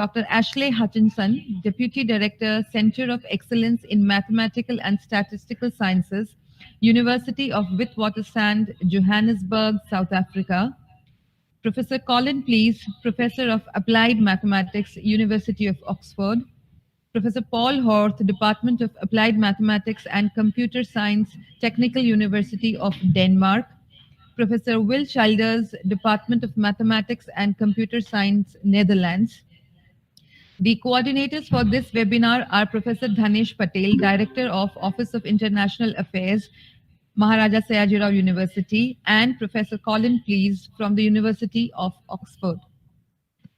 Dr. Ashley Hutchinson, Deputy Director, Center of Excellence in Mathematical and Statistical Sciences, University of Witwatersrand, Johannesburg, South Africa. Professor Colin Please, Professor of Applied Mathematics, University of Oxford. Professor Paul Horth, Department of Applied Mathematics and Computer Science, Technical University of Denmark. Professor Will Childers, Department of Mathematics and Computer Science, Netherlands. The coordinators for this webinar are Professor Dhanesh Patel, Director of Office of International Affairs, Maharaja Sayajirao University, and Professor Colin Please from the University of Oxford.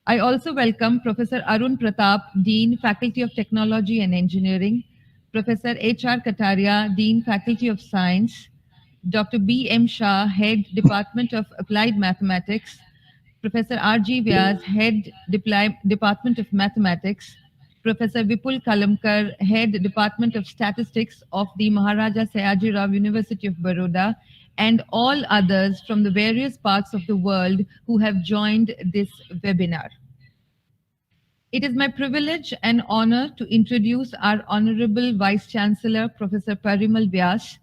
I also welcome Professor Arun Pratap, Dean, Faculty of Technology and Engineering, Professor H.R. Kataria, Dean, Faculty of Science, Dr. B.M. Shah, Head, Department of Applied Mathematics, Professor R.G. Vyas, Head, Department of Mathematics, Professor Vipul Kalamkar, Head, Department of Statistics of the Maharaja Sayajirao University of Baroda, and all others from the various parts of the world who have joined this webinar. It is my privilege and honor to introduce our Honorable Vice Chancellor, Professor Parimal Vyas.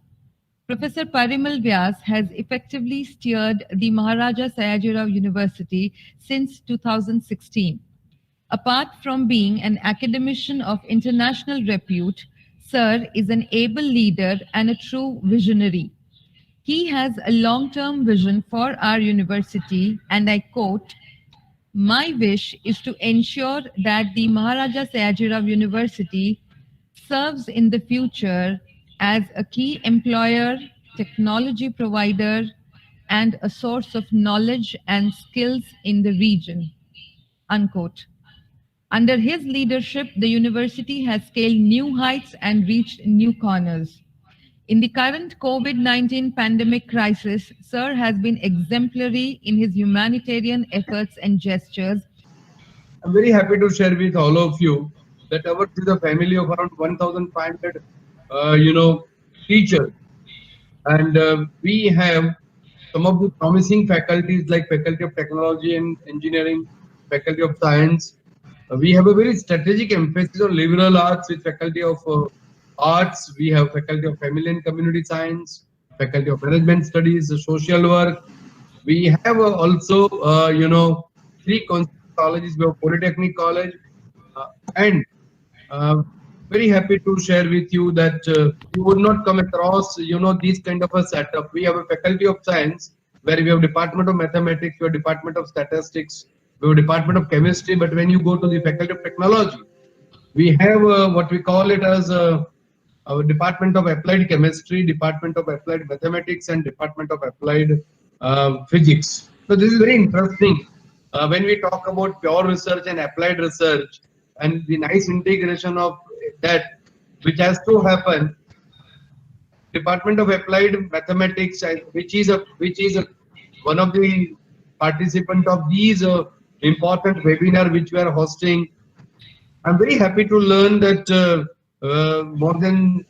Professor Parimal Vyas has effectively steered the Maharaja Sayajirao University since 2016. Apart from being an academician of international repute, Sir is an able leader and a true visionary. He has a long-term vision for our university, and I quote, "My wish is to ensure that the Maharaja Sayajirao University serves in the future as a key employer, technology provider, and a source of knowledge and skills in the region." Unquote. Under his leadership, the university has scaled new heights and reached new corners. In the current COVID-19 pandemic crisis, Sir has been exemplary in his humanitarian efforts and gestures. I'm very happy to share with all of you that ours is a family of around 1,500, teachers, and we have some of the promising faculties like Faculty of Technology and Engineering, Faculty of Science. We have a very strategic emphasis on liberal arts with Faculty of Arts. We have Faculty of Family and Community Science, Faculty of Management Studies, Social Work. We have also, three colleges. We have Polytechnic College, and uh, very happy to share with you that you would not come across, these kind of a setup. We have a Faculty of Science where we have Department of Mathematics, we have Department of Statistics, we have Department of Chemistry. But when you go to the Faculty of Technology, we have what we call it as our Department of Applied Chemistry, Department of Applied Mathematics, and Department of Applied Physics. So this is very interesting when we talk about pure research and applied research, and the nice integration of that, which has to happen. Department of Applied Mathematics, which is one of the participant of these important webinar which we are hosting. I'm very happy to learn that more than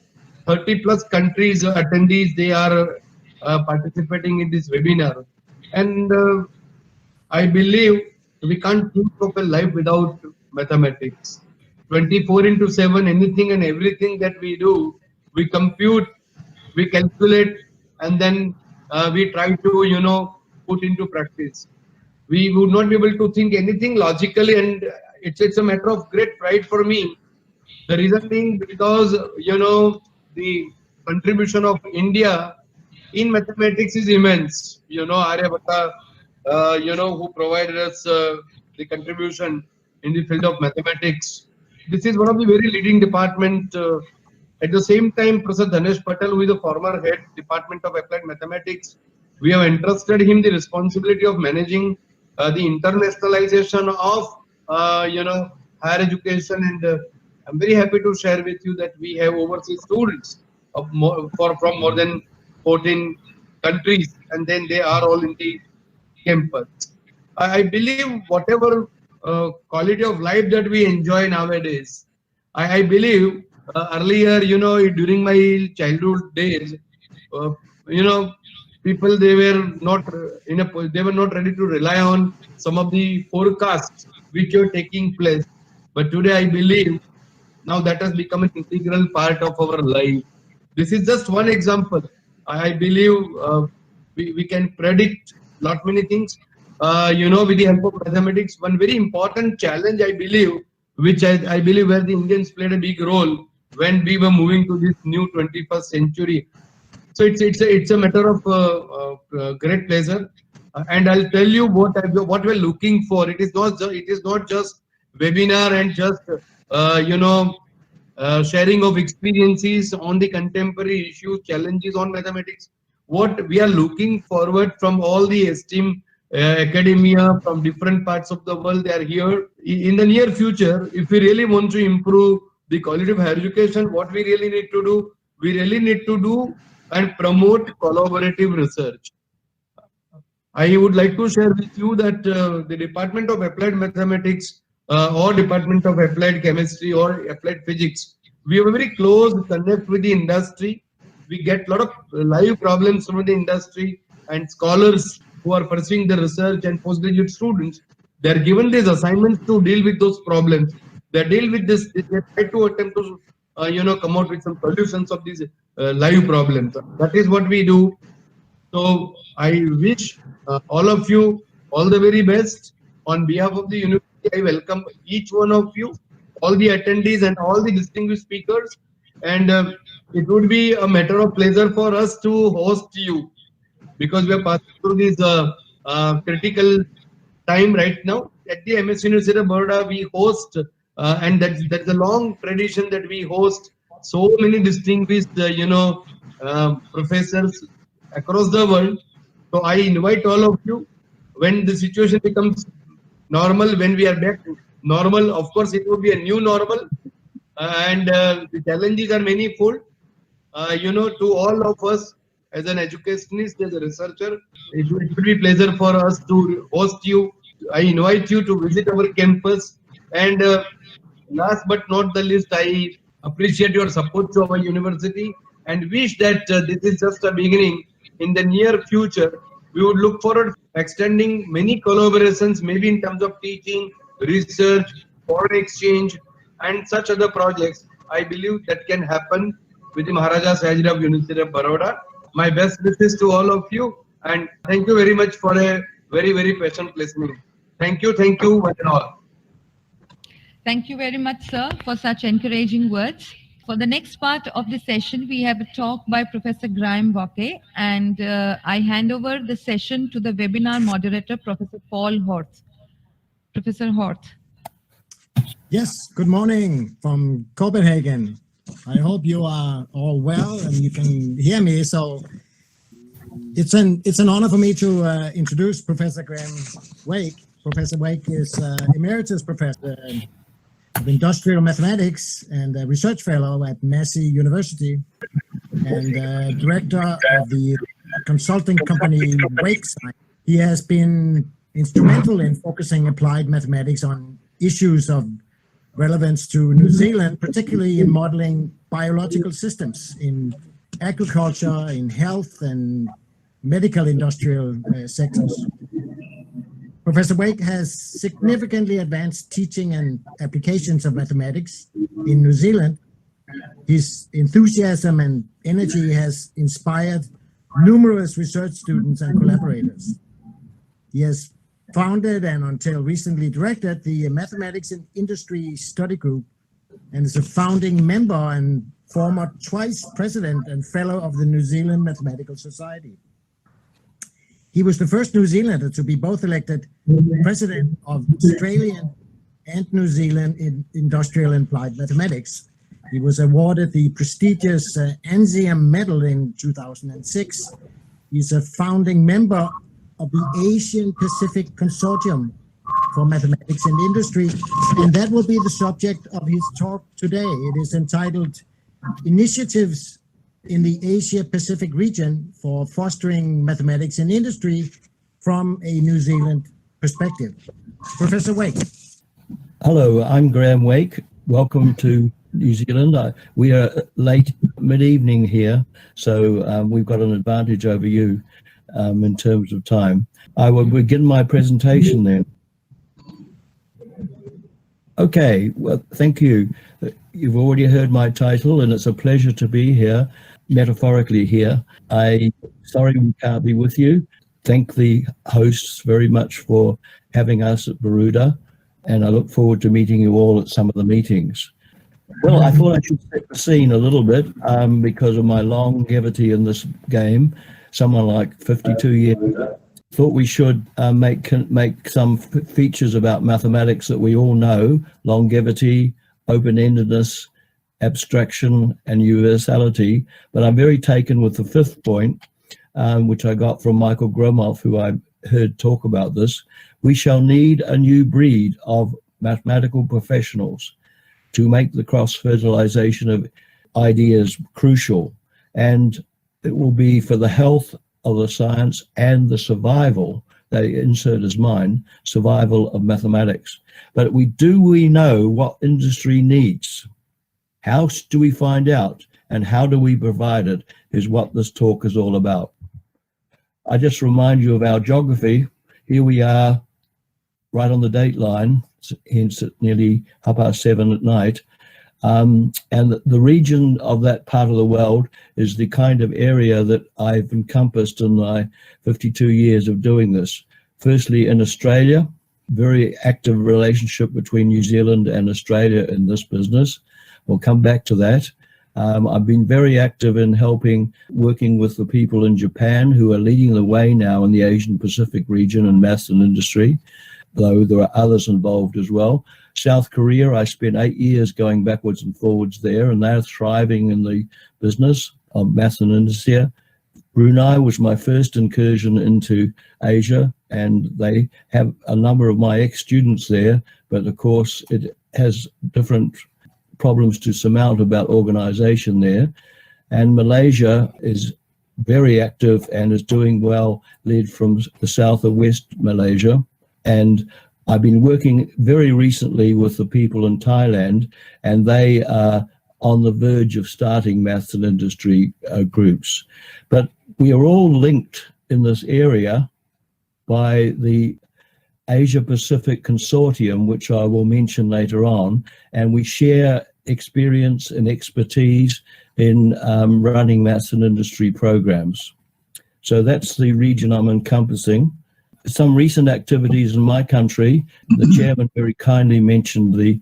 30 plus countries attendees, they are participating in this webinar, and I believe we can't think of a life without mathematics. 24/7, anything and everything that we do, we compute, we calculate, and then we try to, put into practice. We would not be able to think anything logically, and it's a matter of great pride for me. The reason being because, the contribution of India in mathematics is immense. Aryabhatta, who provided us the contribution in the field of mathematics. This is one of the very leading department. At the same time, Professor Dhanesh Patel, who is the former head Department of Applied Mathematics, we have entrusted him the responsibility of managing the internationalization of, higher education, and I'm very happy to share with you that we have overseas students from more than 14 countries, and then they are all in the campus. I believe whatever quality of life that we enjoy nowadays, I believe earlier, during my childhood days, uh, people, they were not they were not ready to rely on some of the forecasts which were taking place. But today I believe now that has become an integral part of our life. This is just one example. I believe we can predict lot many things. With the help of mathematics, one very important challenge I believe, which I believe where the Indians played a big role when we were moving to this new 21st century. So it's a matter of great pleasure, and I'll tell you what we're looking for. It is not just webinar and just sharing of experiences on the contemporary issues, challenges on mathematics. What we are looking forward from all the esteemed academia from different parts of the world, they are here. In the near future, if we really want to improve the quality of higher education, what we really need to do, we really need to do and promote collaborative research. I would like to share with you that the Department of Applied Mathematics or Department of Applied Chemistry or Applied Physics, we have a very close connect with the industry. We get a lot of live problems from the industry, and scholars who are pursuing the research and postgraduate students, they are given these assignments to deal with those problems. They deal with this. They try to attempt to come out with some solutions of these live problems. That is what we do. So I wish all of you all the very best. On behalf of the university, I welcome each one of you, all the attendees and all the distinguished speakers. And it would be a matter of pleasure for us to host you, because we are passing through this critical time right now. At the MS University of Baroda, we host, and that's a long tradition that we host so many distinguished, professors across the world. So I invite all of you, when the situation becomes normal, when we are back normal, of course it will be a new normal, and the challenges are manifold. To all of us as an educationist, as a researcher, it will be a pleasure for us to host you. I invite you to visit our campus, and last but not the least, I appreciate your support to our university and wish that this is just a beginning. In the near future, we would look forward to extending many collaborations, maybe in terms of teaching, research, foreign exchange, and such other projects. I believe that can happen with the Maharaja Sayajirao University of Baroda. My best wishes to all of you, and thank you very much for a very, very patient listening. Thank you, one and all. Thank you very much, sir, for such encouraging words. For the next part of the session, we have a talk by Professor Graham Wake, and I hand over the session to the webinar moderator, Professor Paul Horth. Professor Horth. Yes, good morning from Copenhagen. I hope you are all well and you can hear me. So it's an honor for me to introduce Professor Graham Wake. Professor Wake is Emeritus Professor of Industrial Mathematics and a Research Fellow at Massey University, and Director of the consulting company Wake Science. He has been instrumental in focusing applied mathematics on issues of relevance to New Zealand, particularly in modeling biological systems in agriculture, in health and medical industrial sectors. Professor Wake has significantly advanced teaching and applications of mathematics in New Zealand. His enthusiasm and energy has inspired numerous research students and collaborators. He has founded and until recently directed the Mathematics and Industry Study Group, and is a founding member and former twice president and fellow of the New Zealand Mathematical Society. He was the first New Zealander to be both elected president of Australian and New Zealand Industrial and Applied Mathematics. He was awarded the prestigious Anziam Medal in 2006. He's a founding member of the Asian Pacific Consortium for Mathematics and Industry, and that will be the subject of his talk today. It is entitled Initiatives in the Asia Pacific region for fostering mathematics and industry from a New Zealand perspective. Professor Wake. Hello, I'm Graham Wake. Welcome to New Zealand. We are late mid-evening here, so we've got an advantage over you in terms of time. I will begin my presentation then. Okay, well, thank you. You've already heard my title, and it's a pleasure to be here, metaphorically here. Sorry we can't be with you. Thank the hosts very much for having us at Baruda, and I look forward to meeting you all at some of the meetings. Well, I thought I should set the scene a little bit because of my longevity in this game, someone like 52 years. Thought we should make some features about mathematics that we all know: longevity, open-endedness, abstraction, and universality. But I'm very taken with the fifth point, which I got from Michael Gromov, who I heard talk about this. We shall need a new breed of mathematical professionals to make the cross-fertilization of ideas crucial, and it will be for the health of the science and the survival, they insert as mine, survival of mathematics. But we know what industry needs? How do we find out, and how do we provide it is what this talk is all about. I just remind you of our geography. Here we are right on the date line, hence at nearly 7:30 at night. And the region of that part of the world is the kind of area that I've encompassed in my 52 years of doing this. Firstly, in Australia, very active relationship between New Zealand and Australia in this business. We'll come back to that. I've been very active in working with the people in Japan who are leading the way now in the Asian Pacific region in maths and industry, though there are others involved as well. South Korea, I spent 8 years going backwards and forwards there, and they're thriving in the business of maths and industry. Brunei was my first incursion into Asia, and they have a number of my ex-students there, but of course it has different problems to surmount about organization there. And Malaysia is very active and is doing well, led from the south of West Malaysia. And I've been working very recently with the people in Thailand, and they are on the verge of starting maths and industry groups. But we are all linked in this area by the Asia Pacific Consortium, which I will mention later on, and we share experience and expertise in running maths and industry programs. So that's the region I'm encompassing. Some recent activities in my country, the chairman very kindly mentioned the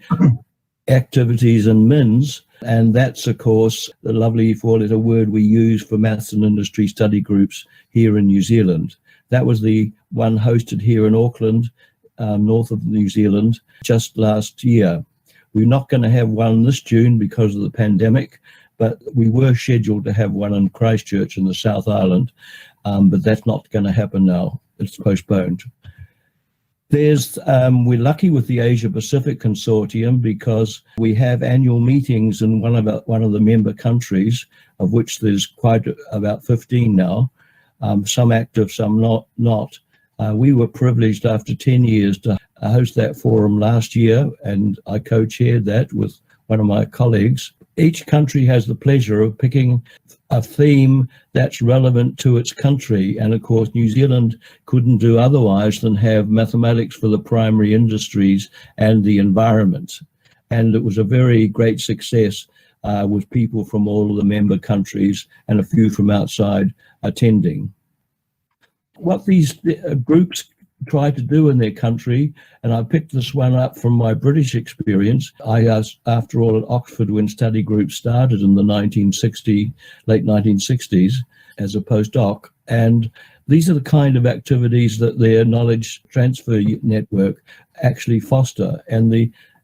activities in MINS, and that's, of course, the lovely four-letter word we use for maths and industry study groups here in New Zealand. That was the one hosted here in Auckland, north of New Zealand, just last year. We're not going to have one this June because of the pandemic, but we were scheduled to have one in Christchurch in the South Island, but that's not going to happen now. It's postponed. We're lucky with the Asia Pacific Consortium because we have annual meetings in one of the member countries, of which there's about 15 now, some active, some not. We were privileged after 10 years to host that forum last year, and I co-chaired that with one of my colleagues. Each country has the pleasure of picking a theme that's relevant to its country, and of course New Zealand couldn't do otherwise than have mathematics for the primary industries and the environment. And it was a very great success with people from all of the member countries and a few from outside attending. What these groups try to do in their country, and I picked this one up from my British experience. After all, at Oxford, when study groups started in the late 1960s as a postdoc, and these are the kind of activities that their knowledge transfer network actually foster. And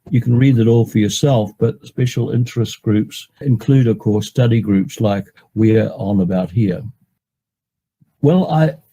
you can read it all for yourself, but special interest groups include, of course, study groups like we're on about here. Well,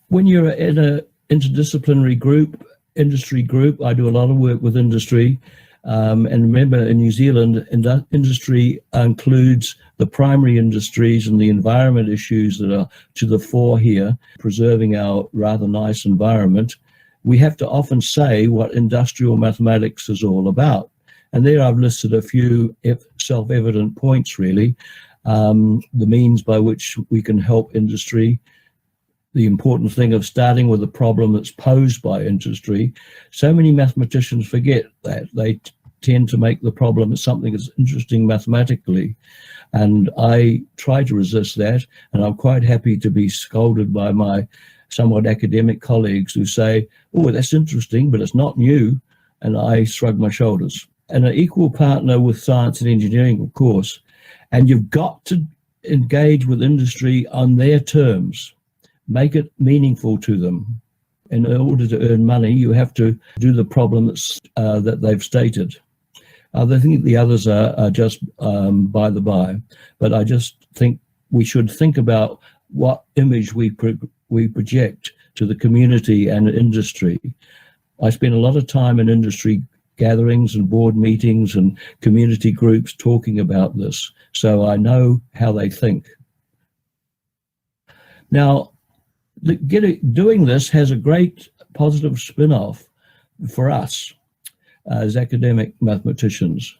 when you're in a interdisciplinary group, industry group, I do a lot of work with industry. And remember, in New Zealand, industry includes the primary industries and the environment issues that are to the fore here, preserving our rather nice environment. We have to often say what industrial mathematics is all about. And there I've listed a few self-evident points, really. The means by which we can help industry, the important thing of starting with a problem that's posed by industry. So many mathematicians forget that. They tend to make the problem something that's interesting mathematically. And I try to resist that, and I'm quite happy to be scolded by my somewhat academic colleagues who say, oh, that's interesting, but it's not new. And I shrug my shoulders. And an equal partner with science and engineering, of course. And you've got to engage with industry on their terms, make it meaningful to them. In order to earn money, you have to do the problem that they've stated. I think the others are just by the by, but I just think we should think about what image we project to the community and industry. I spend a lot of time in industry gatherings and board meetings and community groups talking about this, so I know how they think. Now, doing this has a great positive spin-off for us as academic mathematicians.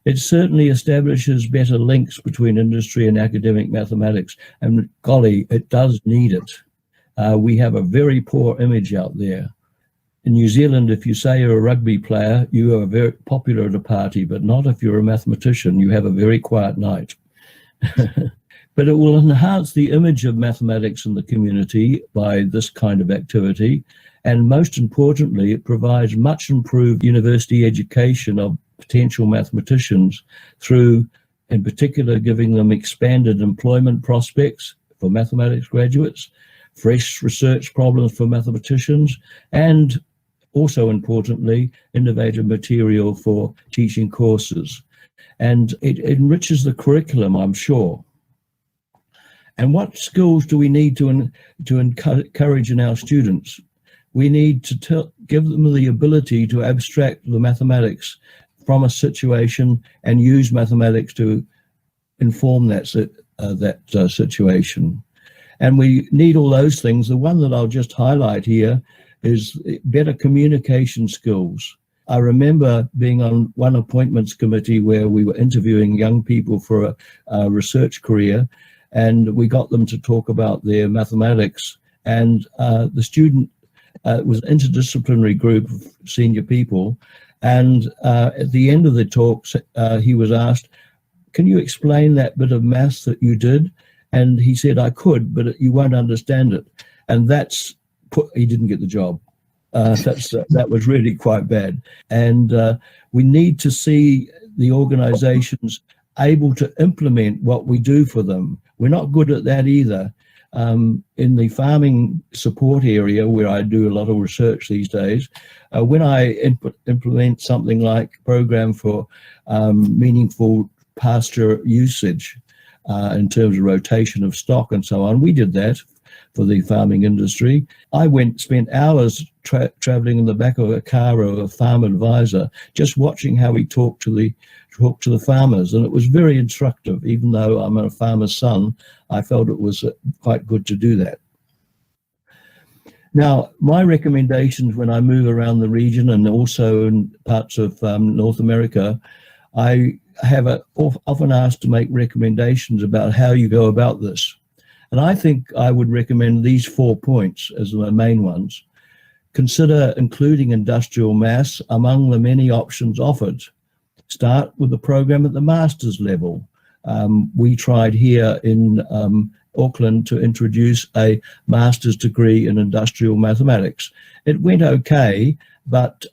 It certainly establishes better links between industry and academic mathematics, and golly, it does need it. We have a very poor image out there. In New Zealand, if you say you're a rugby player, you are very popular at a party, but not if you're a mathematician. You have a very quiet night. But it will enhance the image of mathematics in the community by this kind of activity. And most importantly, it provides much improved university education of potential mathematicians through, in particular, giving them expanded employment prospects for mathematics graduates, fresh research problems for mathematicians, and also importantly, innovative material for teaching courses. And it enriches the curriculum, I'm sure. And what skills do we need to encourage in our students? We need to give them the ability to abstract the mathematics from a situation and use mathematics to inform that situation. And we need all those things. The one that I'll just highlight here is better communication skills. I remember being on one appointments committee where we were interviewing young people for a research career, and we got them to talk about their mathematics. And the student was an interdisciplinary group of senior people. And at the end of the talk, he was asked, can you explain that bit of maths that you did? And he said, I could, but you won't understand it. And he didn't get the job. That was really quite bad. And we need to see the organizations able to implement what we do for them. We're not good at that either. In the farming support area, where I do a lot of research these days, when I implement something like a program for meaningful pasture usage in terms of rotation of stock and so on, we did that for the farming industry. I spent hours traveling in the back of a car of a farm advisor, just watching how he talked to the farmers, and it was very instructive. Even though I'm a farmer's son, I felt it was quite good to do that. Now, my recommendations when I move around the region and also in parts of North America, I have often asked to make recommendations about how you go about this. And I think I would recommend these 4 points as the main ones. Consider including industrial maths among the many options offered. Start with the program at the master's level. We tried here in Auckland to introduce a master's degree in industrial mathematics. It went okay, but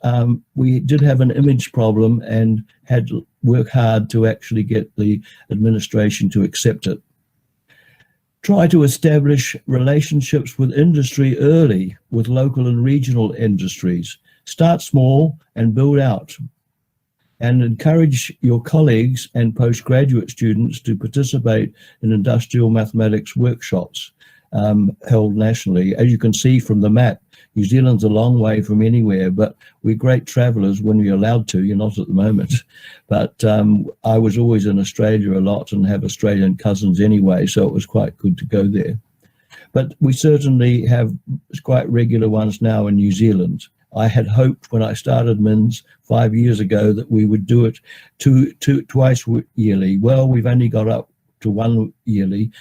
we did have an image problem and had to work hard to actually get the administration to accept it. Try to establish relationships with industry early, with local and regional industries. Start small and build out. And encourage your colleagues and postgraduate students to participate in industrial mathematics workshops held nationally. As you can see from the map, New Zealand's a long way from anywhere, but we're great travellers when we're allowed to. You're not at the moment. But I was always in Australia a lot and have Australian cousins anyway, so it was quite good to go there. But we certainly have quite regular ones now in New Zealand. I had hoped when I started MINS 5 years ago that we would do it twice yearly. Well, we've only got up to one yearly,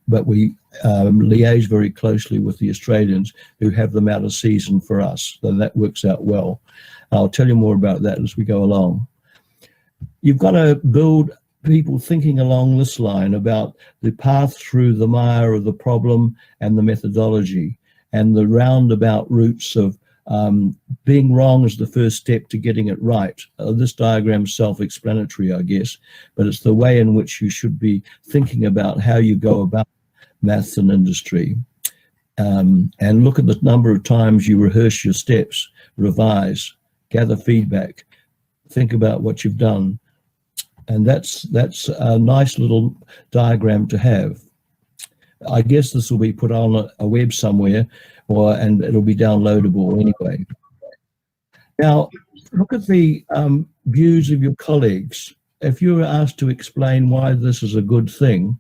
but we liaise very closely with the Australians who have them out of season for us. So that works out well. I'll tell you more about that as we go along. You've got to build people thinking along this line about the path through the mire of the problem and the methodology and the roundabout routes of being wrong is the first step to getting it right. This diagram is self-explanatory, I guess, but it's the way in which you should be thinking about how you go about maths and industry. And look at the number of times you rehearse your steps, revise, gather feedback, think about what you've done. And that's a nice little diagram to have. I guess this will be put on a web somewhere, and it'll be downloadable anyway. Now, look at the views of your colleagues. If you were asked to explain why this is a good thing,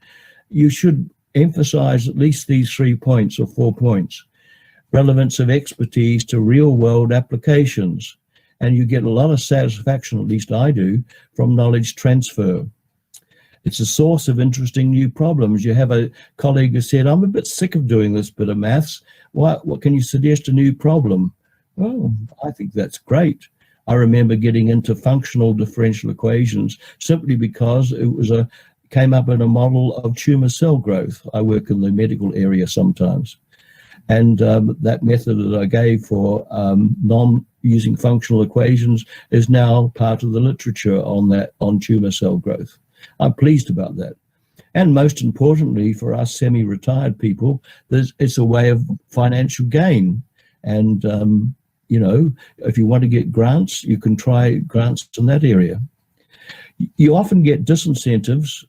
you should emphasize at least these 3 points or 4 points. Relevance of expertise to real-world applications. And you get a lot of satisfaction, at least I do, from knowledge transfer. It's a source of interesting new problems. You have a colleague who said, I'm a bit sick of doing this bit of maths. What can you suggest a new problem? Well, I think that's great. I remember getting into functional differential equations simply because it came up in a model of tumor cell growth. I work in the medical area sometimes. And that method that I gave for using functional equations is now part of the literature on tumor cell growth. I'm pleased about that. And most importantly, for us semi-retired people, it's a way of financial gain. And, you know, if you want to get grants, you can try grants in that area. You often get disincentives.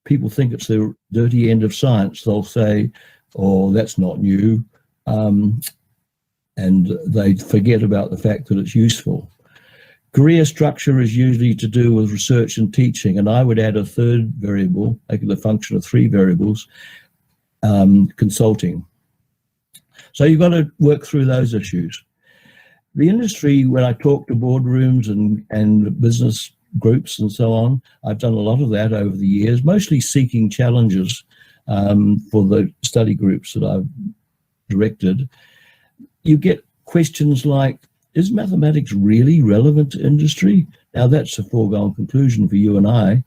People think it's the dirty end of science. They'll say, oh, that's not new. And they forget about the fact that it's useful. Career structure is usually to do with research and teaching, and I would add a third variable, making the function of 3 variables, consulting. So you've got to work through those issues. The industry, when I talk to boardrooms and business groups and so on, I've done a lot of that over the years, mostly seeking challenges for the study groups that I've directed. You get questions like, is mathematics really relevant to industry? Now that's a foregone conclusion for you and I,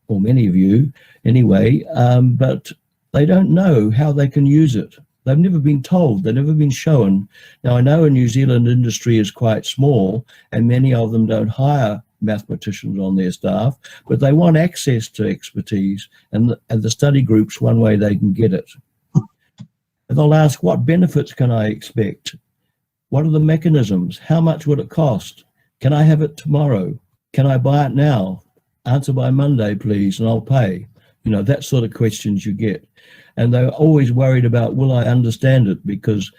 or many of you anyway, but they don't know how they can use it. They've never been told, they've never been shown. Now I know in New Zealand industry is quite small and many of them don't hire mathematicians on their staff, but they want access to expertise, and the study group's one way they can get it. And they'll ask, what benefits can I expect? What are the mechanisms? How much would it cost? Can I have it tomorrow? Can I buy it now? Answer by Monday, please, and I'll pay. You know, that sort of questions you get. And they're always worried about, will I understand it? Because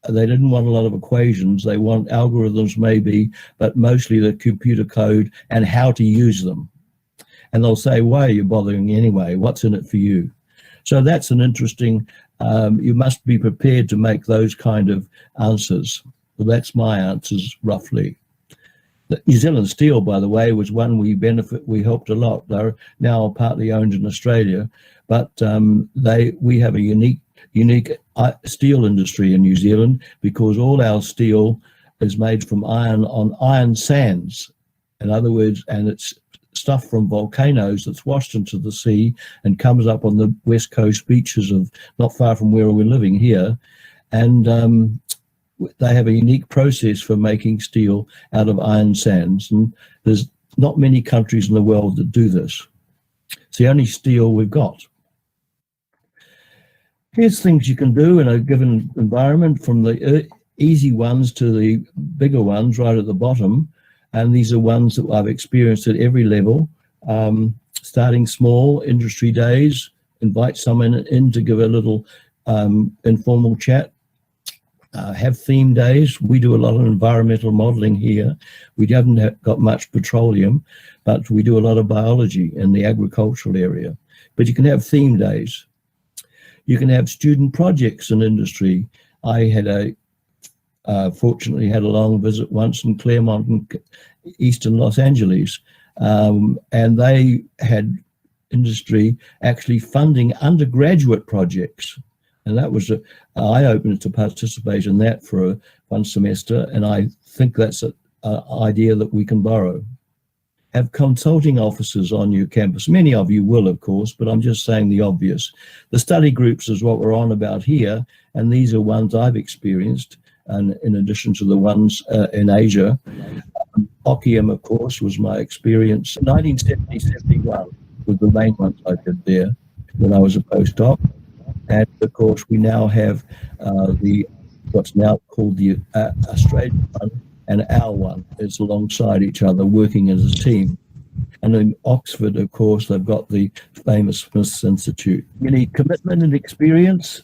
they didn't want a lot of equations. They want algorithms maybe, but mostly the computer code and how to use them. And they'll say, why are you bothering anyway? What's in it for you? So that's an interesting, you must be prepared to make those kind of answers. Well, that's my answers roughly. The New Zealand Steel, by the way, was one we helped a lot. They're now partly owned in Australia, but we have a unique steel industry in New Zealand because all our steel is made from iron on iron sands. In other words, and it's stuff from volcanoes that's washed into the sea and comes up on the west coast beaches of not far from where we're living here. And they have a unique process for making steel out of iron sands. And there's not many countries in the world that do this. It's the only steel we've got. Here's things you can do in a given environment, from the easy ones to the bigger ones right at the bottom. And these are ones that I've experienced at every level. Starting small, industry days, invite someone in to give a little informal chat. Have theme days. We do a lot of environmental modeling here. We haven't got much petroleum, but we do a lot of biology in the agricultural area. But you can have theme days. You can have student projects in industry. I had fortunately had a long visit once in Claremont and eastern Los Angeles, and they had industry actually funding undergraduate projects. And that was an eye-opener to participate in that for one semester, and I think that's an idea that we can borrow. have consulting officers on your campus. Many of you will, of course, but I'm just saying the obvious. The study groups is what we're on about here, and these are ones I've experienced, and in addition to the ones in Asia. Occiam, of course, was my experience. 1970-71 was the main ones I did there when I was a postdoc. And of course, we now have what's now called the Australian one, and our one is alongside each other, working as a team. And in Oxford, of course, they've got the famous Smiths Institute. You need commitment and experience,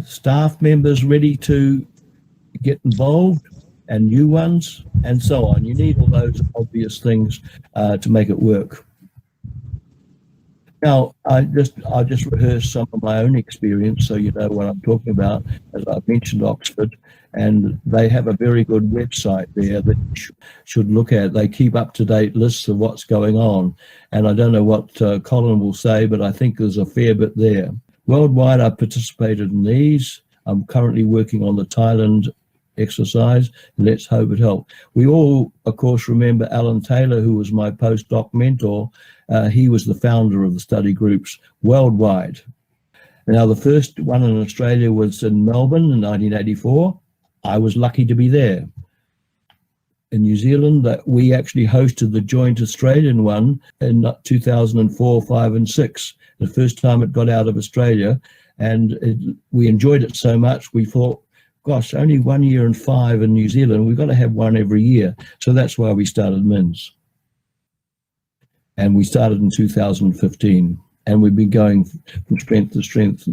staff members ready to get involved, and new ones, and so on. You need all those obvious things to make it work. Now, I'll just rehearse some of my own experience so you know what I'm talking about. As I've mentioned Oxford, and they have a very good website there that you should look at. They keep up-to-date lists of what's going on. And I don't know what Colin will say, but I think there's a fair bit there. Worldwide, I've participated in these. I'm currently working on the Thailand exercise, and let's hope it helps. We all, of course, remember Alan Taylor, who was my postdoc mentor. He was the founder of the study groups worldwide. Now, the first one in Australia was in Melbourne in 1984. I was lucky to be there. In New Zealand, that we actually hosted the joint Australian one in 2004, 5 and 6, the first time it got out of Australia. And we enjoyed it so much, we thought, gosh, only 1 year and 5 in New Zealand. We've got to have one every year. So that's why we started MINS. And we started in 2015. And we've been going from strength to strength.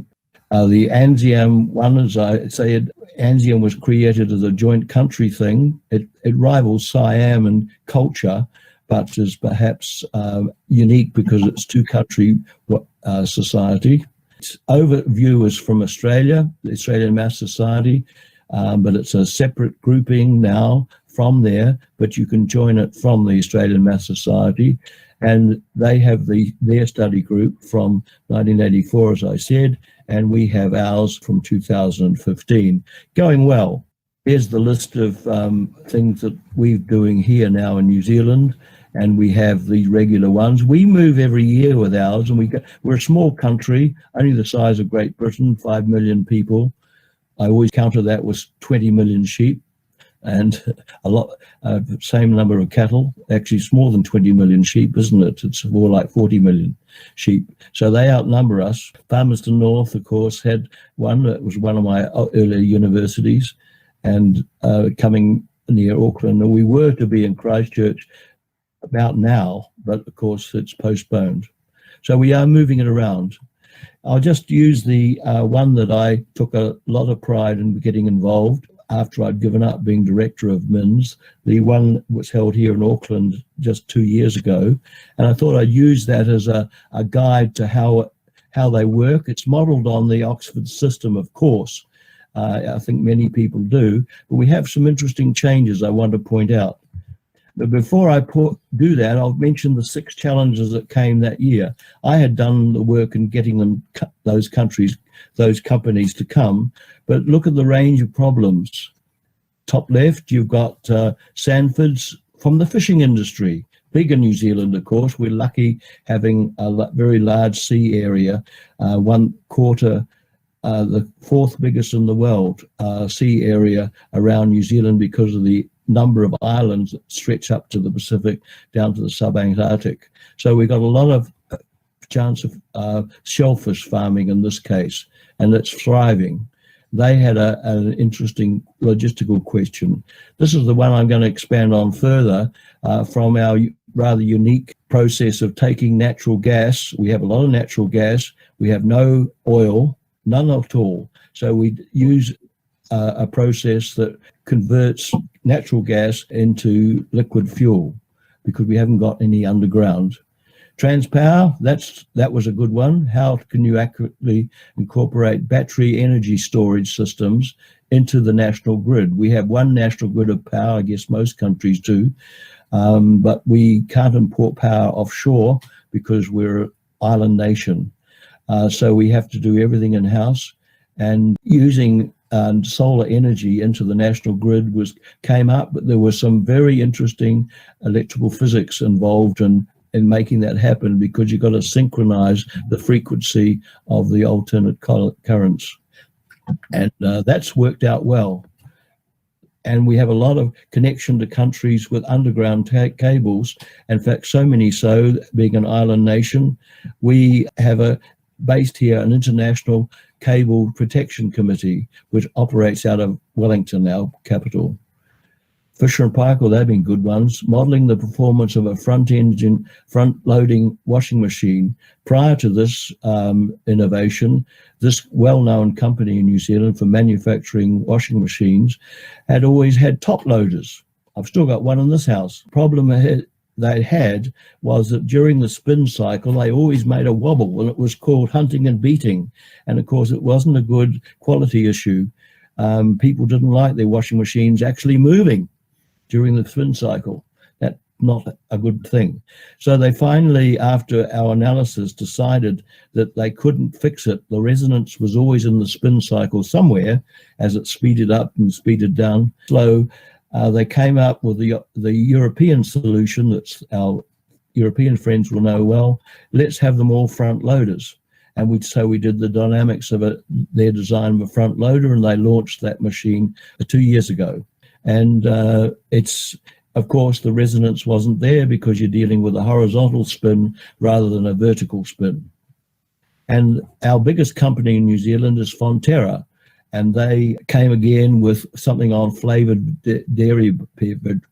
The ANZIAM one, as I said, ANZIAM was created as a joint country thing. It rivals SIAM in culture, but is perhaps unique because it's two-country society. Its overview is from Australia, the Australian Maths Society, but it's a separate grouping now from there, but you can join it from the Australian Maths Society. And they have their study group from 1984, as I said, and we have ours from 2015. Going well. Here's the list of things that we're doing here now in New Zealand, and we have the regular ones. We move every year with ours, and we're a small country, only the size of Great Britain, 5 million people. I always counter that with 20 million sheep. And same number of cattle. Actually, it's more than 20 million sheep, isn't it? It's more like 40 million sheep. So they outnumber us. Palmerston North, of course, had one. It was one of my earlier universities, and coming near Auckland. And we were to be in Christchurch about now, but of course it's postponed. So we are moving it around. I'll just use the one that I took a lot of pride in getting involved after I'd given up being director of MINS. The one was held here in Auckland just 2 years ago, and I thought I'd use that as a guide to how they work. It's modelled on the Oxford system, of course. I think many people do, but we have some interesting changes I want to point out. But before I do that, I'll mention the 6 challenges that came that year. I had done the work in getting those companies to come, but look at the range of problems. Top left, you've got Sanford's from the fishing industry. Big in New Zealand, of course. We're lucky having a very large sea area, 1/4, the 4th biggest in the world sea area around New Zealand because of the number of islands that stretch up to the Pacific, down to the sub-Antarctic. So we've got a lot of chance of shellfish farming in this case, and it's thriving. They had an interesting logistical question. This is the one I'm going to expand on further from our rather unique process of taking natural gas. We have a lot of natural gas. We have no oil, none at all. So we use a process that converts natural gas into liquid fuel because we haven't got any underground. Transpower, that was a good one. How can you accurately incorporate battery energy storage systems into the national grid? We have one national grid of power, I guess most countries do, but we can't import power offshore because we're an island nation. So we have to do everything in-house, and using solar energy into the national grid came up, but there was some very interesting electrical physics involved in making that happen, because you've got to synchronize the frequency of the alternate currents. And that's worked out well. And we have a lot of connection to countries with underground cables. In fact, so many so, being an island nation, we have based here an international cable protection committee, which operates out of Wellington, our capital. Fisher & Paykel, they've been good ones, modeling the performance of a front-loading washing machine. Prior to this innovation, this well-known company in New Zealand for manufacturing washing machines had always had top loaders. I've still got one in this house. Problem they had was that during the spin cycle, they always made a wobble, and it was called hunting and beating. And of course, it wasn't a good quality issue. People didn't like their washing machines actually moving during the spin cycle. That's not a good thing. So they finally, after our analysis, decided that they couldn't fix it. The resonance was always in the spin cycle somewhere as it speeded up and speeded down slow. They came up with the European solution that our European friends will know well. Let's have them all front loaders. And we did the dynamics of their design of a front loader, and they launched that machine 2 years ago. And of course, the resonance wasn't there because you're dealing with a horizontal spin rather than a vertical spin. And our biggest company in New Zealand is Fonterra, and they came again with something on flavored dairy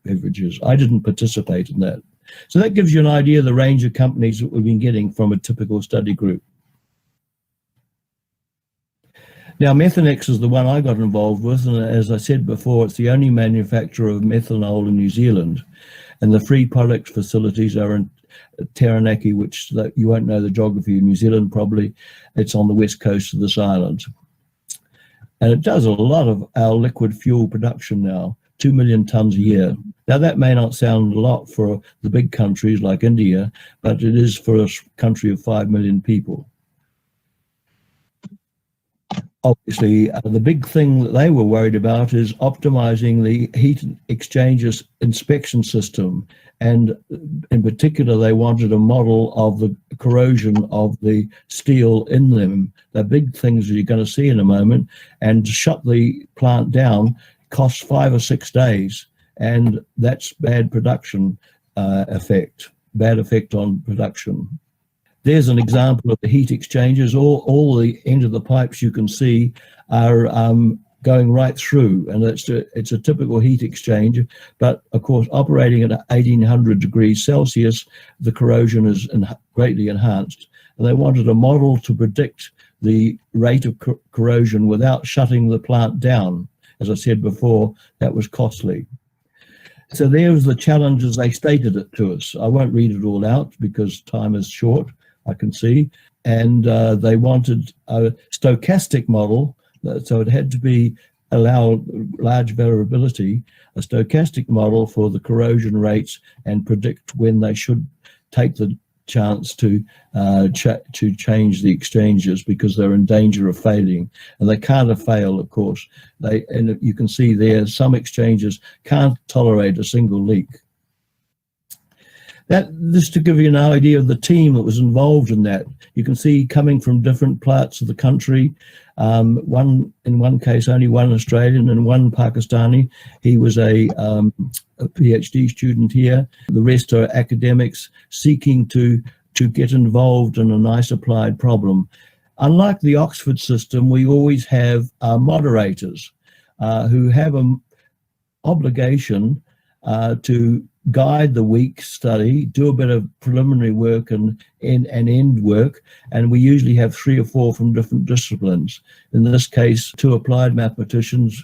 beverages. I didn't participate in that. So that gives you an idea of the range of companies that we've been getting from a typical study group. Now, Methanex is the one I got involved with, and as I said before, it's the only manufacturer of methanol in New Zealand. And the free product facilities are in Taranaki, which you won't know the geography of New Zealand probably. It's on the west coast of this island. And it does a lot of our liquid fuel production now, 2 million tonnes a year. Now, that may not sound a lot for the big countries like India, but it is for a country of 5 million people. Obviously, the big thing that they were worried about is optimizing the heat exchangers inspection system. And in particular, they wanted a model of the corrosion of the steel in them. The big things that you're going to see in a moment. And to shut the plant down costs 5 or 6 days. And that's bad production effect, bad effect on production. There's an example of the heat exchangers. All the end of the pipes you can see are going right through, and it's a typical heat exchanger. But of course, operating at 1800 degrees Celsius, the corrosion is greatly enhanced. And they wanted a model to predict the rate of corrosion without shutting the plant down. As I said before, that was costly. So there was the challenge as they stated it to us. I won't read it all out because time is short, I can see. And they wanted a stochastic model, so it had to allow large variability, a stochastic model for the corrosion rates and predict when they should take the chance to change the exchangers because they're in danger of failing. And they can't fail, of course. And you can see there, some exchangers can't tolerate a single leak. This to give you an idea of the team that was involved in that. You can see coming from different parts of the country. In one case, only one Australian and one Pakistani. He was a PhD student here. The rest are academics seeking to get involved in a nice applied problem. Unlike the Oxford system, we always have moderators who have an obligation to guide the week study, do a bit of preliminary work and end work, and we usually have 3 or 4 from different disciplines. In this case, 2 applied mathematicians,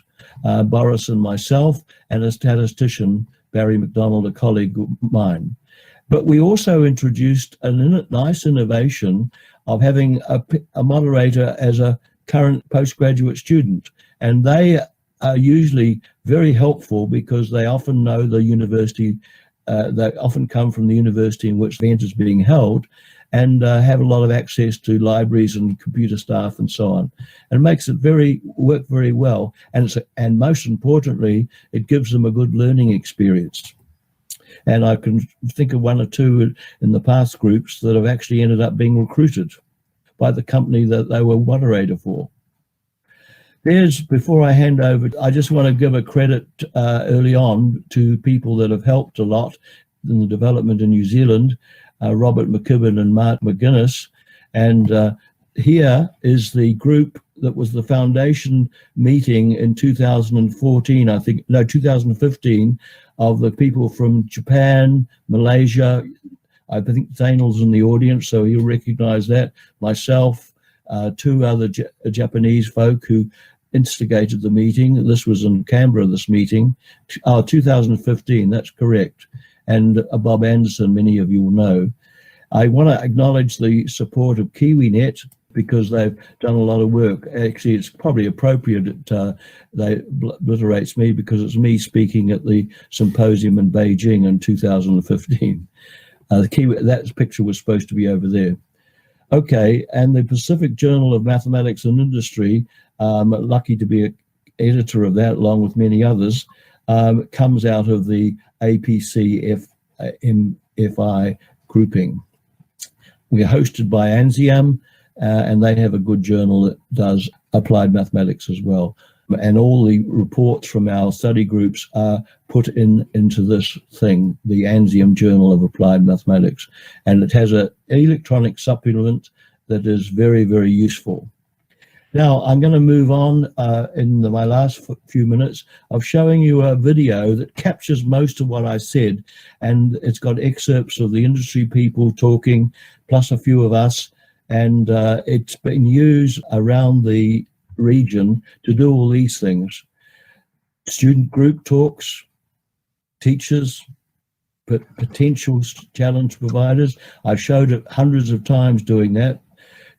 Boris and myself, and a statistician, Barry McDonald, a colleague of mine. But we also introduced a nice innovation of having a moderator as a current postgraduate student, and they are usually very helpful because they often know the university they often come from the university in which the event is being held, and have a lot of access to libraries and computer staff and so on, and it makes it work very well. And most importantly, it gives them a good learning experience. And I can think of one or two in the past groups that have actually ended up being recruited by the company that they were moderator for. Before I hand over, I just want to give a credit early on to people that have helped a lot in the development in New Zealand, Robert McKibben and Mark McGuinness. And here is the group that was the foundation meeting in 2015, of the people from Japan, Malaysia. I think Daniel's in the audience, so he'll recognize that. Myself, two other Japanese folk who instigated the meeting. This was in Canberra, this meeting. 2015, that's correct. And Bob Anderson, many of you will know. I want to acknowledge the support of KiwiNet, because they've done a lot of work. Actually, it's probably appropriate that they obliterates me, because it's me speaking at the symposium in Beijing in 2015. That picture was supposed to be over there. Okay, and the Pacific Journal of Mathematics and Industry, I'm lucky to be an editor of that, along with many others, comes out of the APC-MFI grouping. We are hosted by ANSIAM, and they have a good journal that does applied mathematics as well. And all the reports from our study groups are put into this thing, the ANSIAM Journal of Applied Mathematics. And it has an electronic supplement that is very, very useful. Now, I'm going to move on in my last few minutes of showing you a video that captures most of what I said. And it's got excerpts of the industry people talking, plus a few of us. And it's been used around the region to do all these things. Student group talks, teachers, potential challenge providers. I've showed it hundreds of times doing that.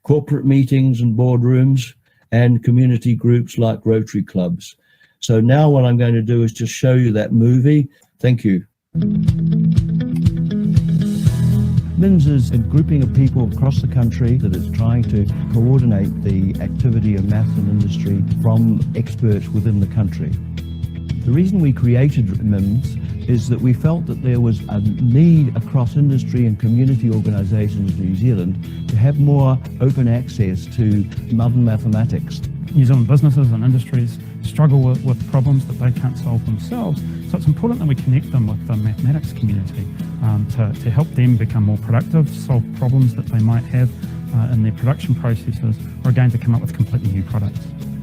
Corporate meetings and boardrooms, and community groups like Rotary clubs. So now what I'm going to do is just show you that movie. Thank you. MINS is a grouping of people across the country that is trying to coordinate the activity of maths and industry from experts within the country. The reason we created MINS is that we felt that there was a need across industry and community organisations in New Zealand to have more open access to modern mathematics. New Zealand businesses and industries struggle with problems that they can't solve themselves. So it's important that we connect them with the mathematics community to help them become more productive, solve problems that they might have in their production processes, or again to come up with completely new products.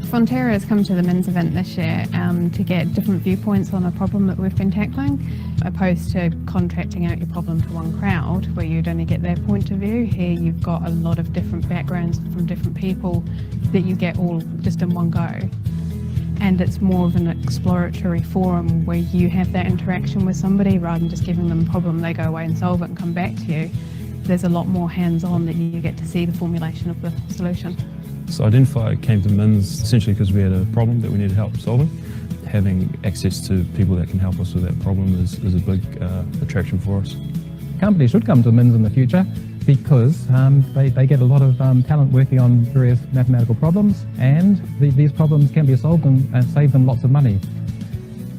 Fonterra has come to the MINS event this year to get different viewpoints on a problem that we've been tackling, opposed to contracting out your problem to one crowd where you'd only get their point of view. Here you've got a lot of different backgrounds from different people that you get all just in one go. And it's more of an exploratory forum where you have that interaction with somebody rather than just giving them a problem, they go away and solve it and come back to you. There's a lot more hands-on that you get to see the formulation of the solution. So Identify came to MINS essentially because we had a problem that we needed help solving. Having access to people that can help us with that problem is a big attraction for us. Companies should come to MINS in the future because they get a lot of talent working on various mathematical problems, and these problems can be solved and save them lots of money.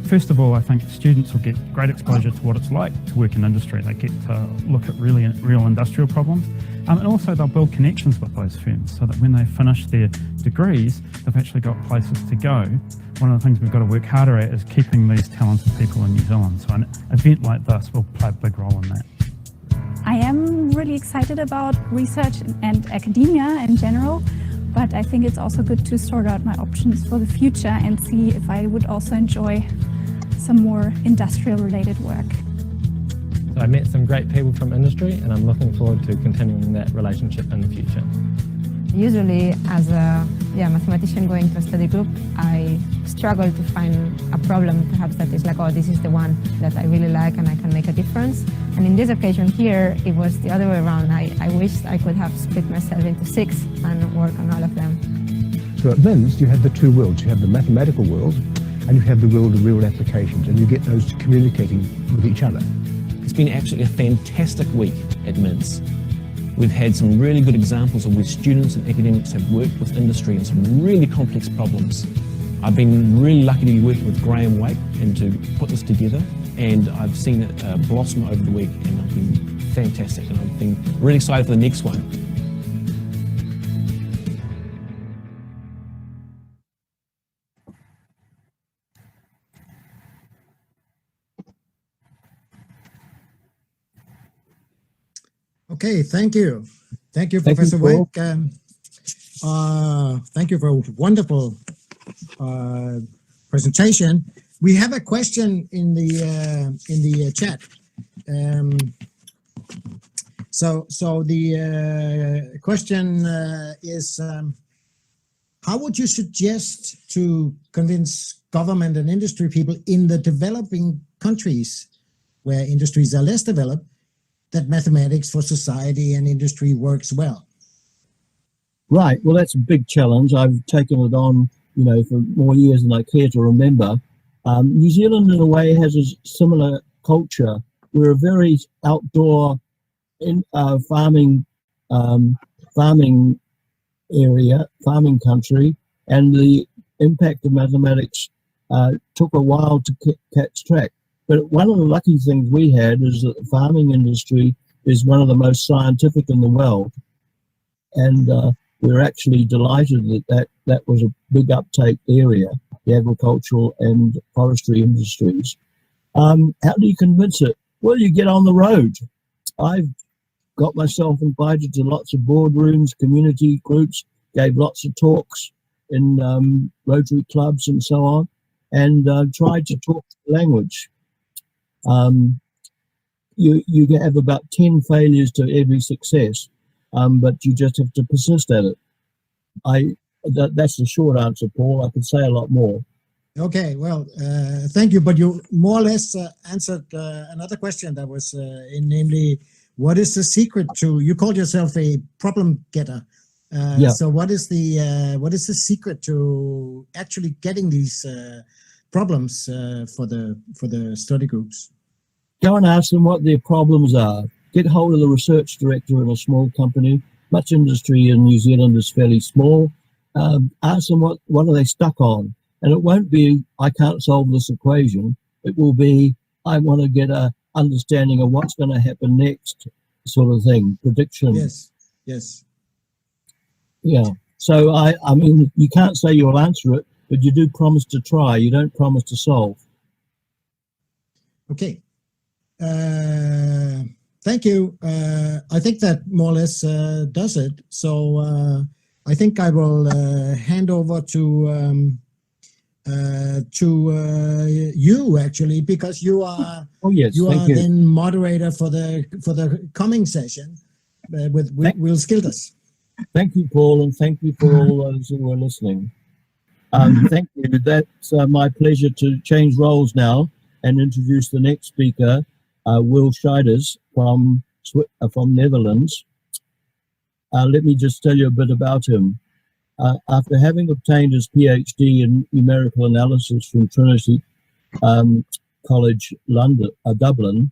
First of all, I think students will get great exposure to what it's like to work in industry. They get to look at real industrial problems. And also they'll build connections with those firms so that when they finish their degrees, they've actually got places to go. One of the things we've got to work harder at is keeping these talented people in New Zealand. So an event like this will play a big role in that. I am really excited about research and academia in general, but I think it's also good to sort out my options for the future and see if I would also enjoy some more industrial related work. I met some great people from industry and I'm looking forward to continuing that relationship in the future. Usually as a mathematician going to a study group, I struggle to find a problem perhaps that is like, oh, this is the one that I really like and I can make a difference. And in this occasion here, it was the other way around. I wished I could have split myself into 6 and work on all of them. So at MINS, you have the two worlds. You have the mathematical world and you have the world of real applications, and you get those communicating with each other. It's been absolutely a fantastic week at MINS. We've had some really good examples of where students and academics have worked with industry on some really complex problems. I've been really lucky to be working with Graham Wake and to put this together, and I've seen it blossom over the week, and I've been fantastic, and I've been really excited for the next one. Okay, thank you. Thank you, Thank you, Professor Paul. Wake. Thank you for a wonderful presentation. We have a question in the chat. So the question is, how would you suggest to convince government and industry people in the developing countries where industries are less developed that mathematics for society and industry works well? Right. Well, that's a big challenge. I've taken it on, for more years than I care to remember. New Zealand, in a way, has a similar culture. We're a very outdoor farming country, and the impact of mathematics took a while to catch track. But one of the lucky things we had is that the farming industry is one of the most scientific in the world. And we're actually delighted that was a big uptake area, the agricultural and forestry industries. How do you convince it? Well, you get on the road. I've got myself invited to lots of boardrooms, community groups, gave lots of talks in Rotary clubs and so on, and tried to talk the language. You have about 10 failures to every success, but you just have to persist at it. That's the short answer, Paul. I could say a lot more. Okay, well, thank you. But you more or less answered another question that was namely, what is the secret to? You called yourself a problem getter. Yeah. So what is the secret to actually getting these problems for the study groups? Go and ask them what their problems are. Get hold of the research director in a small company. Much industry in New Zealand is fairly small. Ask them what are they stuck on. And it won't be, I can't solve this equation. It will be, I want to get a understanding of what's going to happen next, sort of thing, prediction. Yes, yes. Yeah. So, I mean, you can't say you'll answer it, but you do promise to try. You don't promise to solve. Okay. Thank you. I think that more or less does it. So I think I will hand over to you actually, because you are then moderator for the coming session with Will Skilders. Thank you, Paul, and thank you for all those who are listening. Thank you. That's my pleasure to change roles now and introduce the next speaker, Will Scheiders from Netherlands. Let me just tell you a bit about him. After having obtained his PhD in numerical analysis from Trinity College, Dublin,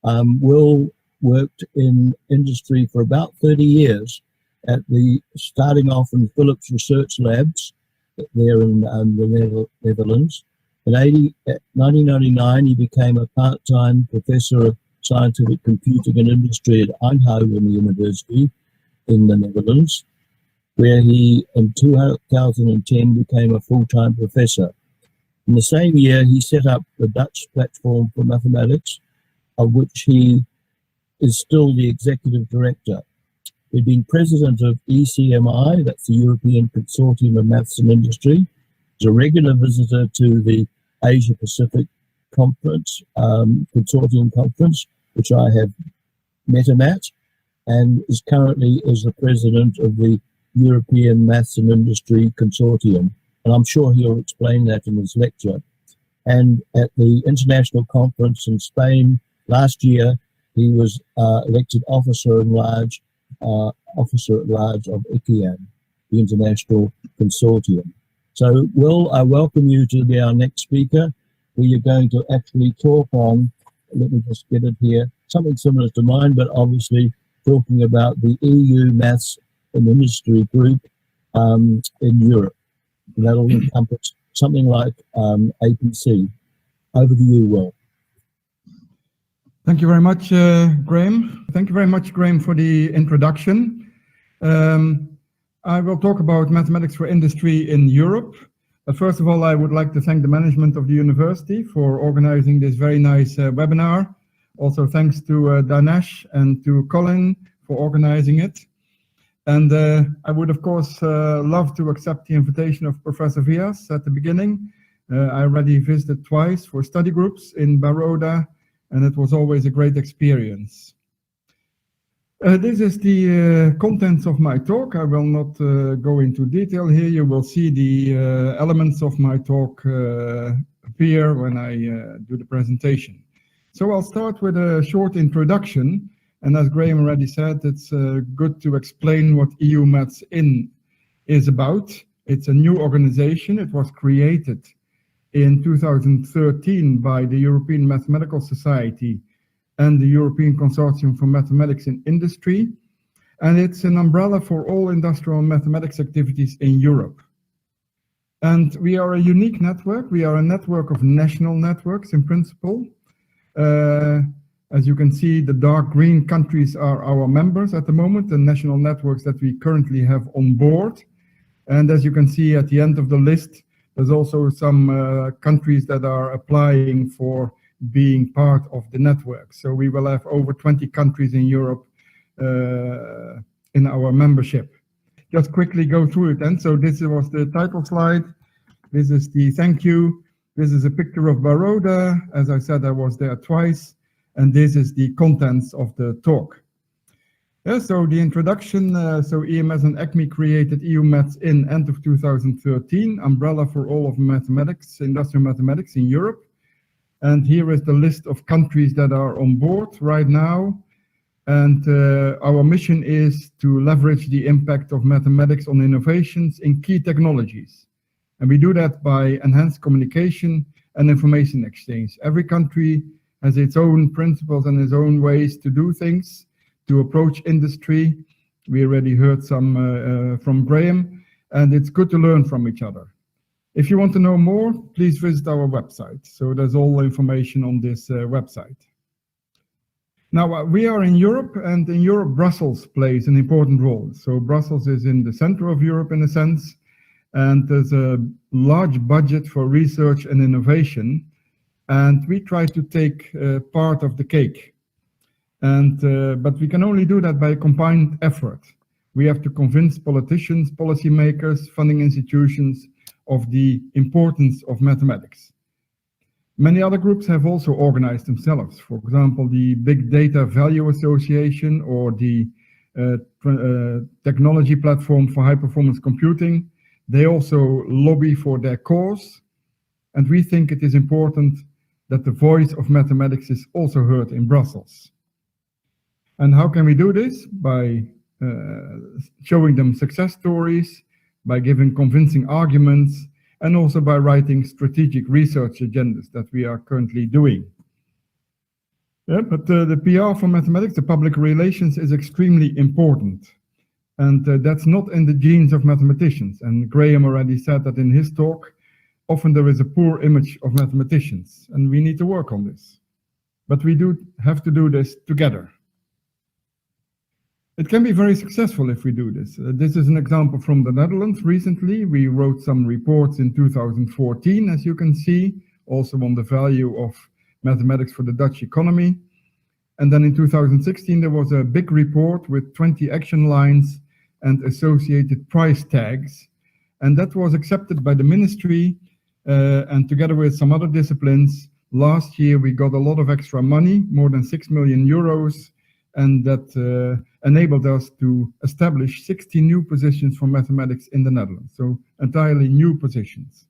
Will worked in industry for about 30 years, starting off in Philips Research Labs there in the Netherlands. In 1999, he became a part-time professor of scientific computing and industry at Eindhoven University in the Netherlands, where he, in 2010, became a full-time professor. In the same year, he set up the Dutch Platform for Mathematics, of which he is still the executive director. He'd been president of ECMI, that's the European Consortium of Maths and Industry. He's a regular visitor to the Asia Pacific Conference, Consortium Conference, which I have met him at, and is currently the president of the European Maths and Industry Consortium. And I'm sure he'll explain that in his lecture. And at the international conference in Spain last year, he was elected officer at large of ICIAM, the International Consortium. So, Will, I welcome you to be our next speaker, where you're going to actually talk on let me just get it here, something similar to mine, but obviously talking about the EU Maths and Industry Group in Europe. That'll encompass something like APC. Over to you, Will. Thank you very much, Graham. Thank you very much, Graham, for the introduction. I will talk about mathematics for industry in Europe. But first of all, I would like to thank the management of the university for organizing this very nice webinar. Also, thanks to Danesh and to Colin for organizing it. And I would, of course, love to accept the invitation of Professor Vyas at the beginning. I already visited twice for study groups in Baroda, and it was always a great experience. This is the contents of my talk. I will not go into detail here. You will see the elements of my talk appear when I do the presentation. So I'll start with a short introduction. And as Graham already said, it's good to explain what EU Maths In is about. It's a new organization. It was created in 2013 by the European Mathematical Society and the European Consortium for Mathematics in Industry. And it's an umbrella for all industrial mathematics activities in Europe. And we are a unique network. We are a network of national networks in principle. As you can see, the dark green countries are our members at the moment, the national networks that we currently have on board. And as you can see at the end of the list, there's also some countries that are applying for being part of the network. So we will have over 20 countries in Europe in our membership. Just quickly go through it then. So this was the title slide. This is the thank you. This is a picture of Baroda. As I said, I was there twice. And this is the contents of the talk. Yeah, so the introduction, so EMS and ECME created EU Maths In end of 2013, umbrella for all of mathematics, industrial mathematics in Europe. And here is the list of countries that are on board right now. And our mission is to leverage the impact of mathematics on innovations in key technologies. And we do that by enhanced communication and information exchange. Every country has its own principles and its own ways to do things, to approach industry. We already heard some from Graham, and it's good to learn from each other. If you want to know more, please visit our website. So there's all the information on this website. Now, we are in Europe, and in Europe, Brussels plays an important role. So Brussels is in the center of Europe in a sense, and there's a large budget for research and innovation. And we try to take part of the cake. And but we can only do that by a combined effort. We have to convince politicians, policymakers, funding institutions of the importance of mathematics. Many other groups have also organized themselves. For example, the Big Data Value Association or the Technology Platform for High Performance Computing. They also lobby for their cause. And we think it is important that the voice of mathematics is also heard in Brussels. And how can we do this? By showing them success stories, by giving convincing arguments, and also by writing strategic research agendas that we are currently doing. Yeah, but the PR for mathematics, the public relations, is extremely important. And that's not in the genes of mathematicians. And Graham already said that in his talk. Often there is a poor image of mathematicians, and we need to work on this. But we do have to do this together. It can be very successful if we do this. This is an example from the Netherlands recently. We wrote some reports in 2014, as you can see, also on the value of mathematics for the Dutch economy. And then in 2016, there was a big report with 20 action lines and associated price tags. And that was accepted by the ministry. And together with some other disciplines, last year we got a lot of extra money, more than 6 million euros, and that enabled us to establish 60 new positions for mathematics in the Netherlands, so entirely new positions.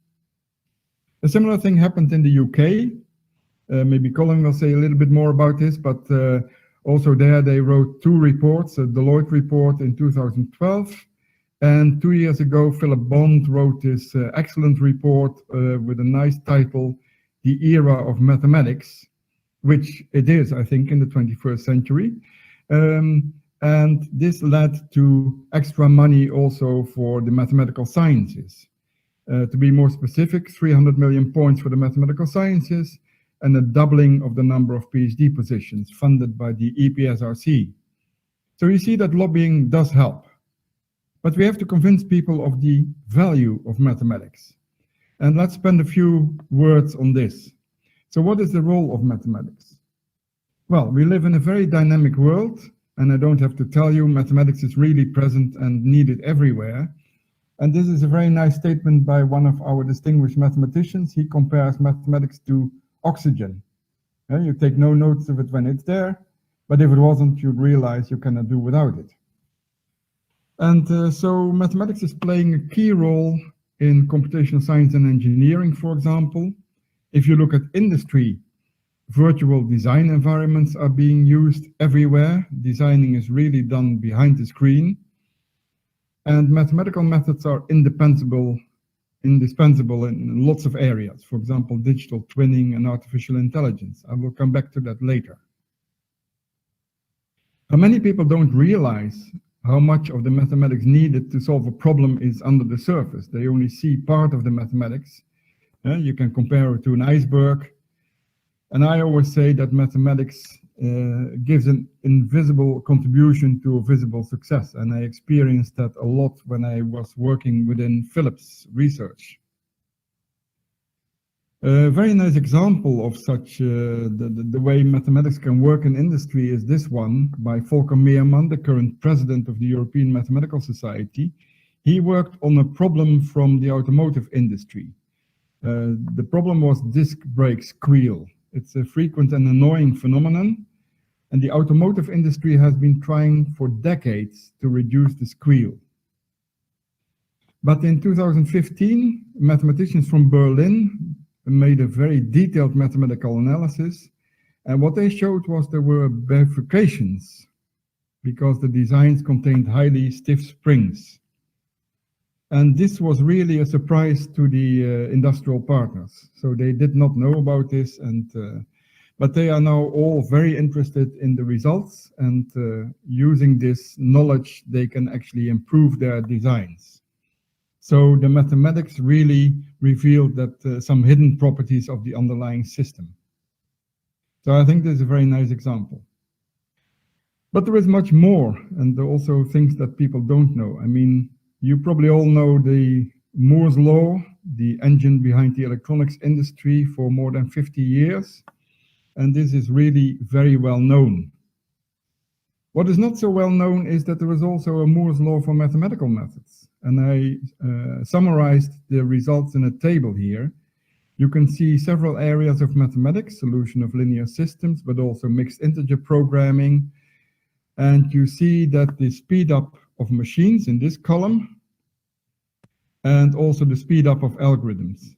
A similar thing happened in the UK. Maybe Colin will say a little bit more about this, but also there they wrote 2 reports, a Deloitte report in 2012, and 2 years ago, Philip Bond wrote this excellent report with a nice title, The Era of Mathematics. which it is, I think, in the 21st century. And this led to extra money also for the mathematical sciences. To be more specific, 300 million points for the mathematical sciences and a doubling of the number of PhD positions funded by the EPSRC. So you see that lobbying does help. But we have to convince people of the value of mathematics. And let's spend a few words on this. So what is the role of mathematics? Well, we live in a very dynamic world, and I don't have to tell you, mathematics is really present and needed everywhere. And this is a very nice statement by one of our distinguished mathematicians. He compares mathematics to oxygen. You take no notice of it when it's there, but if it wasn't, you'd realize you cannot do without it. And so mathematics is playing a key role in computational science and engineering, for example. If you look at industry, virtual design environments are being used everywhere. Designing is really done behind the screen. And mathematical methods are indispensable in lots of areas. For example, digital twinning and artificial intelligence. I will come back to that later. Now, many people don't realize how much of the mathematics needed to solve a problem is under the surface. They only see part of the mathematics. You can compare it to an iceberg. And I always say that mathematics gives an invisible contribution to a visible success. And I experienced that a lot when I was working within Philips Research. A very nice example of such the way mathematics can work in industry is this one by Volker Meerman, the current president of the European Mathematical Society. He worked on a problem from the automotive industry. The problem was disc brake squeal. It's a frequent and annoying phenomenon, and the automotive industry has been trying for decades to reduce the squeal. But in 2015, mathematicians from Berlin made a very detailed mathematical analysis, and what they showed was there were bifurcations because the designs contained highly stiff springs. And this was really a surprise to the industrial partners. So they did not know about this, but they are now all very interested in the results, and using this knowledge, they can actually improve their designs. So the mathematics really revealed that some hidden properties of the underlying system. So I think this is a very nice example. But there is much more, and there are also things that people don't know. I mean, you probably all know the Moore's Law, the engine behind the electronics industry for more than 50 years. And this is really very well known. What is not so well known is that there is also a Moore's Law for mathematical methods. And I summarized the results in a table here. You can see several areas of mathematics, solution of linear systems, but also mixed integer programming. And you see that the speed up of machines in this column, and also the speed up of algorithms.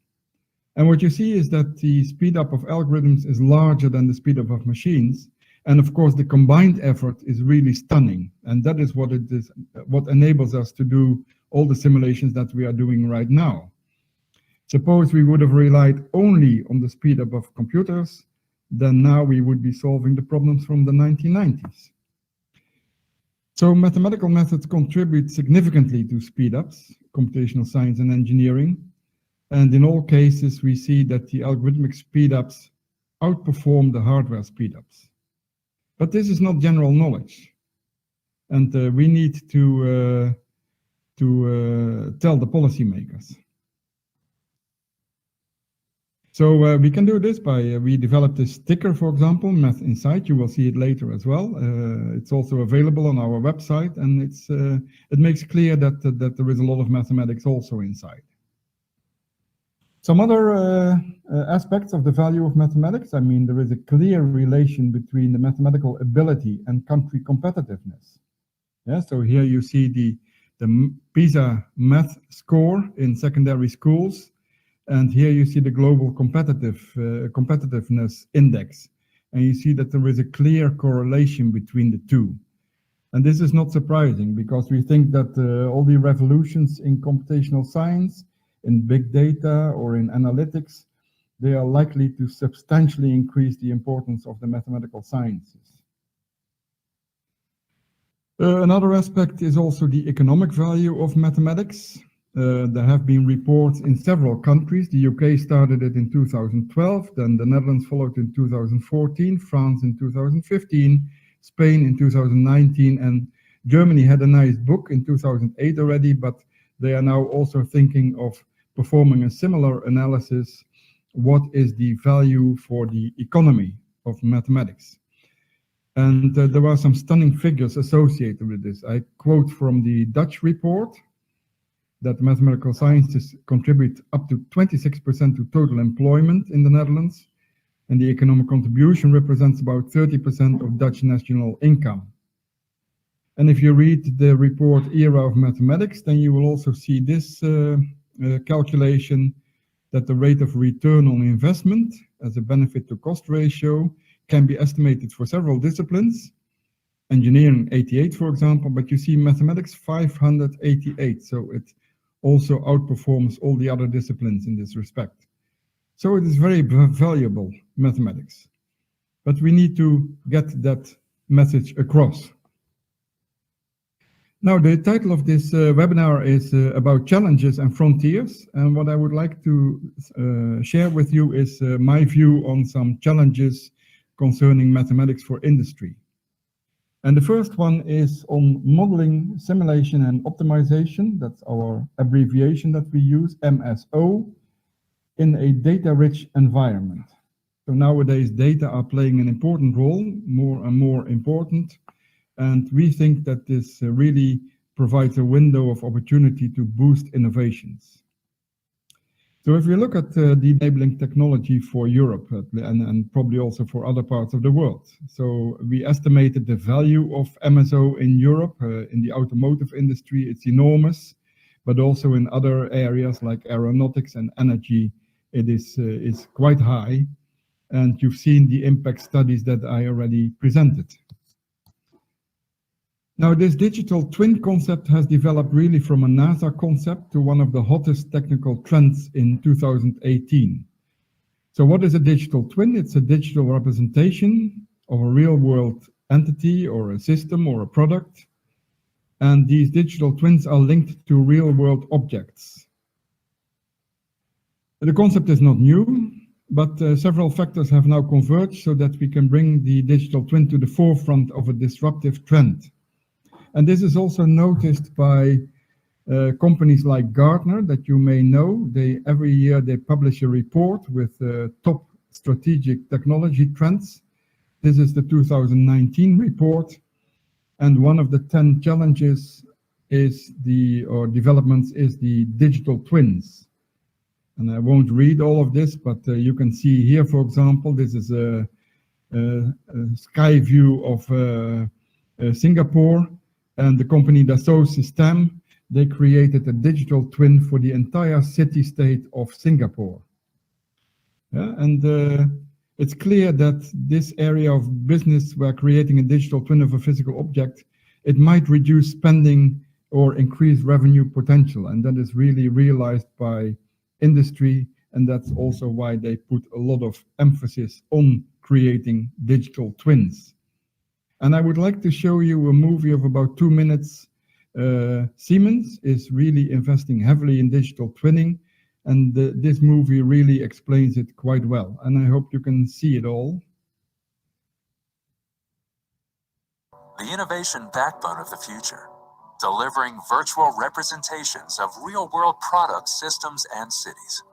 And what you see is that the speed up of algorithms is larger than the speed up of machines. And of course, the combined effort is really stunning. And that is what enables us to do all the simulations that we are doing right now. Suppose we would have relied only on the speed up of computers, then now we would be solving the problems from the 1990s. So mathematical methods contribute significantly to speed-ups, computational science and engineering. And in all cases, we see that the algorithmic speed-ups outperform the hardware speed-ups. But this is not general knowledge. And we need to tell the policymakers. So we can do this by, we developed this sticker, for example, Math Insight. You will see it later as well. It's also available on our website, and it makes clear that there is a lot of mathematics also inside. Some other aspects of the value of mathematics. I mean, there is a clear relation between the mathematical ability and country competitiveness. Yeah, so here you see the PISA math score in secondary schools. And here you see the global competitiveness index. And you see that there is a clear correlation between the two. And this is not surprising because we think that all the revolutions in computational science, in big data or in analytics, they are likely to substantially increase the importance of the mathematical sciences. Another aspect is also the economic value of mathematics. There have been reports in several countries. The UK started it in 2012, then the Netherlands followed in 2014, France in 2015, Spain in 2019, and Germany had a nice book in 2008 already, but they are now also thinking of performing a similar analysis. What is the value for the economy of mathematics? And there are some stunning figures associated with this. I quote from the Dutch report that mathematical sciences contribute up to 26% to total employment in the Netherlands, and the economic contribution represents about 30% of Dutch national income. And if you read the report Era of Mathematics, then you will also see this calculation that the rate of return on investment as a benefit to cost ratio can be estimated for several disciplines. Engineering 88, for example, but you see mathematics 588, so it also outperforms all the other disciplines in this respect. So it is very valuable, mathematics. But we need to get that message across. Now, the title of this webinar is about challenges and frontiers. And what I would like to share with you is my view on some challenges concerning mathematics for industry. And the first one is on modeling, simulation, and optimization. That's our abbreviation that we use, MSO, in a data-rich environment. So nowadays, data are playing an important role, more and more important. And we think that this really provides a window of opportunity to boost innovations. So if we look at the enabling technology for Europe and probably also for other parts of the world. So we estimated the value of MSO in Europe, in the automotive industry, it's enormous, but also in other areas like aeronautics and energy, it is quite high. And you've seen the impact studies that I already presented. Now, this digital twin concept has developed really from a NASA concept to one of the hottest technical trends in 2018. So what is a digital twin? It's a digital representation of a real-world entity or a system or a product. And these digital twins are linked to real-world objects. The concept is not new, but several factors have now converged so that we can bring the digital twin to the forefront of a disruptive trend. And this is also noticed by companies like Gartner that you may know. Every year they publish a report with top strategic technology trends. This is the 2019 report. And one of the 10 challenges is developments is the digital twins. And I won't read all of this, but you can see here, for example, this is a sky view of Singapore. And the company Dassault Systèmes, they created a digital twin for the entire city-state of Singapore. Yeah, and it's clear that this area of business where creating a digital twin of a physical object, it might reduce spending or increase revenue potential. And that is really realized by industry. And that's also why they put a lot of emphasis on creating digital twins. And I would like to show you a movie of about 2 minutes. Siemens is really investing heavily in digital twinning, and this movie really explains it quite well. And I hope you can see it all. The innovation backbone of the future, delivering virtual representations of real-world products, systems, and cities.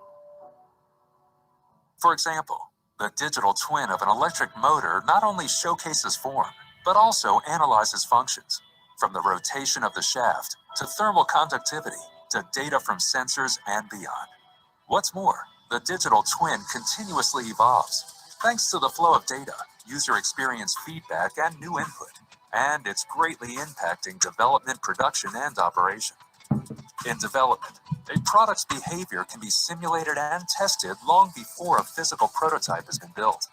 For example, the digital twin of an electric motor not only showcases form, but also analyzes functions, from the rotation of the shaft to thermal conductivity to data from sensors and beyond. What's more, the digital twin continuously evolves, thanks to the flow of data, user experience feedback, and new input, and it's greatly impacting development, production, and operation. In development, a product's behavior can be simulated and tested long before a physical prototype has been built.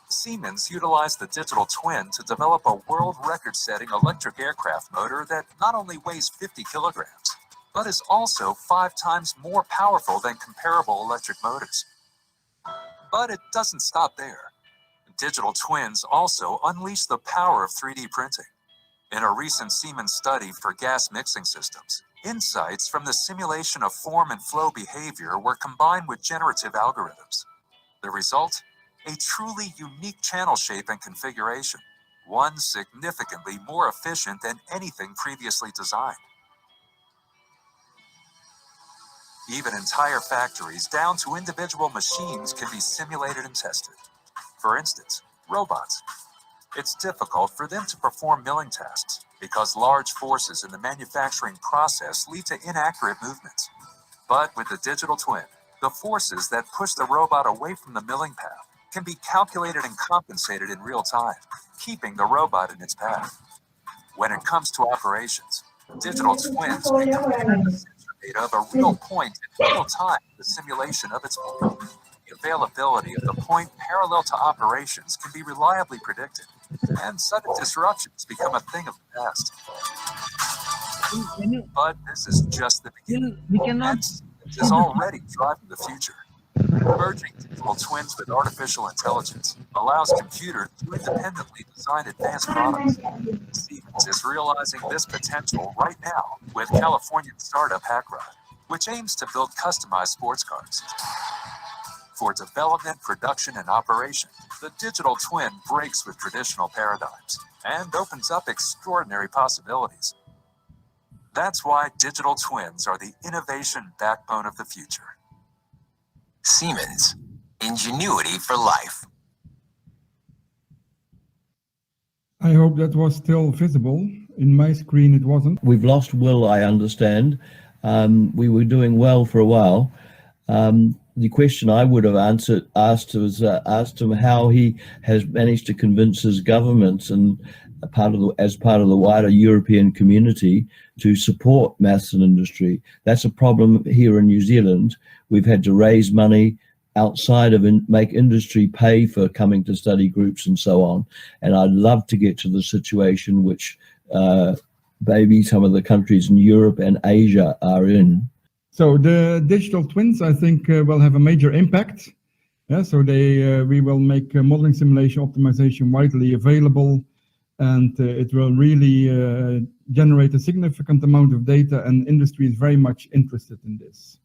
Siemens utilized the digital twin to develop a world record-setting electric aircraft motor that not only weighs 50 kilograms, but is also 5 times more powerful than comparable electric motors. But it doesn't stop there. Digital twins also unleash the power of 3D printing. In a recent Siemens study for gas mixing systems, insights from the simulation of form and flow behavior were combined with generative algorithms. The result? A truly unique channel shape and configuration, one significantly more efficient than anything previously designed. Even entire factories down to individual machines can be simulated and tested. For instance, robots. It's difficult for them to perform milling tasks because large forces in the manufacturing process lead to inaccurate movements. But with the digital twin, the forces that push the robot away from the milling path can be calculated and compensated in real time, keeping the robot in its path. When it comes to operations, digital twins make the data of a real point in real time, the simulation of its point. The availability of the point parallel to operations can be reliably predicted, and sudden disruptions become a thing of the past. But this is just the beginning. And it is already driving the future. Merging digital twins with artificial intelligence allows computers to independently design advanced products. Siemens is realizing this potential right now with Californian startup Hackride, which aims to build customized sports cars. For development, production, and operation, the digital twin breaks with traditional paradigms and opens up extraordinary possibilities. That's why digital twins are the innovation backbone of the future. Siemens, ingenuity for life. I hope that was still visible. In my screen, it wasn't. We've lost Will, I understand. We were doing well for a while. The question I would have asked him how he has managed to convince his governments and as part of the wider European community to support maths and industry. That's a problem here in New Zealand. We've had to raise money outside of make industry pay for coming to study groups and so on. And I'd love to get to the situation which maybe some of the countries in Europe and Asia are in. So the digital twins, I think, will have a major impact. Yeah, so we will make modeling simulation optimization widely available, and it will really generate a significant amount of data, and industry is very much interested in this.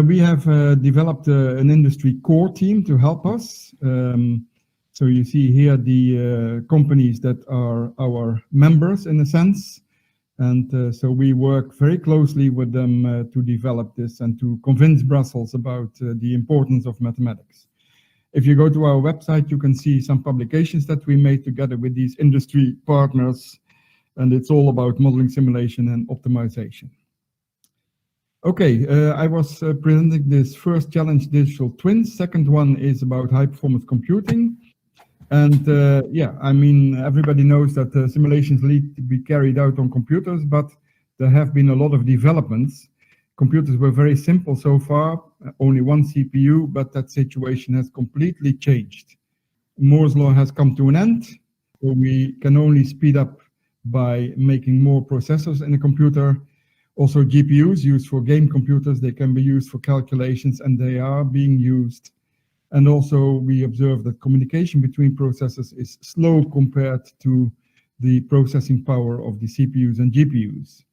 We have developed an industry core team to help us. So you see here the companies that are our members in a sense. And so we work very closely with them to develop this and to convince Brussels about the importance of mathematics. If you go to our website, you can see some publications that we made together with these industry partners, and it's all about modeling simulation and optimization. Okay, I was presenting this first challenge, digital twins. Second one is about high performance computing. And yeah, I mean, everybody knows that simulations need to be carried out on computers, but there have been a lot of developments. Computers were very simple so far, only one CPU, but that situation has completely changed. Moore's law has come to an end, so we can only speed up by making more processors in a computer. Also GPUs used for game computers, they can be used for calculations, and they are being used. And also we observe that communication between processors is slow compared to the processing power of the CPUs and GPUs.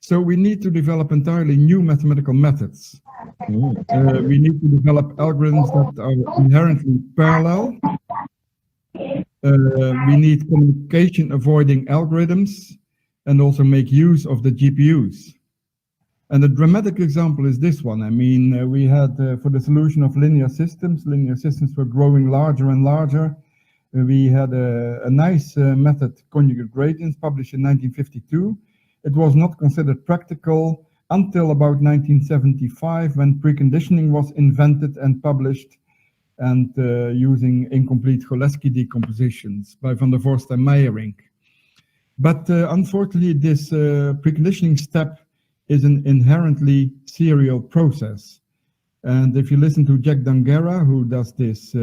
So we need to develop entirely new mathematical methods. We need to develop algorithms that are inherently parallel. We need communication avoiding algorithms and also make use of the GPUs. And a dramatic example is this one. I mean, we had, for the solution of linear systems were growing larger and larger. We had a nice method, conjugate gradients, published in 1952. It was not considered practical until about 1975, when preconditioning was invented and published, and using incomplete Cholesky decompositions by van der Vorst and Meyerink. But unfortunately, this preconditioning step is an inherently serial process. And if you listen to Jack Dangera, who does this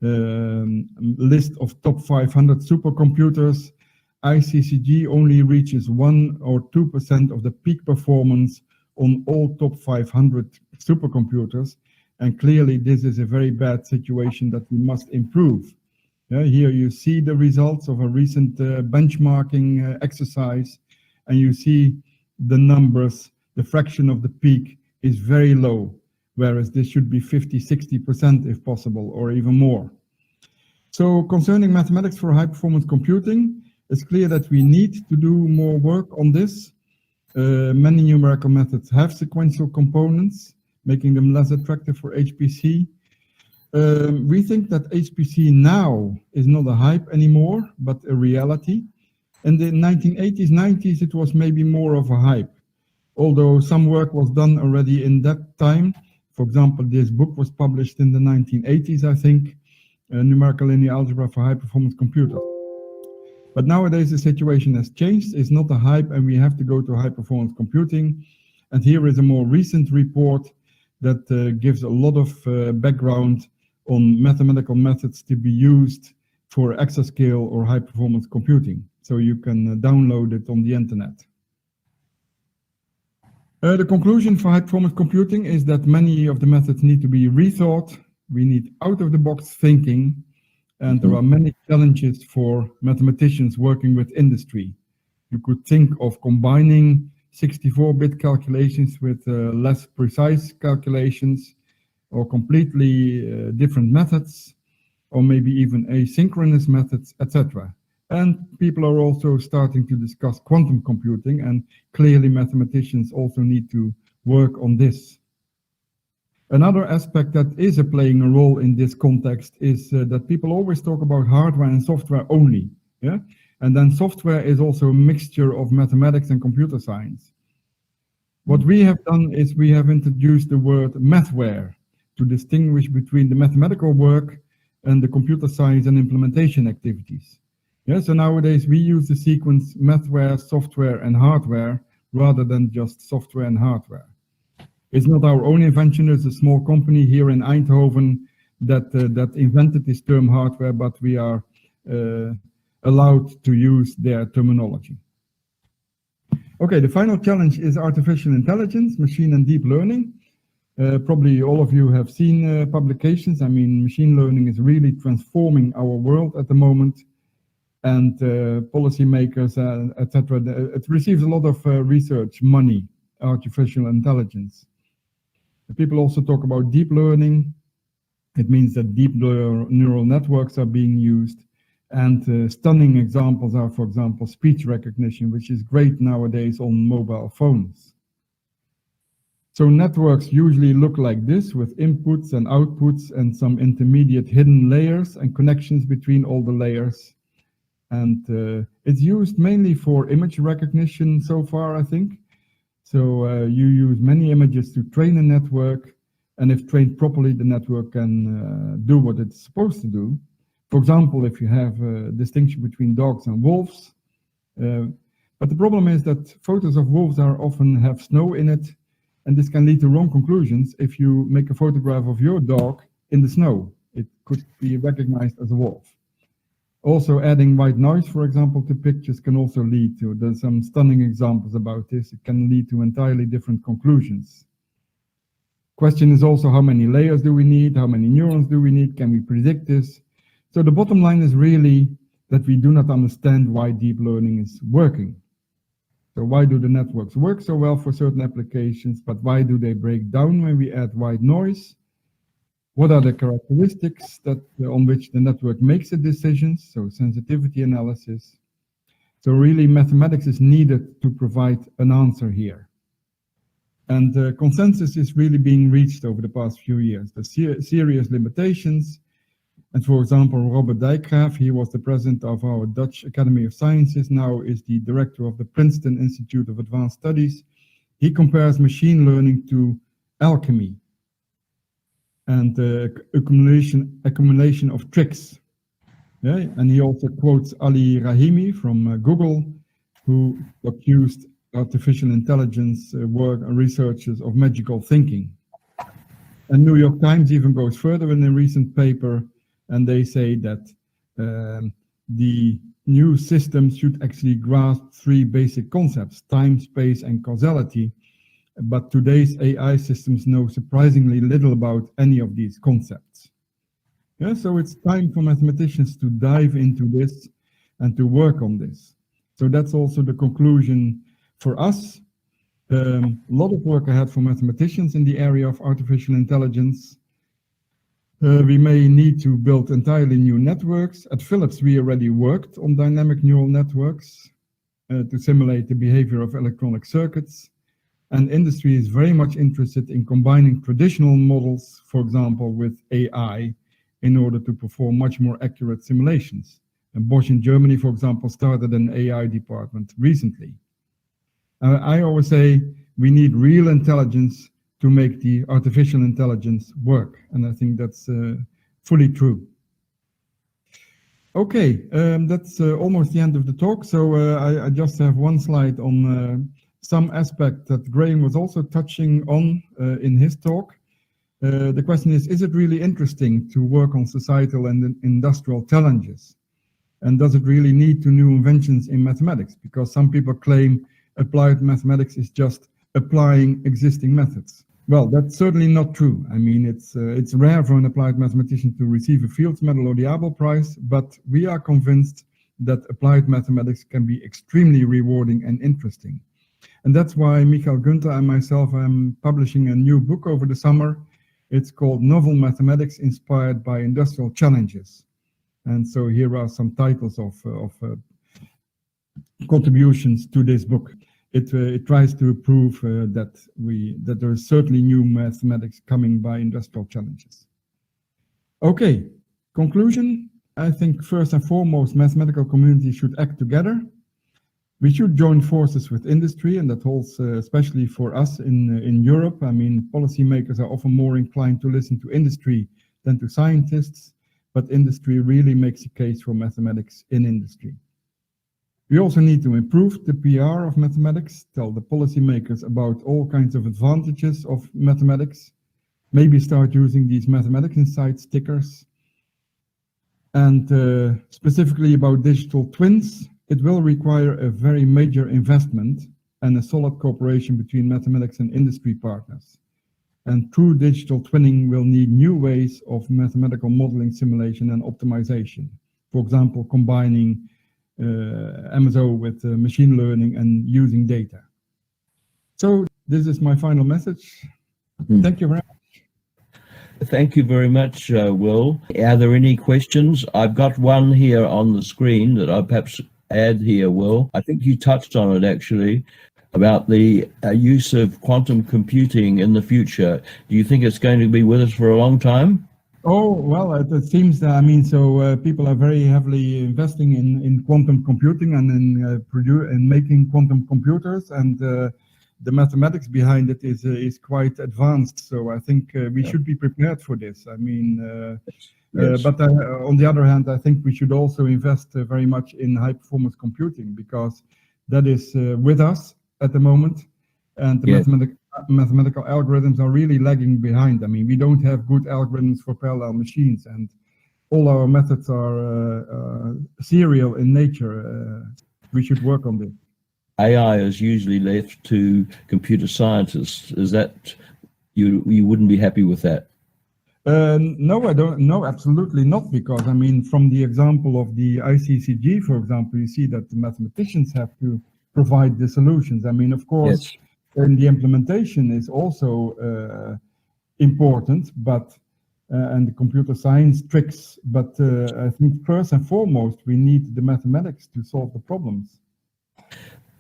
list of top 500 supercomputers, ICCG only reaches 1 or 2% of the peak performance on all top 500 supercomputers. And clearly, this is a very bad situation that we must improve. Here you see the results of a recent benchmarking exercise, and you see the numbers, the fraction of the peak is very low, whereas this should be 50-60% if possible, or even more. So concerning mathematics for high-performance computing, it's clear that we need to do more work on this. Many numerical methods have sequential components, making them less attractive for HPC. We think that HPC now is not a hype anymore, but a reality. In the 1980s, 90s, it was maybe more of a hype, although some work was done already in that time. For example, this book was published in the 1980s, I think, Numerical Linear Algebra for High-Performance Computers. But nowadays, the situation has changed. It's not a hype, and we have to go to high-performance computing. And here is a more recent report that gives a lot of background on mathematical methods to be used for exascale or high-performance computing. So you can download it on the internet. The conclusion for high-performance computing is that many of the methods need to be rethought. We need out-of-the-box thinking, and there are many challenges for mathematicians working with industry. You could think of combining 64-bit calculations with less precise calculations, or completely different methods, or maybe even asynchronous methods, etc. And people are also starting to discuss quantum computing, and clearly mathematicians also need to work on this. Another aspect that is playing a role in this context is that people always talk about hardware and software only. Yeah? And then software is also a mixture of mathematics and computer science. What we have done is we have introduced the word mathware to distinguish between the mathematical work and the computer science and implementation activities. Yeah, so nowadays we use the sequence mathware, software, and hardware rather than just software and hardware. It's not our own invention. It's a small company here in Eindhoven that invented this term hardware, but we are allowed to use their terminology. Okay, the final challenge is artificial intelligence, machine and deep learning. Probably all of you have seen publications. I mean, machine learning is really transforming our world at the moment, and policymakers, etc. It receives a lot of research money, artificial intelligence. People also talk about deep learning. It means that deep neural networks are being used. And stunning examples are, for example, speech recognition, which is great nowadays on mobile phones. So networks usually look like this, with inputs and outputs and some intermediate hidden layers and connections between all the layers. And it's used mainly for image recognition so far, I think. So you use many images to train a network, and if trained properly, the network can do what it's supposed to do. For example, if you have a distinction between dogs and wolves. But the problem is that photos of wolves often have snow in it, and this can lead to wrong conclusions. If you make a photograph of your dog in the snow, it could be recognized as a wolf. Also, adding white noise, for example, to pictures can also lead to, there's some stunning examples about this, it can lead to entirely different conclusions. Question is also, how many layers do we need? How many neurons do we need? Can we predict this? So the bottom line is really that we do not understand why deep learning is working. So why do the networks work so well for certain applications, but why do they break down when we add white noise? What are the characteristics on which the network makes the decisions? So sensitivity analysis. So really mathematics is needed to provide an answer here. And consensus is really being reached over the past few years. The serious limitations. And for example, Robert Dijkgraaf, he was the president of our Dutch Academy of Sciences, now is the director of the Princeton Institute of Advanced Studies. He compares machine learning to alchemy and accumulation of tricks. Yeah? And he also quotes Ali Rahimi from Google, who accused artificial intelligence work and researchers of magical thinking. And New York Times even goes further in a recent paper, and they say that the new systems should actually grasp three basic concepts: time, space, and causality. but today's AI systems know surprisingly little about any of these concepts. Yeah, so it's time for mathematicians to dive into this and to work on this. So that's also the conclusion for us. A lot of work ahead for mathematicians in the area of artificial intelligence. We may need to build entirely new networks. At Philips, we already worked on dynamic neural networks to simulate the behavior of electronic circuits. And industry is very much interested in combining traditional models, for example, with AI, in order to perform much more accurate simulations. And Bosch in Germany, for example, started an AI department recently. I always say we need real intelligence to make the artificial intelligence work. And I think that's fully true. Okay, that's almost the end of the talk. So I just have one slide on some aspect that Graham was also touching on in his talk. The question is it really interesting to work on societal and industrial challenges? And does it really need to new inventions in mathematics? Because some people claim applied mathematics is just applying existing methods. Well, that's certainly not true. I mean, it's rare for an applied mathematician to receive a Fields Medal or the Abel Prize, but we are convinced that applied mathematics can be extremely rewarding and interesting. And that's why Michael Günther and myself am publishing a new book over the summer. It's called Novel Mathematics Inspired by Industrial Challenges. And so here are some titles of contributions to this book. It tries to prove that there is certainly new mathematics coming by industrial challenges. Okay, conclusion. I think first and foremost, mathematical communities should act together. We should join forces with industry, and that holds especially for us in Europe. I mean, policymakers are often more inclined to listen to industry than to scientists, but industry really makes a case for mathematics in industry. We also need to improve the PR of mathematics, tell the policymakers about all kinds of advantages of mathematics, maybe start using these Mathematics Inside stickers. And specifically about digital twins, it will require a very major investment and a solid cooperation between mathematics and industry partners. And true digital twinning will need new ways of mathematical modeling, simulation, and optimization. For example, combining MSO with machine learning and using data. So this is my final message. Thank you very much. Thank you very much, Will. Are there any questions? I've got one here on the screen that I'll perhaps add here, Will. I think you touched on it actually, about the use of quantum computing in the future. Do you think it's going to be with us for a long time? Oh, well, it seems that, I mean, so people are very heavily investing in quantum computing and in making quantum computers, and the mathematics behind it is quite advanced. So I think we should be prepared for this. I mean, yes. But on the other hand, I think we should also invest very much in high performance computing, because that is with us at the moment, and the mathematical algorithms are really lagging behind. I mean, we don't have good algorithms for parallel machines, and all our methods are serial in nature. We should work on this. AI is usually left to computer scientists. Is that, you wouldn't be happy with that? No, I don't. No, absolutely not. Because I mean, from the example of the ICCG, for example, you see that the mathematicians have to provide the solutions. I mean, of course, yes. And the implementation is also important, but and the computer science tricks. But I think first and foremost, we need the mathematics to solve the problems.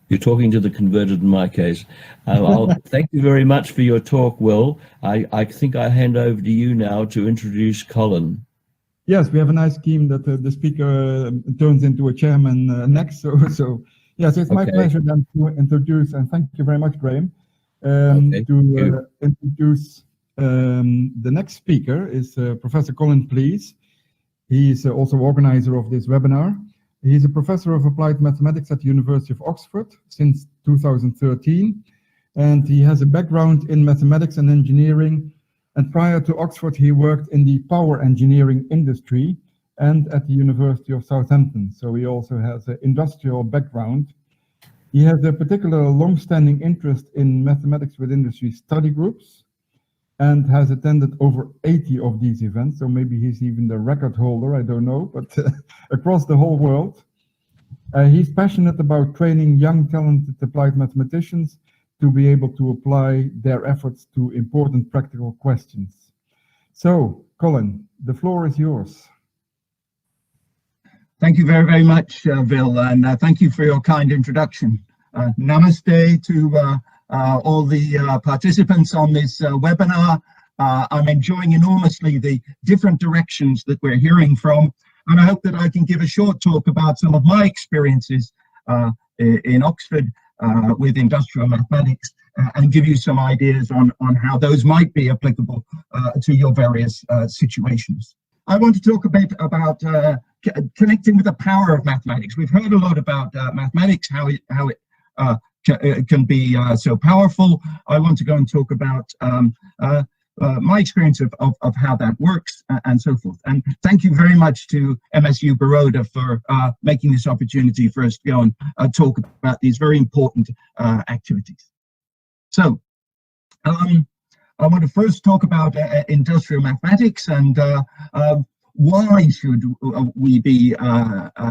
You're talking to the converted in my case. Thank you very much for your talk, Will. I think I hand over to you now to introduce Colin. Yes, we have a nice scheme that the speaker turns into a chairman next. So yes, it's my pleasure then to introduce, and thank you very much, Graham, to introduce the next speaker is Professor Colin Please. He's also organizer of this webinar. He's a professor of applied mathematics at the University of Oxford since 2013, and he has a background in mathematics and engineering. And prior to Oxford, he worked in the power engineering industry and at the University of Southampton. So he also has an industrial background. He has a particular long-standing interest in mathematics with industry study groups and has attended over 80 of these events. So maybe he's even the record holder, I don't know, but across the whole world. He's passionate about training young, talented applied mathematicians to be able to apply their efforts to important practical questions. So, Colin, the floor is yours. Thank you very, very much, Vil, and thank you for your kind introduction. Namaste to all the participants on this webinar. I'm enjoying enormously the different directions that we're hearing from, and I hope that I can give a short talk about some of my experiences in Oxford with industrial mathematics and give you some ideas on how those might be applicable to your various situations. I want to talk a bit about connecting with the power of mathematics. We've heard a lot about mathematics, how it can be so powerful. I want to go and talk about my experience of how that works and so forth. And thank you very much to MSU Baroda for making this opportunity for us to go and talk about these very important activities. So, I want to first talk about industrial mathematics and why should we be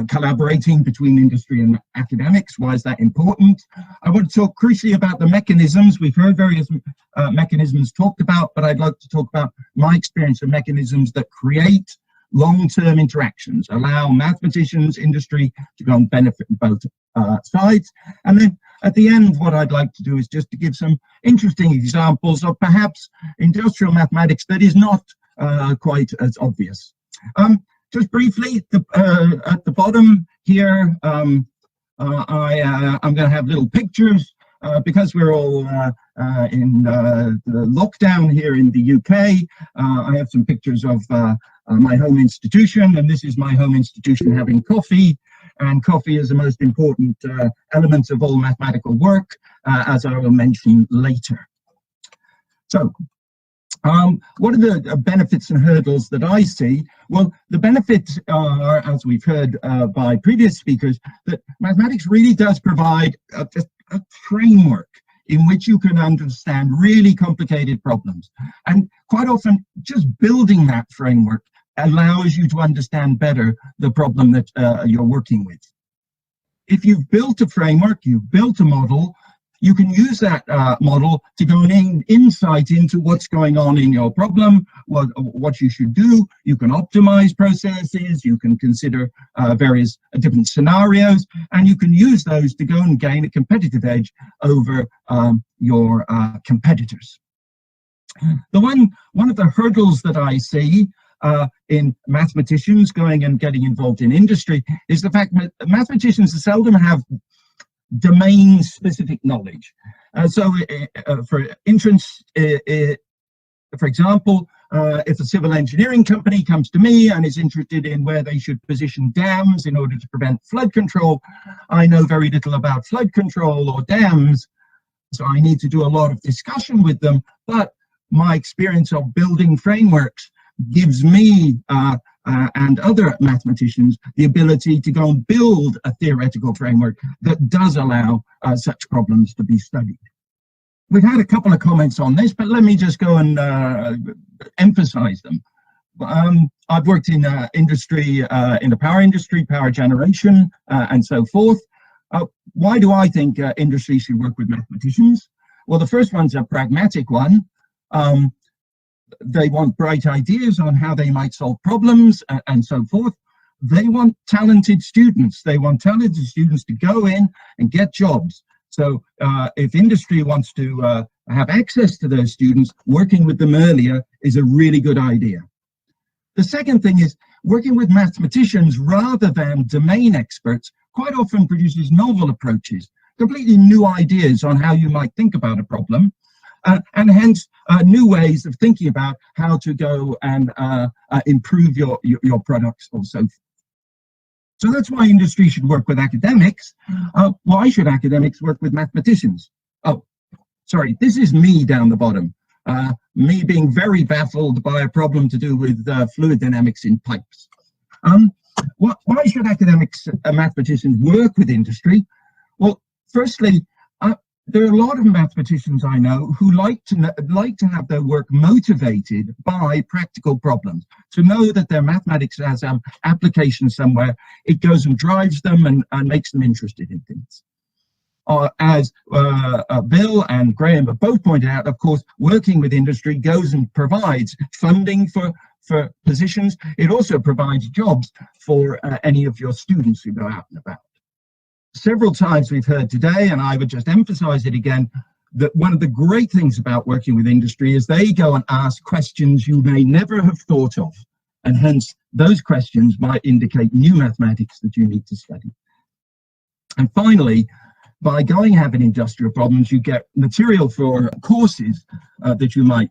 collaborating between industry and academics? Why is that important? I want to talk crucially about the mechanisms. We've heard various mechanisms talked about, but I'd like to talk about my experience of mechanisms that create long-term interactions, allow mathematicians, industry to go and benefit both sides. And then at the end, what I'd like to do is just to give some interesting examples of perhaps industrial mathematics that is not quite as obvious. Just briefly, at the bottom here, I'm going to have little pictures because we're all in the lockdown here in the UK. I have some pictures of my home institution, and this is my home institution having coffee. And coffee is the most important element of all mathematical work, as I will mention later. So, what are the benefits and hurdles that I see? Well, the benefits are, as we've heard by previous speakers, that mathematics really does provide a framework in which you can understand really complicated problems. And quite often, just building that framework allows you to understand better the problem that you're working with. If you've built a framework, you've built a model, you can use that model to go and insight into what's going on in your problem, what you should do. You can optimize processes, you can consider various different scenarios, and you can use those to go and gain a competitive edge over your competitors. One of the hurdles that I see in mathematicians going and getting involved in industry is the fact that mathematicians seldom have domain-specific knowledge. So for entrance, for example, if a civil engineering company comes to me and is interested in where they should position dams in order to prevent flood control, I know very little about flood control or dams, so I need to do a lot of discussion with them, but my experience of building frameworks gives me and other mathematicians the ability to go and build a theoretical framework that does allow such problems to be studied. We've had a couple of comments on this, but let me just go and emphasize them. I've worked in industry, in the power industry, power generation, and so forth. Why do I think industry should work with mathematicians? Well, the first one's a pragmatic one. They want bright ideas on how they might solve problems and so forth. They want talented students. They want talented students to go in and get jobs. So if industry wants to have access to those students, working with them earlier is a really good idea. The second thing is working with mathematicians rather than domain experts quite often produces novel approaches, completely new ideas on how you might think about a problem. And hence new ways of thinking about how to go and improve your products or so forth. So that's why industry should work with academics. Why should academics work with mathematicians? Oh, sorry, this is me down the bottom. Me being very baffled by a problem to do with fluid dynamics in pipes. Why should academics and mathematicians work with industry? Well, Firstly, there are a lot of mathematicians I know who like to have their work motivated by practical problems, to know that their mathematics has application somewhere. It goes and drives them and makes them interested in things. As Bill and Graham have both pointed out, of course, working with industry goes and provides funding for positions. It also provides jobs for any of your students who go out and about. Several times we've heard today, and I would just emphasize it again, that one of the great things about working with industry is they go and ask questions you may never have thought of, and hence those questions might indicate new mathematics that you need to study. And finally, by going having industrial problems, you get material for courses that you might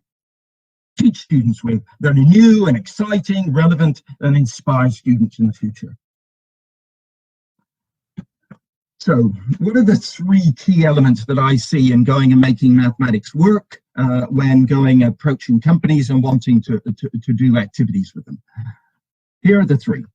teach students with that are new and exciting, relevant, and inspire students in the future. So what are the three key elements that I see in going and making mathematics work when approaching companies and wanting to do activities with them? Here are the three.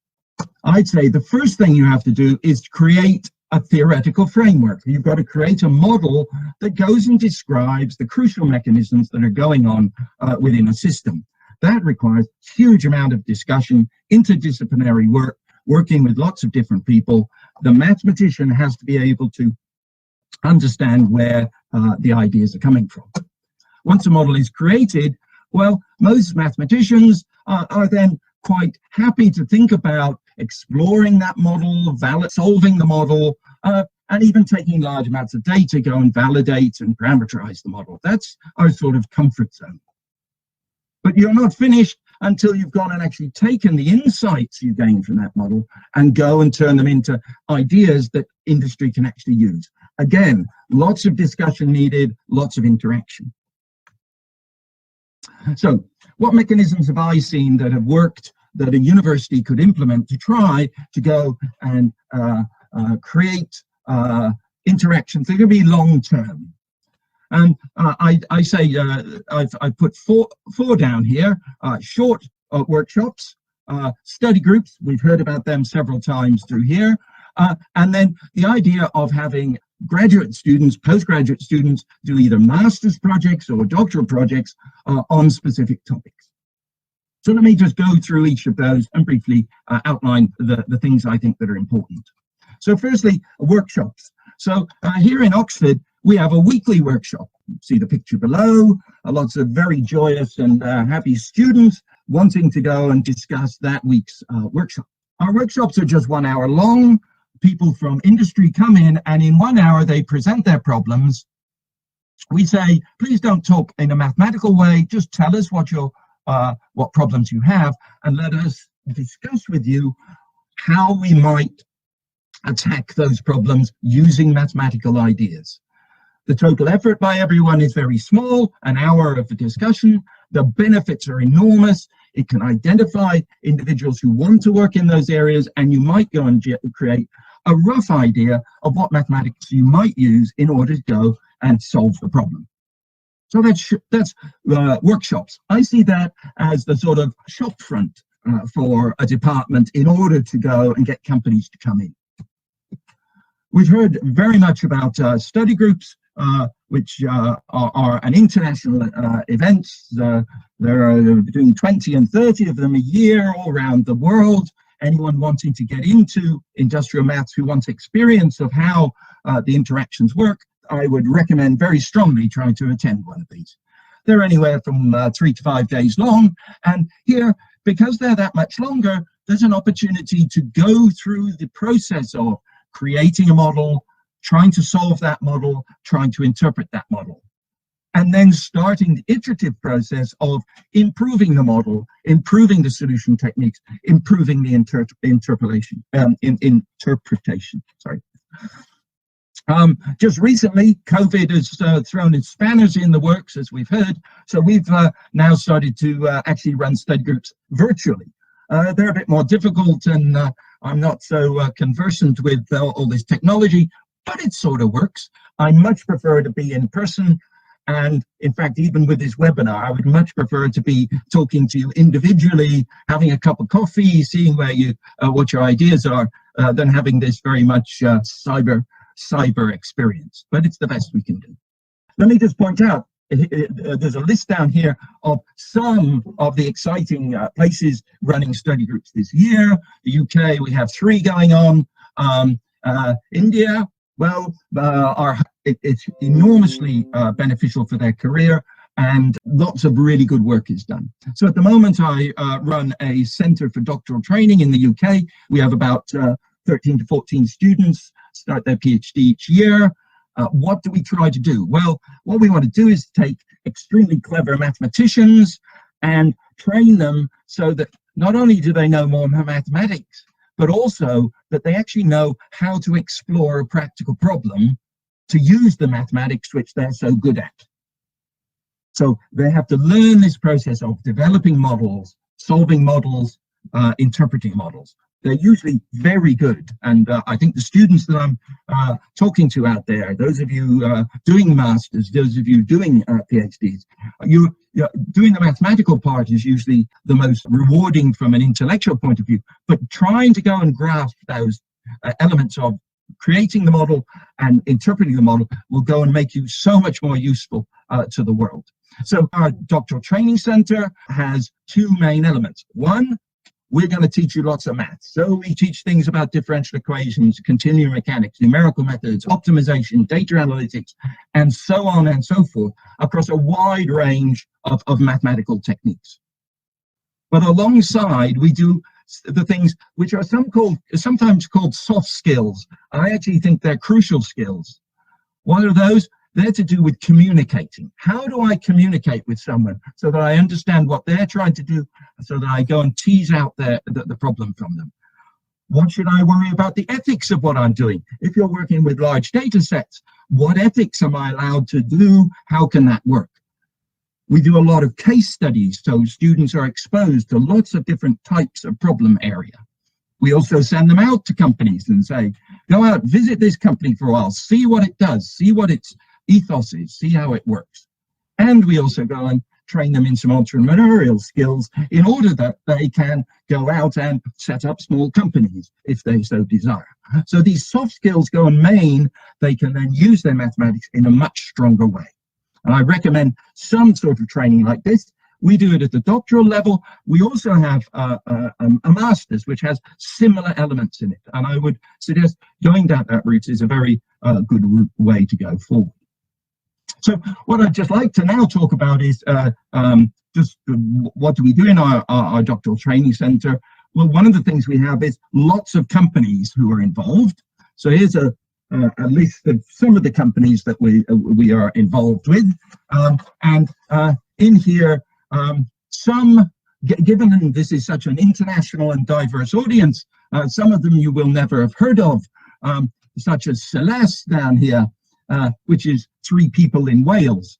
I'd say the first thing you have to do is create a theoretical framework. You've got to create a model that goes and describes the crucial mechanisms that are going on within a system. That requires a huge amount of discussion, interdisciplinary work, working with lots of different people. The mathematician has to be able to understand where the ideas are coming from. Once a model is created, well, most mathematicians are then quite happy to think about exploring that model, solving the model, and even taking large amounts of data, go and validate and parameterize the model. That's our sort of comfort zone. But you're not finished until you've gone and actually taken the insights you gain from that model and go and turn them into ideas that industry can actually use. Again, lots of discussion needed, lots of interaction. So what mechanisms have I seen that have worked that a university could implement to try to go and create interactions that are going to be long-term? And I say I've put four down here: short workshops, study groups. We've heard about them several times through here, and then the idea of having graduate students, postgraduate students do either master's projects or doctoral projects on specific topics. So let me just go through each of those and briefly outline the things I think that are important. So firstly, workshops. So here in Oxford, we have a weekly workshop. See the picture below, lots of very joyous and happy students wanting to go and discuss that week's workshop. Our workshops are just 1 hour long. People from industry come in, and in 1 hour they present their problems. We say, please don't talk in a mathematical way, just tell us what problems you have, and let us discuss with you how we might attack those problems using mathematical ideas. The total effort by everyone is very small, an hour of the discussion. The benefits are enormous. It can identify individuals who want to work in those areas, and you might go and create a rough idea of what mathematics you might use in order to go and solve the problem. So that's workshops. I see that as the sort of shop front for a department in order to go and get companies to come in. We've heard very much about study groups, which are an international event. There are between 20 and 30 of them a year all around the world. Anyone wanting to get into industrial maths who wants experience of how the interactions work, I would recommend very strongly trying to attend one of these. They're anywhere from 3 to 5 days long. And here, because they're that much longer, there's an opportunity to go through the process of creating a model, trying to solve that model, trying to interpret that model, and then starting the iterative process of improving the model, improving the solution techniques, improving the interpretation. Sorry. Just recently, COVID has thrown its spanners in the works, as we've heard. So we've now started to actually run study groups virtually. They're a bit more difficult, and I'm not so conversant with all this technology, but it sort of works. I much prefer to be in person. And in fact, even with this webinar, I would much prefer to be talking to you individually, having a cup of coffee, seeing where what your ideas are, than having this very much cyber experience, but it's the best we can do. Let me just point out, there's a list down here of some of the exciting places running study groups this year. The UK, we have 3 going on. India, well, it's enormously beneficial for their career, and lots of really good work is done. So at the moment, I run a centre for doctoral training in the UK. We have about 13 to 14 students start their PhD each year. What do we try to do? Well, what we want to do is take extremely clever mathematicians and train them so that not only do they know more mathematics, but also that they actually know how to explore a practical problem to use the mathematics which they're so good at. So they have to learn this process of developing models, solving models, interpreting models. They're usually very good. And I think the students that I'm talking to out there, those of you doing masters, those of you doing PhDs, you're doing the mathematical part is usually the most rewarding from an intellectual point of view, but trying to go and grasp those elements of creating the model and interpreting the model will go and make you so much more useful to the world. So our doctoral training center has 2 main elements. One, we're going to teach you lots of maths. So we teach things about differential equations, continuum mechanics, numerical methods, optimization, data analytics, and so on and so forth across a wide range of mathematical techniques. But alongside, we do the things which are sometimes called soft skills. I actually think they're crucial skills. What are those? They're to do with communicating. How do I communicate with someone so that I understand what they're trying to do, so that I go and tease out the problem from them? What should I worry about the ethics of what I'm doing? If you're working with large data sets, what ethics am I allowed to do? How can that work? We do a lot of case studies, so students are exposed to lots of different types of problem area. We also send them out to companies and say, go out, visit this company for a while, see what it does, see what its ethos is, see how it works. And we also go and train them in some entrepreneurial skills in order that they can go out and set up small companies if they so desire. So these soft skills go and main, they can then use their mathematics in a much stronger way. And I recommend some sort of training like this. We do it at the doctoral level. We also have a master's, which has similar elements in it. And I would suggest going down that route is a very good way to go forward. So what I'd just like to now talk about is just what do we do in our doctoral training center? Well, one of the things we have is lots of companies who are involved. So here's a list of some of the companies that we are involved with. In here, given this is such an international and diverse audience, some of them you will never have heard of, such as Celeste down here, which is 3 people in Wales.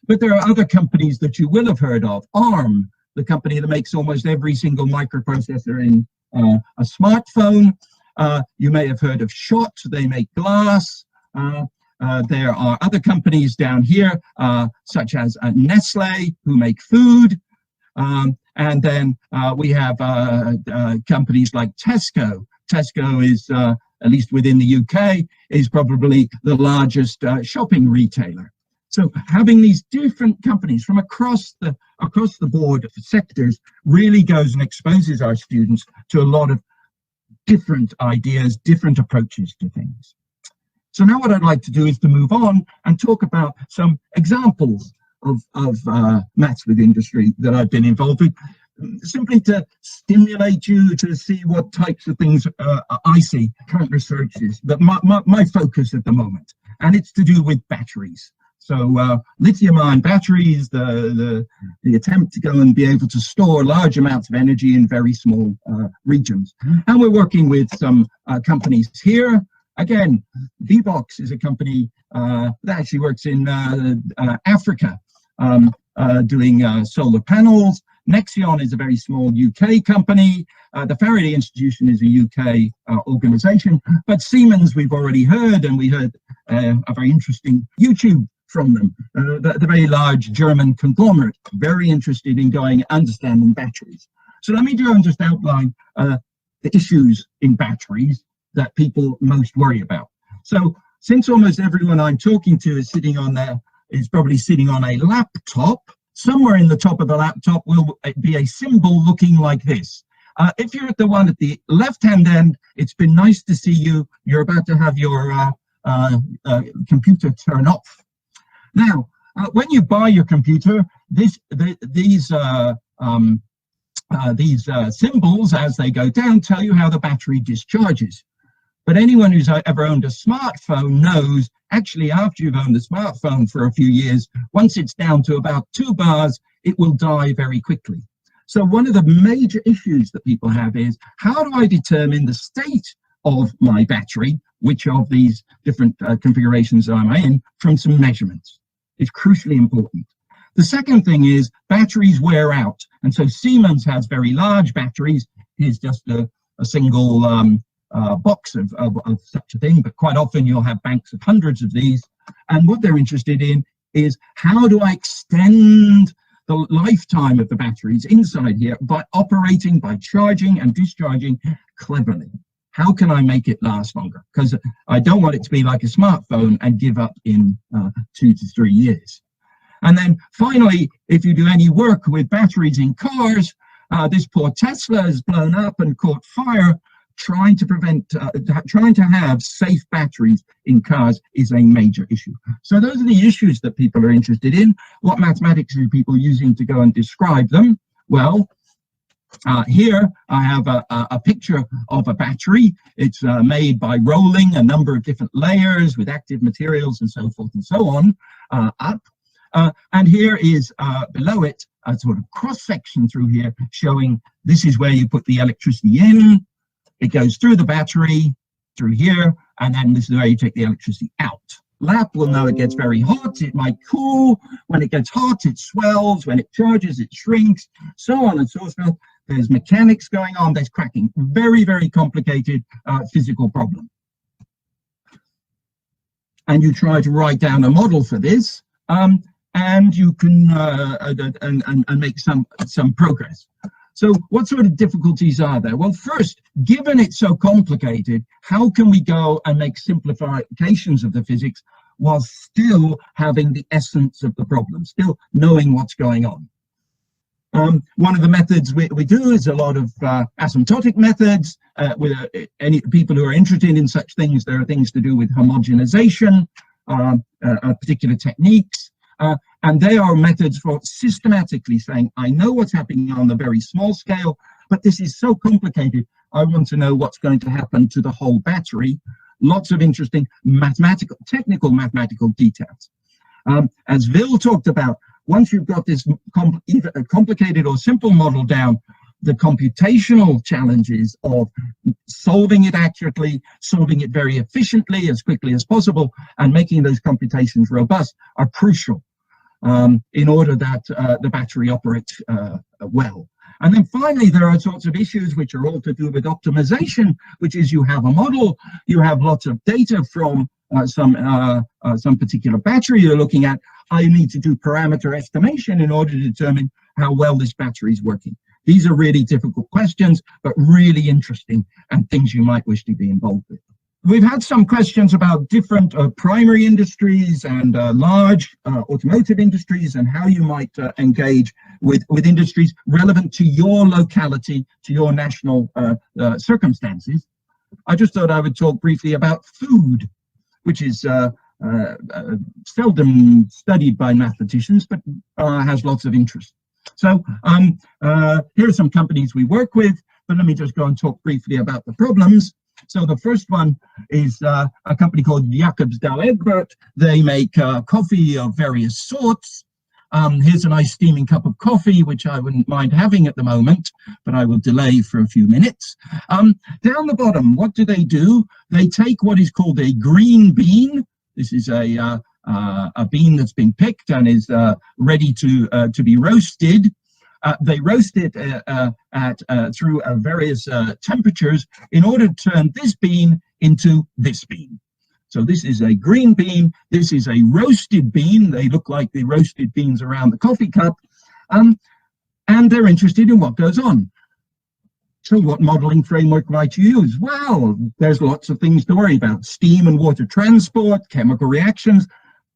But there are other companies that you will have heard of. ARM, the company that makes almost every single microprocessor in a smartphone. You may have heard of SCHOTT, they make glass. There are other companies down here, such as Nestle, who make food. And then we have companies like Tesco. Tesco is, at least within the UK, is probably the largest shopping retailer. So having these different companies from across the board of sectors really goes and exposes our students to a lot of different ideas, different approaches to things. So now what I'd like to do is to move on and talk about some examples of maths with industry that I've been involved with, simply to stimulate you to see what types of things I see current research is, but my focus at the moment, and it's to do with batteries. So lithium-ion batteries, the attempt to go and be able to store large amounts of energy in very small regions. And we're working with some companies here. Again, VBox is a company that actually works in Africa, doing solar panels. Nexion is a very small UK company. The Faraday Institution is a UK organization, but Siemens we've already heard, and we heard a very interesting YouTube from them, the very large German conglomerate, very interested in going and understanding batteries. So let me just outline the issues in batteries that people most worry about. So since almost everyone I'm talking to is probably sitting on a laptop, somewhere in the top of the laptop will be a symbol looking like this. If you're at the one at the left-hand end, it's been nice to see you. You're about to have your computer turn off. Now, when you buy your computer, these symbols, as they go down, tell you how the battery discharges. But anyone who's ever owned a smartphone knows, actually, after you've owned the smartphone for a few years, once it's down to about 2 bars, it will die very quickly. So one of the major issues that people have is, how do I determine the state of my battery, which of these different configurations am I in, from some measurements? It's crucially important. The second thing is batteries wear out. And so Siemens has very large batteries. Here's just a single box of such a thing, but quite often you'll have banks of hundreds of these. And what they're interested in is, how do I extend the lifetime of the batteries inside here by charging and discharging cleverly? How can I make it last longer? Because I don't want it to be like a smartphone and give up in 2 to 3 years. And then finally, if you do any work with batteries in cars, this poor Tesla has blown up and caught fire. Trying to have safe batteries in cars is a major issue. So those are the issues that people are interested in. What mathematics are people using to go and describe them? Well, here I have a picture of a battery. It's made by rolling a number of different layers with active materials and so forth and so on up. And here is below it a sort of cross-section through here showing this is where you put the electricity in. It goes through the battery, through here, and then this is where you take the electricity out. Lap will know it gets very hot, it might cool. When it gets hot, it swells. When it charges, it shrinks, so on and so forth. There's mechanics going on, there's cracking. Very, very complicated physical problem. And you try to write down a model for this, and you can and make some progress. So what sort of difficulties are there? Well, first, given it's so complicated, how can we go and make simplifications of the physics while still having the essence of the problem, still knowing what's going on? One of the methods we do is a lot of asymptotic methods. With any people who are interested in such things, there are things to do with homogenization, particular techniques. And they are methods for systematically saying, I know what's happening on the very small scale, but this is so complicated, I want to know what's going to happen to the whole battery. Lots of interesting technical mathematical details. As Vil talked about, once you've got this either a complicated or simple model down, the computational challenges of solving it accurately, solving it very efficiently, as quickly as possible, and making those computations robust are crucial in order that the battery operates well. And then finally, there are sorts of issues which are all to do with optimization, which is you have a model, you have lots of data from some particular battery you're looking at. I need to do parameter estimation in order to determine how well this battery is working. These are really difficult questions, but really interesting and things you might wish to be involved with. We've had some questions about different primary industries and large automotive industries and how you might engage with industries relevant to your locality, to your national circumstances. I just thought I would talk briefly about food, which is seldom studied by mathematicians, but has lots of interest. So here are some companies we work with, but let me just go and talk briefly about the problems. So the first one is a company called Jacobs Douwe Egberts. They make coffee of various sorts. Here's a nice steaming cup of coffee, which I wouldn't mind having at the moment, but I will delay for a few minutes. Down the bottom, what do? They take what is called a green bean. This is a bean that's been picked and is ready to be roasted. They roast it through various temperatures in order to turn this bean into this bean. So this is a green bean. This is a roasted bean. They look like the roasted beans around the coffee cup. And they're interested in what goes on. So what modeling framework might you use? Well, there's lots of things to worry about. Steam and water transport, chemical reactions,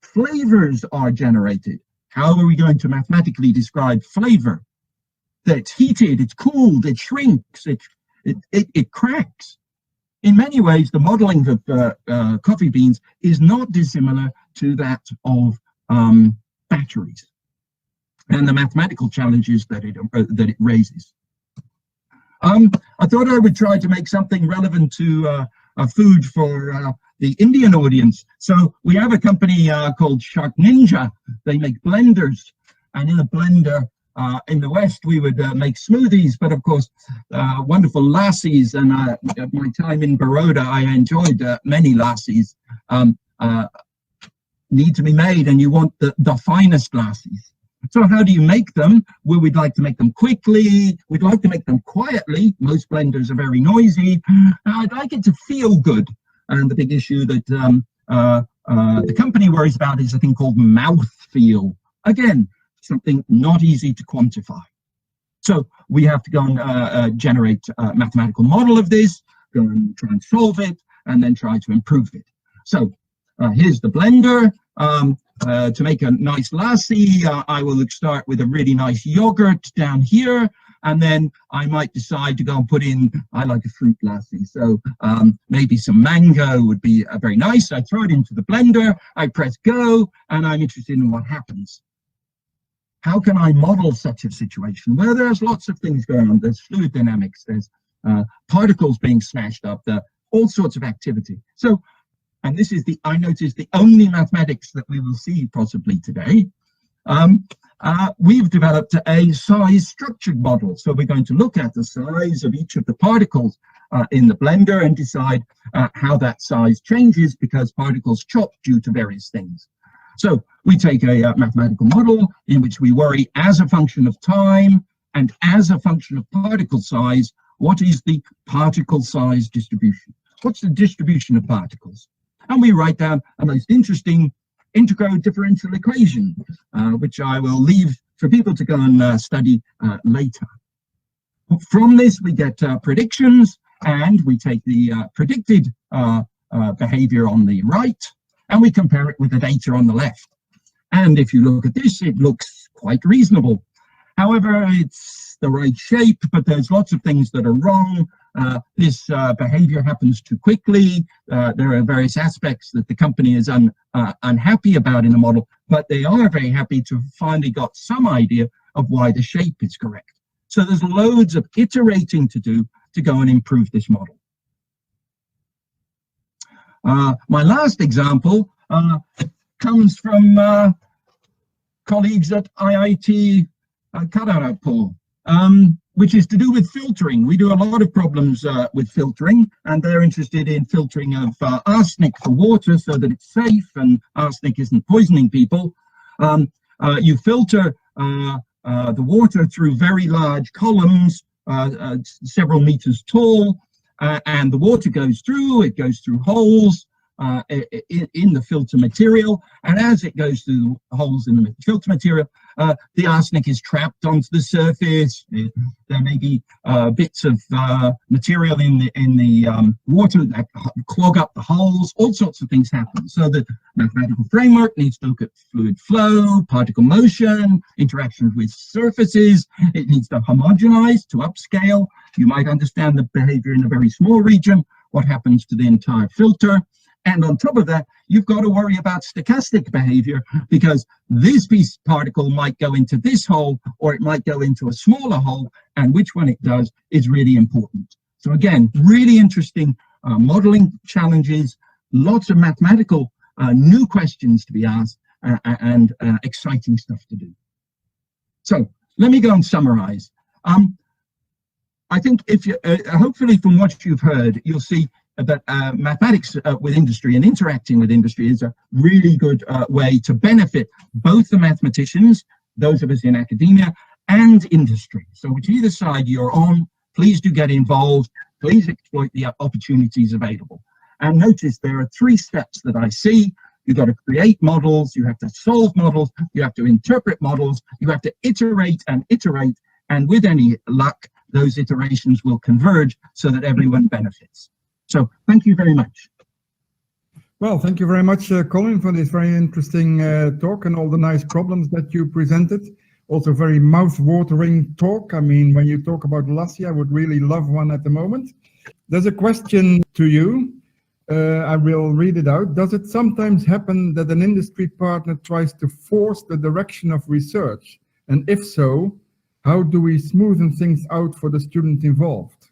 flavors are generated. How are we going to mathematically describe flavor? That it's heated, it's cooled, it shrinks, it cracks. In many ways, the modeling of coffee beans is not dissimilar to that of batteries and the mathematical challenges that it raises. I thought I would try to make something relevant to food for the Indian audience. So we have a company called Shark Ninja. They make blenders, and in a blender in the West we would make smoothies, but of course wonderful lassies, and at my time in Baroda I enjoyed many lassies need to be made, and you want the finest lassies. So how do you make them? Well, we'd like to make them quickly. We'd like to make them quietly. Most blenders are very noisy. I'd like it to feel good. And the big issue that the company worries about is a thing called mouth feel. Again, something not easy to quantify. So we have to go and generate a mathematical model of this, go and try and solve it, and then try to improve it. So here's the blender. To make a nice lassi, I will start with a really nice yogurt down here, and then I might decide to go and put in, I like a fruit lassi, so maybe some mango would be very nice. I throw it into the blender, I press go, and I'm interested in what happens. How can I model such a situation? Well, there's lots of things going on. There's fluid dynamics, there's particles being smashed up, there all sorts of activity. So, and this is I notice the only mathematics that we will see possibly today. We've developed a size structured model. So we're going to look at the size of each of the particles in the blender and decide how that size changes because particles chop due to various things. So we take a mathematical model in which we worry as a function of time and as a function of particle size, what is the particle size distribution? What's the distribution of particles? And we write down a most interesting integral differential equation, which I will leave for people to go and study later. From this, we get predictions, and we take the predicted behavior on the right, and we compare it with the data on the left. And if you look at this, it looks quite reasonable. However, it's the right shape, but there's lots of things that are wrong. This behavior happens too quickly. There are various aspects that the company is unhappy about in the model, but they are very happy to have finally got some idea of why the shape is correct. So there's loads of iterating to do to go and improve this model. My last example comes from colleagues at IIT Kharagpur, which is to do with filtering. We do a lot of problems with filtering, and they're interested in filtering of arsenic for water so that it's safe and arsenic isn't poisoning people. You filter the water through very large columns, several meters tall, and the water goes through, it goes through holes in the filter material, and as it goes through holes in the filter material, the arsenic is trapped onto the surface. There may be bits of material in the water that clog up the holes. All sorts of things happen. So the mathematical framework needs to look at fluid flow, particle motion, interactions with surfaces. It needs to homogenize to upscale. You might understand the behavior in a very small region, what happens to the entire filter. And on top of that, you've got to worry about stochastic behavior, because this particle might go into this hole, or it might go into a smaller hole, and which one it does is really important. So again, really interesting modeling challenges, lots of mathematical new questions to be asked, and exciting stuff to do. So let me go and summarize. I think if you, hopefully from what you've heard, you'll see that mathematics with industry and interacting with industry is a really good way to benefit both the mathematicians, those of us in academia, and industry. So whichever side you're on, please do get involved. Please exploit the opportunities available. And notice there are 3 steps that I see. You've got to create models, you have to solve models, you have to interpret models, you have to iterate, and with any luck, those iterations will converge so that everyone benefits. So thank you very much. Well, thank you very much, Colin, for this very interesting talk and all the nice problems that you presented. Also very mouth-watering talk. I mean, when you talk about Lassie, I would really love one at the moment. There's a question to you. I will read it out. Does it sometimes happen that an industry partner tries to force the direction of research? And if so, how do we smoothen things out for the student involved?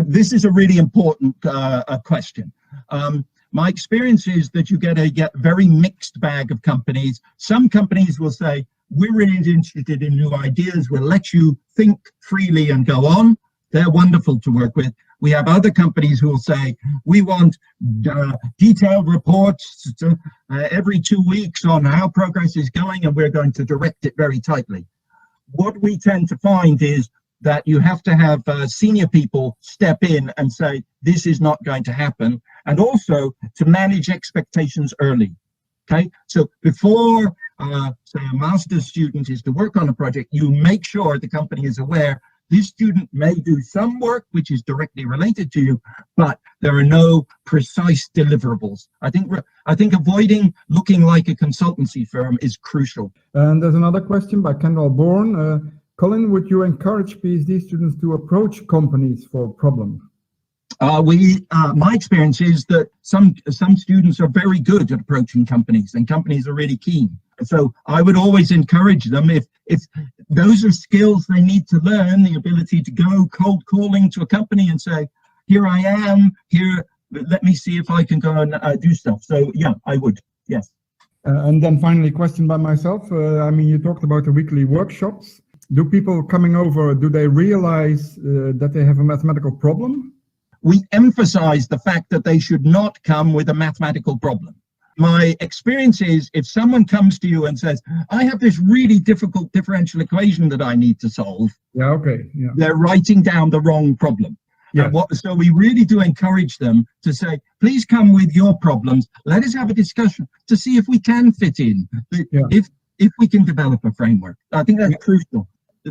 This is a really important question. My experience is that you get a very mixed bag of companies. Some companies will say, we're really interested in new ideas. We'll let you think freely and go on. They're wonderful to work with. We have other companies who will say, we want detailed reports every 2 weeks on how progress is going, and we're going to direct it very tightly. What we tend to find is that you have to have senior people step in and say, this is not going to happen, and also to manage expectations early. Okay, so before say a master's student is to work on a project, you make sure the company is aware this student may do some work which is directly related to you, but there are no precise deliverables. I think avoiding looking like a consultancy firm is crucial. And there's another question by Kendall Bourne. Colin, would you encourage PhD students to approach companies for problems? My experience is that some students are very good at approaching companies, and companies are really keen. So I would always encourage them, if those are skills they need to learn, the ability to go cold calling to a company and say, here I am, here, let me see if I can go and do stuff. So yeah, I would, yes. And then finally, question by myself. I mean, you talked about the weekly workshops. Do people coming over, do they realize that they have a mathematical problem? We emphasize the fact that they should not come with a mathematical problem. My experience is, if someone comes to you and says, I have this really difficult differential equation that I need to solve, yeah, okay, yeah, they're writing down the wrong problem. Yeah. So we really do encourage them to say, please come with your problems. Let us have a discussion to see if we can fit in, if we can develop a framework. I think that's crucial.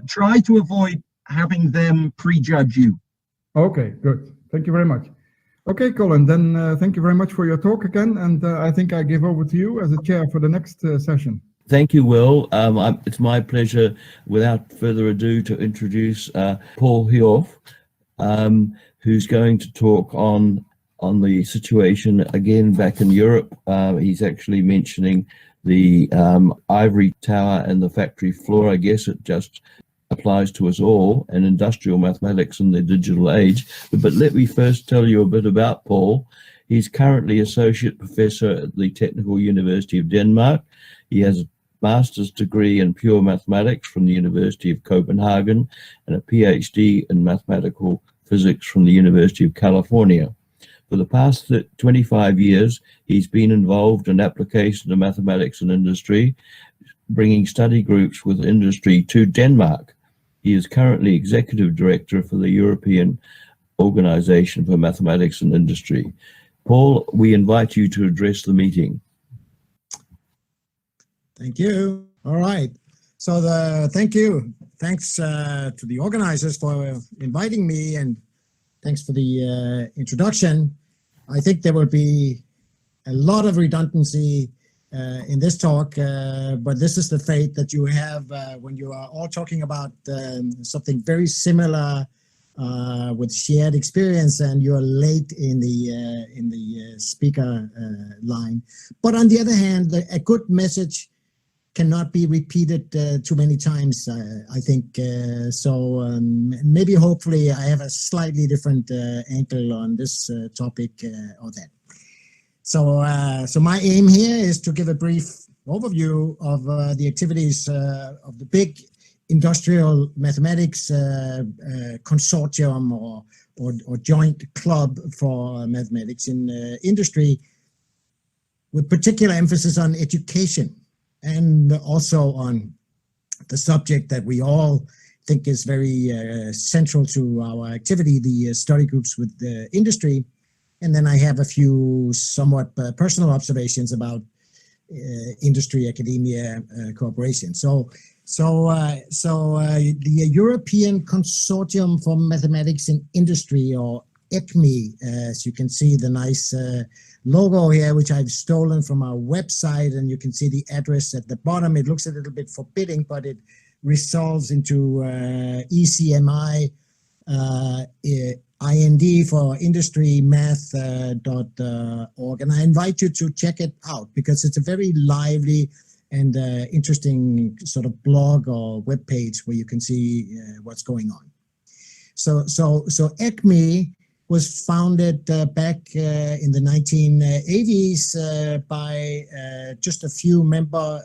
Try to avoid having them prejudge you. Okay, good. Thank you very much. Okay, Colin, then thank you very much for your talk again. And I think I give over to you as a chair for the next session. Thank you, Will. It's my pleasure, without further ado, to introduce Paul Hjorth, who's going to talk on the situation again back in Europe. He's actually mentioning the ivory tower and the factory floor. I guess it just applies to us all, and industrial mathematics in the digital age. But let me first tell you a bit about Paul. He's currently Associate Professor at the Technical University of Denmark. He has a master's degree in pure mathematics from the University of Copenhagen and a PhD in mathematical physics from the University of California. For the past 25 years, he's been involved in application of mathematics in industry, bringing study groups with industry to Denmark. He is currently Executive Director for the European Organization for Mathematics and Industry. Paul, we invite you to address the meeting. Thank you. All right. So thank you. Thanks to the organizers for inviting me, and thanks for the introduction. I think there will be a lot of redundancy in this talk, but this is the fate that you have when you are all talking about something very similar with shared experience, and you're late in the speaker line. But on the other hand, a good message cannot be repeated too many times, I think. Maybe hopefully I have a slightly different angle on this topic or that. So my aim here is to give a brief overview of the activities of the big industrial mathematics consortium or joint club for mathematics in industry, with particular emphasis on education and also on the subject that we all think is very central to our activity, the study groups with the industry. And then I have a few somewhat personal observations about industry, academia, cooperation. So The European Consortium for Mathematics in Industry, or ECME, as you can see the nice logo here, which I've stolen from our website, and you can see the address at the bottom. It looks a little bit forbidding, but it resolves into ECMI IND for industry math.org. And I invite you to check it out because it's a very lively and interesting sort of blog or web page where you can see what's going on. So ECME was founded back in the 1980s by just a few member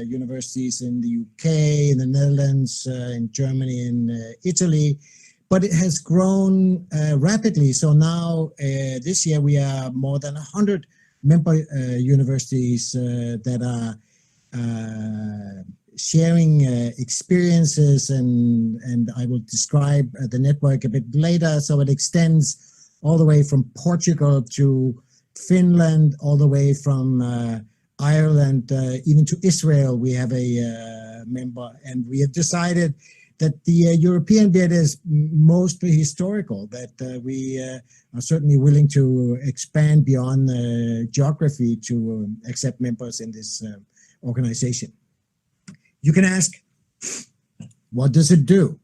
universities in the UK, in the Netherlands, in Germany, and Italy. But it has grown rapidly. So now, this year, we are more than 100 member universities that are sharing experiences, and I will describe the network a bit later. So it extends all the way from Portugal to Finland, all the way from Ireland, even to Israel. We have a member, and we have decided that the European bit is mostly historical, that we are certainly willing to expand beyond geography to accept members in this organization. You can ask, what does it do?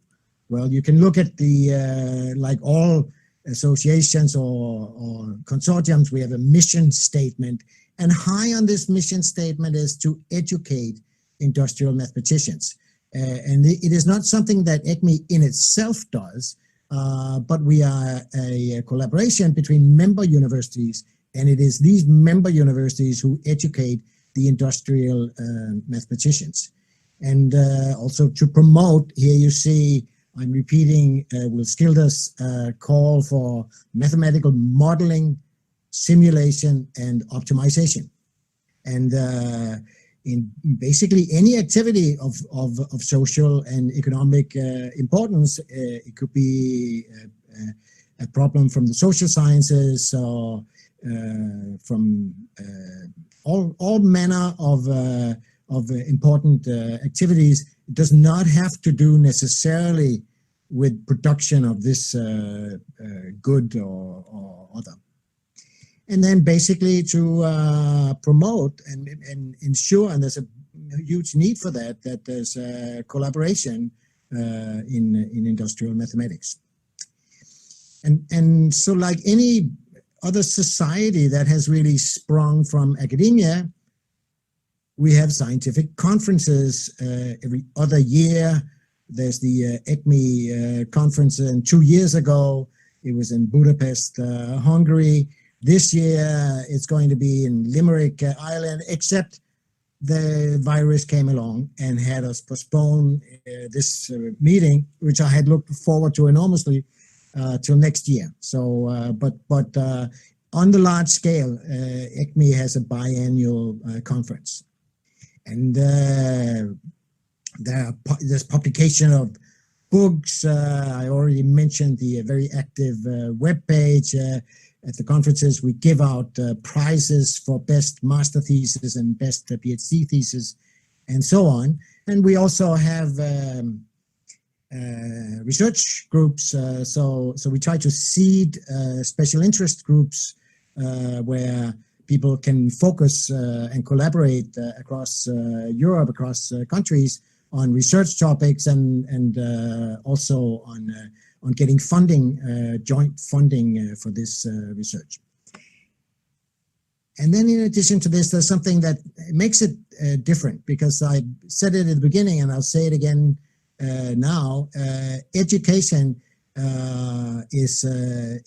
Well, you can look at the, like all associations or consortiums, we have a mission statement, and high on this mission statement is to educate industrial mathematicians. And it is not something that ECME in itself does, but we are a collaboration between member universities, and it is these member universities who educate the industrial mathematicians. And also to promote, here you see, I'm repeating Will Skilder's call for mathematical modeling, simulation, and optimization. And in basically any activity of social and economic importance, it could be a problem from the social sciences or from all manner of important activities. It does not have to do necessarily with production of this good or other. And then basically to promote and ensure, and there's a huge need for that, that there's a collaboration in industrial mathematics. And so like any other society that has really sprung from academia, we have scientific conferences every other year. There's the ECME conference, and 2 years ago, it was in Budapest, Hungary. This year, it's going to be in Limerick, Ireland, except the virus came along and had us postpone this meeting, which I had looked forward to enormously, till next year. So, but on the large scale, ECME has a biannual conference. And there's publication of books. I already mentioned the very active webpage. At the conferences, we give out prizes for best master thesis and best PhD thesis, and so on. And we also have research groups. So we try to seed special interest groups where people can focus and collaborate across Europe, across countries on research topics, and also on getting funding, joint funding for this research. And then in addition to this, there's something that makes it different, because I said it at the beginning and I'll say it again now. Education is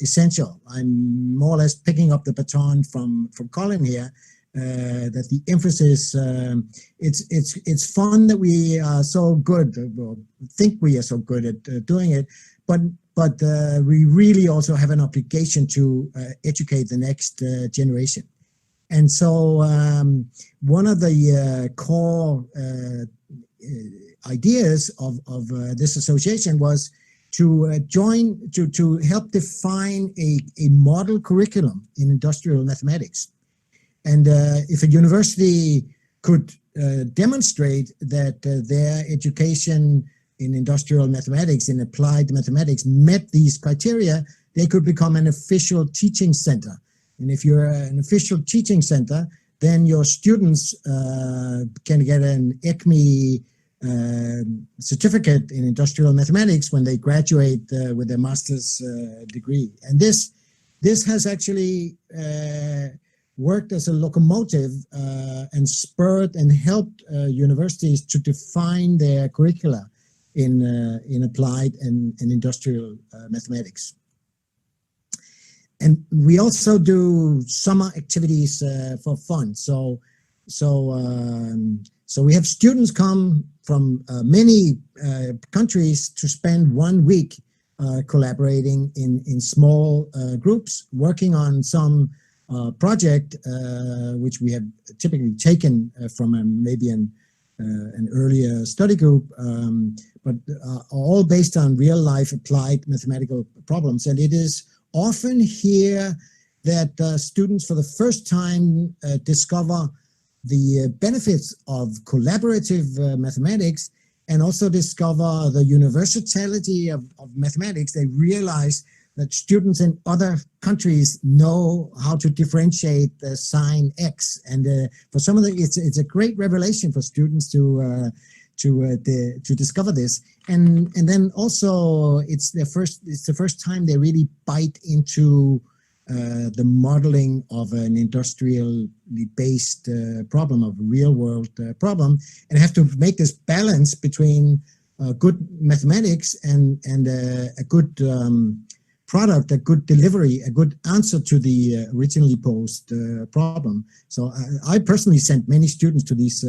essential. I'm more or less picking up the baton from Colin here, that the emphasis, it's fun that we are so good, or think we are so good at doing it, but we really also have an obligation to educate the next generation. And so one of the core ideas of this association was to to help define a model curriculum in industrial mathematics. And if a university could demonstrate that their education in industrial mathematics, in applied mathematics, met these criteria, they could become an official teaching center. And if you're an official teaching center, then your students can get an ECME certificate in industrial mathematics when they graduate with their master's degree. And this has actually worked as a locomotive and spurred and helped universities to define their curricula in applied and industrial mathematics. And we also do summer activities for fun. So we have students come from many countries to spend 1 week collaborating in small groups, working on some project which we have typically taken from maybe an earlier study group, but all based on real life applied mathematical problems. And it is often here that students for the first time discover the benefits of collaborative mathematics, and also discover the universality of mathematics. They realize that students in other countries know how to differentiate the sign X, and for some of them, it's a great revelation for students to discover this, and then also it's the first time they really bite into the modeling of an industrially based problem, of a real world problem, and have to make this balance between good mathematics and a good product, a good delivery, a good answer to the originally posed problem. So I personally sent many students to these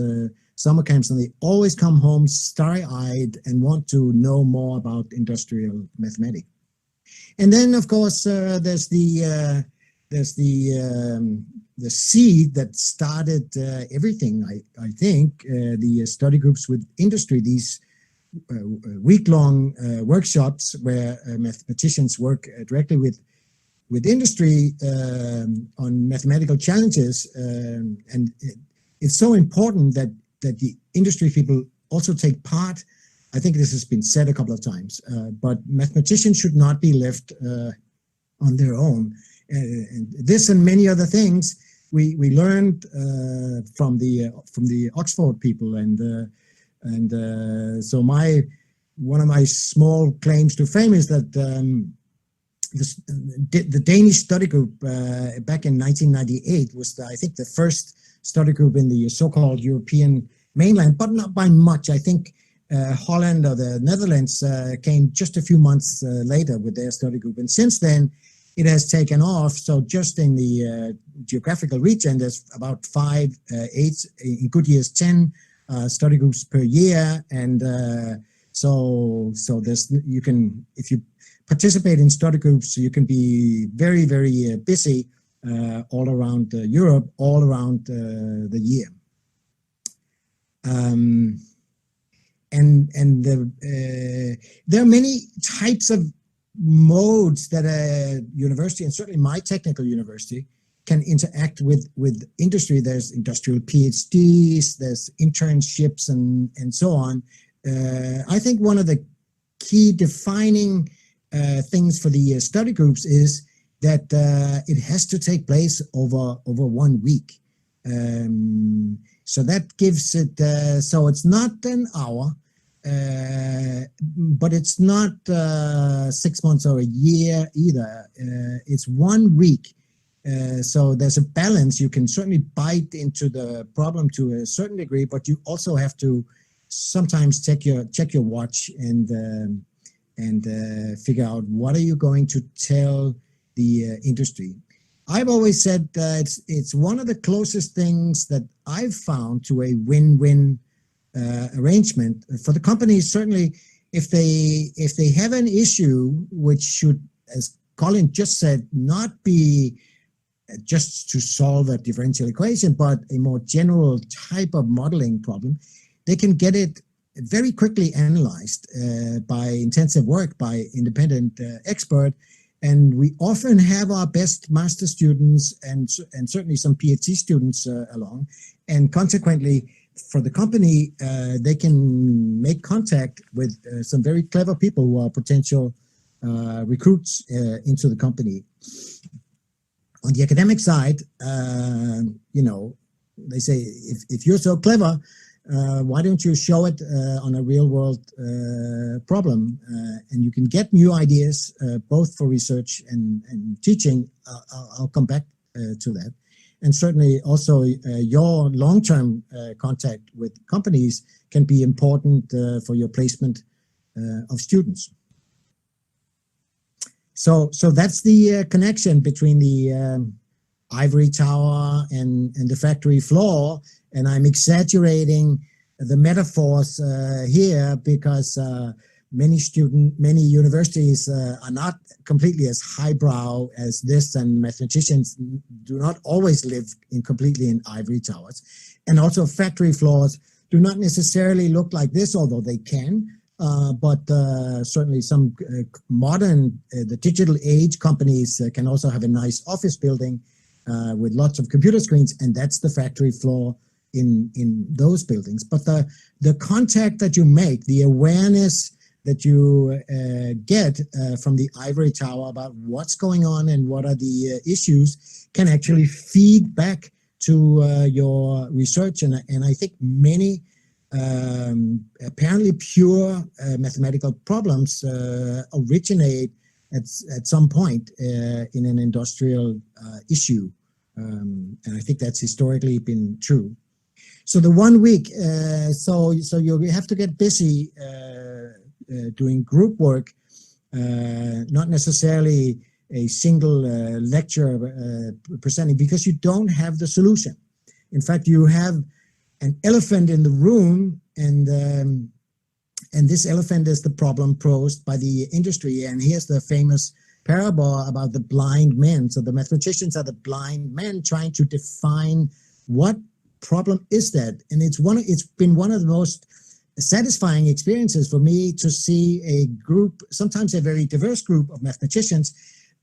summer camps, and they always come home starry-eyed and want to know more about industrial mathematics. And then, of course, there's the seed that started everything. I think the study groups with industry, these week-long workshops where mathematicians work directly with industry on mathematical challenges, and it's so important that the industry people also take part. I think this has been said a couple of times, but mathematicians should not be left on their own. And this and many other things we learned from the Oxford people, and so one of my small claims to fame is that the Danish study group back in 1998 was I think the first study group in the so-called European mainland, but not by much. I think Holland or the Netherlands came just a few months later with their study group, and since then it has taken off. So just in the geographical region, there's about 5, 8, in good years 10 study groups per year, and so there's, you can, if you participate in study groups, you can be very, very busy all around Europe, all around the year. There are many types of modes that a university, and certainly my technical university, can interact with industry. There's industrial PhDs, there's internships, and so on. I think one of the key defining things for the study groups is that it has to take place over 1 week. So that gives it, so it's not an hour, but it's not 6 months or a year either. It's 1 week. So there's a balance. You can certainly bite into the problem to a certain degree, but you also have to sometimes check your watch and figure out what are you going to tell the industry. I've always said it's one of the closest things that I've found to a win-win arrangement for the companies. Certainly, if they have an issue which should, as Colin just said, not be just to solve a differential equation, but a more general type of modeling problem, they can get it very quickly analyzed by intensive work by independent expert. And we often have our best master students and certainly some PhD students along. And consequently, for the company, they can make contact with some very clever people who are potential recruits into the company. On the academic side, you know, they say, if you're so clever, why don't you show it on a real world problem? And you can get new ideas, both for research and teaching. I'll come back to that. And certainly also your long-term contact with companies can be important for your placement of students. So that's the connection between the ivory tower and the factory floor. And I'm exaggerating the metaphors here because many universities are not completely as highbrow as this, and mathematicians do not always live completely in ivory towers. And also factory floors do not necessarily look like this, although they can. But certainly some modern, the digital age companies can also have a nice office building with lots of computer screens, and that's the factory floor in those buildings. But the contact that you make, the awareness that you get from the ivory tower about what's going on and what are the issues can actually feed back to your research. And I think many apparently pure mathematical problems originate at some point in an industrial issue. And I think that's historically been true. So the 1 week, so you have to get busy doing group work, not necessarily a single lecture presenting, because you don't have the solution. In fact, you have an elephant in the room, and this elephant is the problem posed by the industry. And here's the famous parable about the blind men. So the mathematicians are the blind men trying to define what problem is that. And it's been one of the most satisfying experiences for me to see a group, sometimes a very diverse group of mathematicians,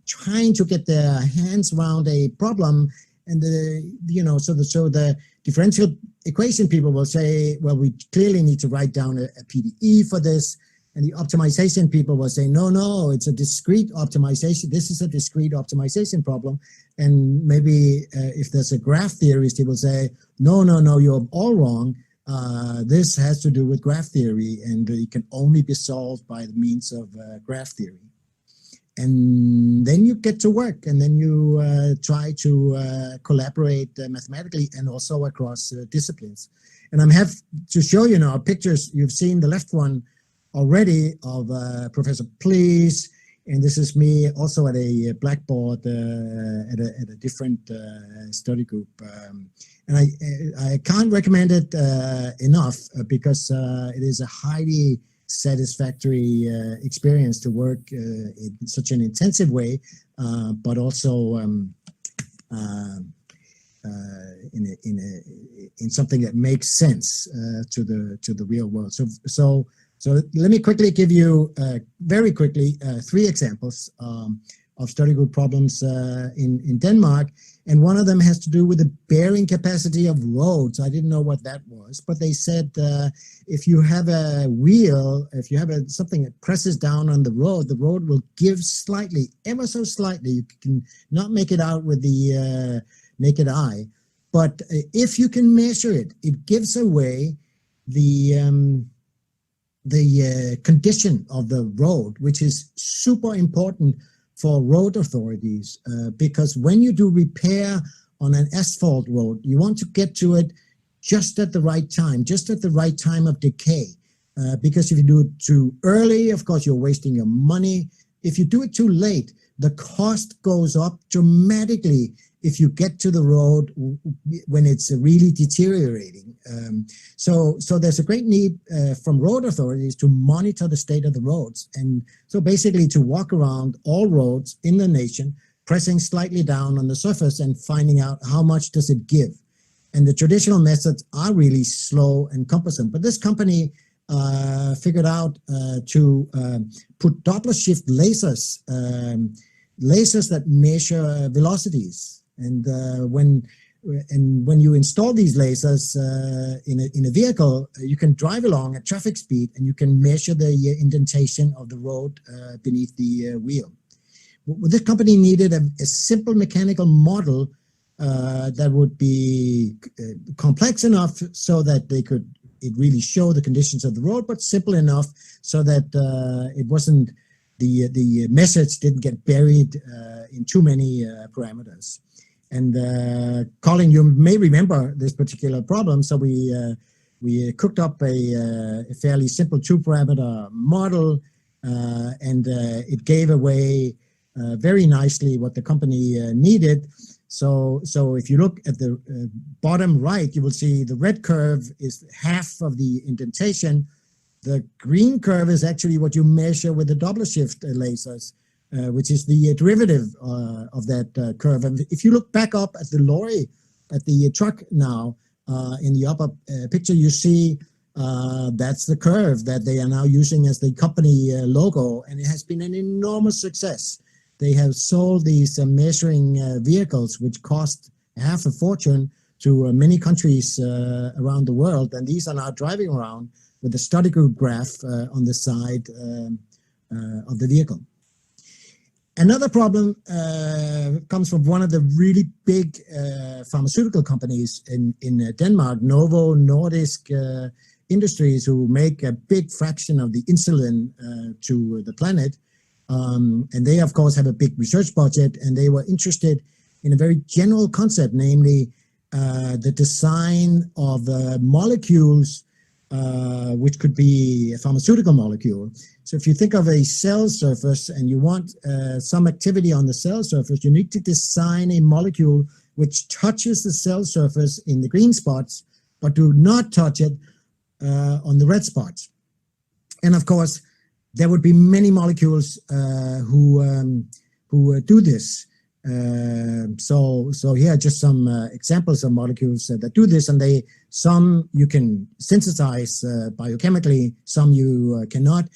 trying to get their hands around a problem. And so the differential equation people will say, well, we clearly need to write down a PDE for this. And the optimization people will say, no, it's a discrete optimization. This is a discrete optimization problem. And maybe if there's a graph theorist, he will say, no, you're all wrong. This has to do with graph theory, and it can only be solved by the means of graph theory. And then you get to work, and then you try to collaborate mathematically and also across disciplines. And I'm happy to show you now pictures. You've seen the left one already of Professor Please, and this is me also at a blackboard at a different study group. And I can't recommend it enough because it is a highly satisfactory experience to work in such an intensive way, but also in something that makes sense to the real world. So let me quickly give you very quickly 3 examples of study group problems in Denmark. And one of them has to do with the bearing capacity of roads. I didn't know what that was, but they said if you have a wheel, if you have something that presses down on the road will give slightly, ever so slightly. You can not make it out with the naked eye. But if you can measure it, it gives away the condition of the road, which is super important for road authorities, because when you do repair on an asphalt road, you want to get to it just at the right time of decay. Because if you do it too early, of course, you're wasting your money. If you do it too late, the cost goes up dramatically if you get to the road when it's really deteriorating. So there's a great need from road authorities to monitor the state of the roads. And so basically to walk around all roads in the nation, pressing slightly down on the surface and finding out how much does it give. And the traditional methods are really slow and cumbersome. But this company figured out to put Doppler shift lasers, lasers that measure velocities. And when and when you install these lasers in a vehicle, you can drive along at traffic speed and you can measure the indentation of the road beneath the wheel. Well, this company needed a simple mechanical model that would be complex enough so that it really show the conditions of the road, but simple enough so that it wasn't the message didn't get buried in too many parameters. And Colin, you may remember this particular problem. So we cooked up a fairly simple 2-parameter model, and it gave away very nicely what the company needed. So if you look at the bottom right, you will see the red curve is half of the indentation. The green curve is actually what you measure with the Doppler shift lasers, which is the derivative of that curve. And if you look back up at the lorry, at the truck now, in the upper picture, you see that's the curve that they are now using as the company logo, and it has been an enormous success. They have sold these measuring vehicles, which cost half a fortune, to many countries around the world, and these are now driving around with the study group graph on the side of the vehicle. Another problem comes from one of the really big pharmaceutical companies in Denmark, Novo Nordisk Industries, who make a big fraction of the insulin to the planet. And they, of course, have a big research budget, and they were interested in a very general concept, namely the design of molecules, which could be a pharmaceutical molecule. So if you think of a cell surface and you want some activity on the cell surface, you need to design a molecule which touches the cell surface in the green spots, but do not touch it on the red spots. And of course, there would be many molecules who do this. So here are just some examples of molecules that do this, and some you can synthesize biochemically, some you cannot.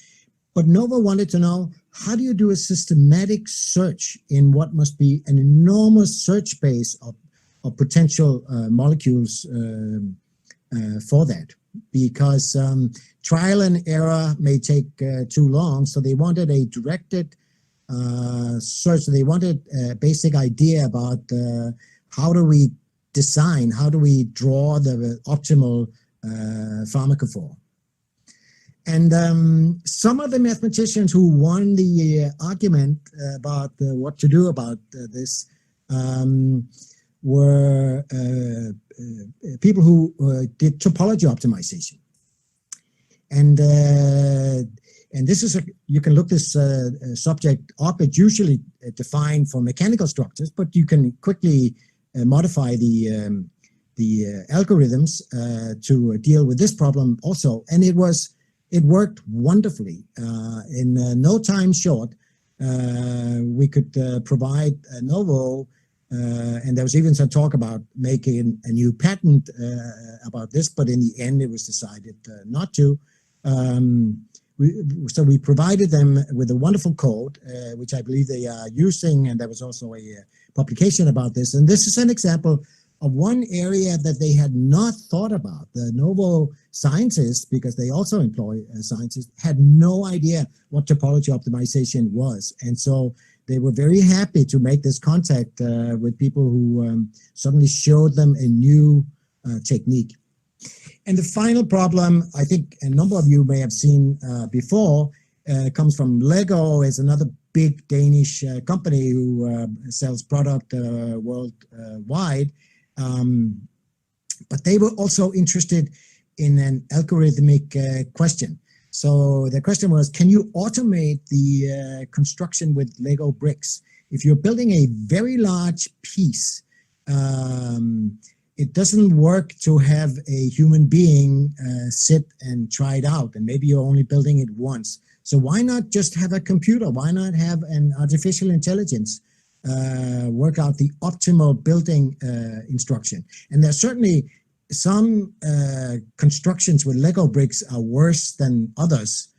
But Novo wanted to know, how do you do a systematic search in what must be an enormous search space of potential molecules for that? Because trial and error may take too long, so they wanted a directed search. So they wanted a basic idea about how do we design, how do we draw the optimal pharmacophore. And some of the mathematicians who won the argument about what to do about this were people who did topology optimization. And this is you can look this subject up. It's usually defined for mechanical structures, but you can quickly modify the algorithms to deal with this problem also. And it worked wonderfully. In no time short, we could provide Novo, and there was even some talk about making a new patent about this, but in the end it was decided not to. So we provided them with a wonderful code, which I believe they are using, and there was also a publication about this. And this is an example of one area that they had not thought about. The Novo scientists, because they also employ scientists, had no idea what topology optimization was. And so they were very happy to make this contact with people who suddenly showed them a new technique. And the final problem, I think a number of you may have seen before, comes from Lego. Is another big Danish company who sells product worldwide. But they were also interested in an algorithmic question. So the question was, can you automate the construction with Lego bricks? If you're building a very large piece, it doesn't work to have a human being sit and try it out, and maybe you're only building it once. So why not just have a computer? Why not have an artificial intelligence work out the optimal building instruction? And there's certainly some constructions with Lego bricks are worse than others.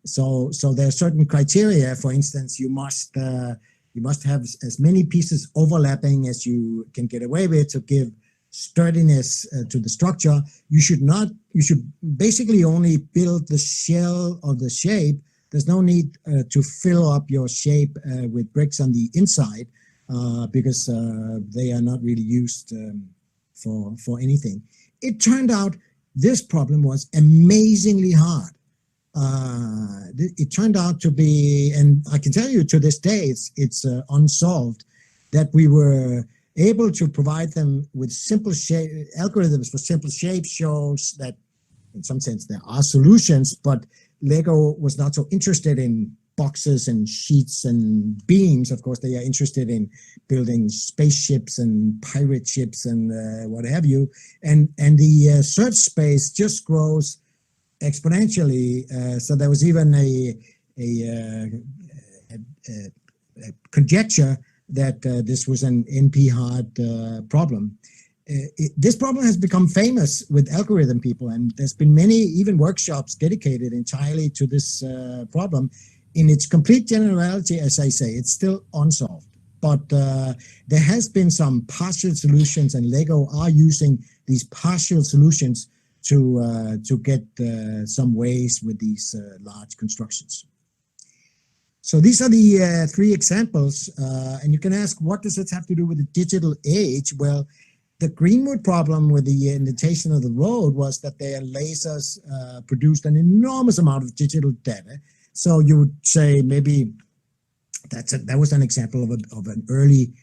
So there are certain criteria. For instance, you must You must have as many pieces overlapping as you can get away with to give sturdiness to the structure. You should basically only build the shell or the shape. There's no need to fill up your shape with bricks on the inside because they are not really used for anything. It turned out this problem was amazingly hard. It turned out to be, and I can tell you to this day, it's unsolved, that we were able to provide them with simple shape algorithms for simple shapes. Shows that in some sense there are solutions, but Lego was not so interested in boxes and sheets and beams. Of course, they are interested in building spaceships and pirate ships and what have you. And the search space just grows exponentially. So there was even a conjecture that this was an NP-hard problem. This problem has become famous with algorithm people, and there's been many even workshops dedicated entirely to this problem. In its complete generality, as I say, it's still unsolved. But there has been some partial solutions, and Lego are using these partial solutions to get some ways with these large constructions. So these are the three examples, and you can ask, what does it have to do with the digital age? Well, the Greenwood problem with the indentation of the road was that their lasers produced an enormous amount of digital data. So you would say maybe that was an example of an early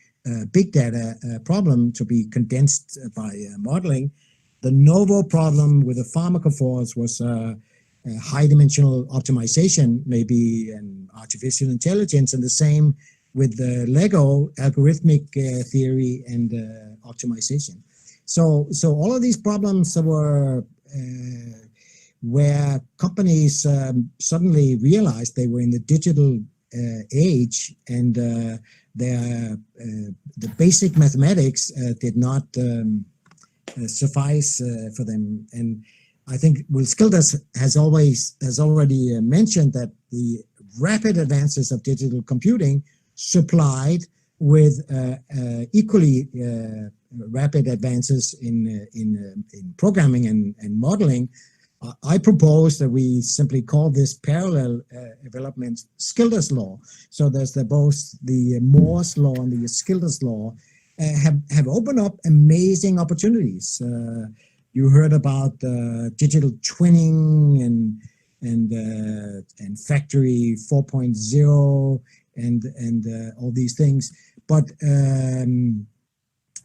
big data problem to be condensed by modeling. The Novo problem with the pharmacophores was high dimensional optimization, maybe an artificial intelligence, and the same with the Lego algorithmic theory and optimization. So all of these problems were where companies suddenly realized they were in the digital age, and the basic mathematics did not suffice for them. And I think Will Skilders has already mentioned that the rapid advances of digital computing supplied with equally rapid advances in programming and modeling. I propose that we simply call this parallel development Skilders law. So there's both the Moore's law and the Skilders law have opened up amazing opportunities. You heard about digital twinning and factory 4.0 and all these things, but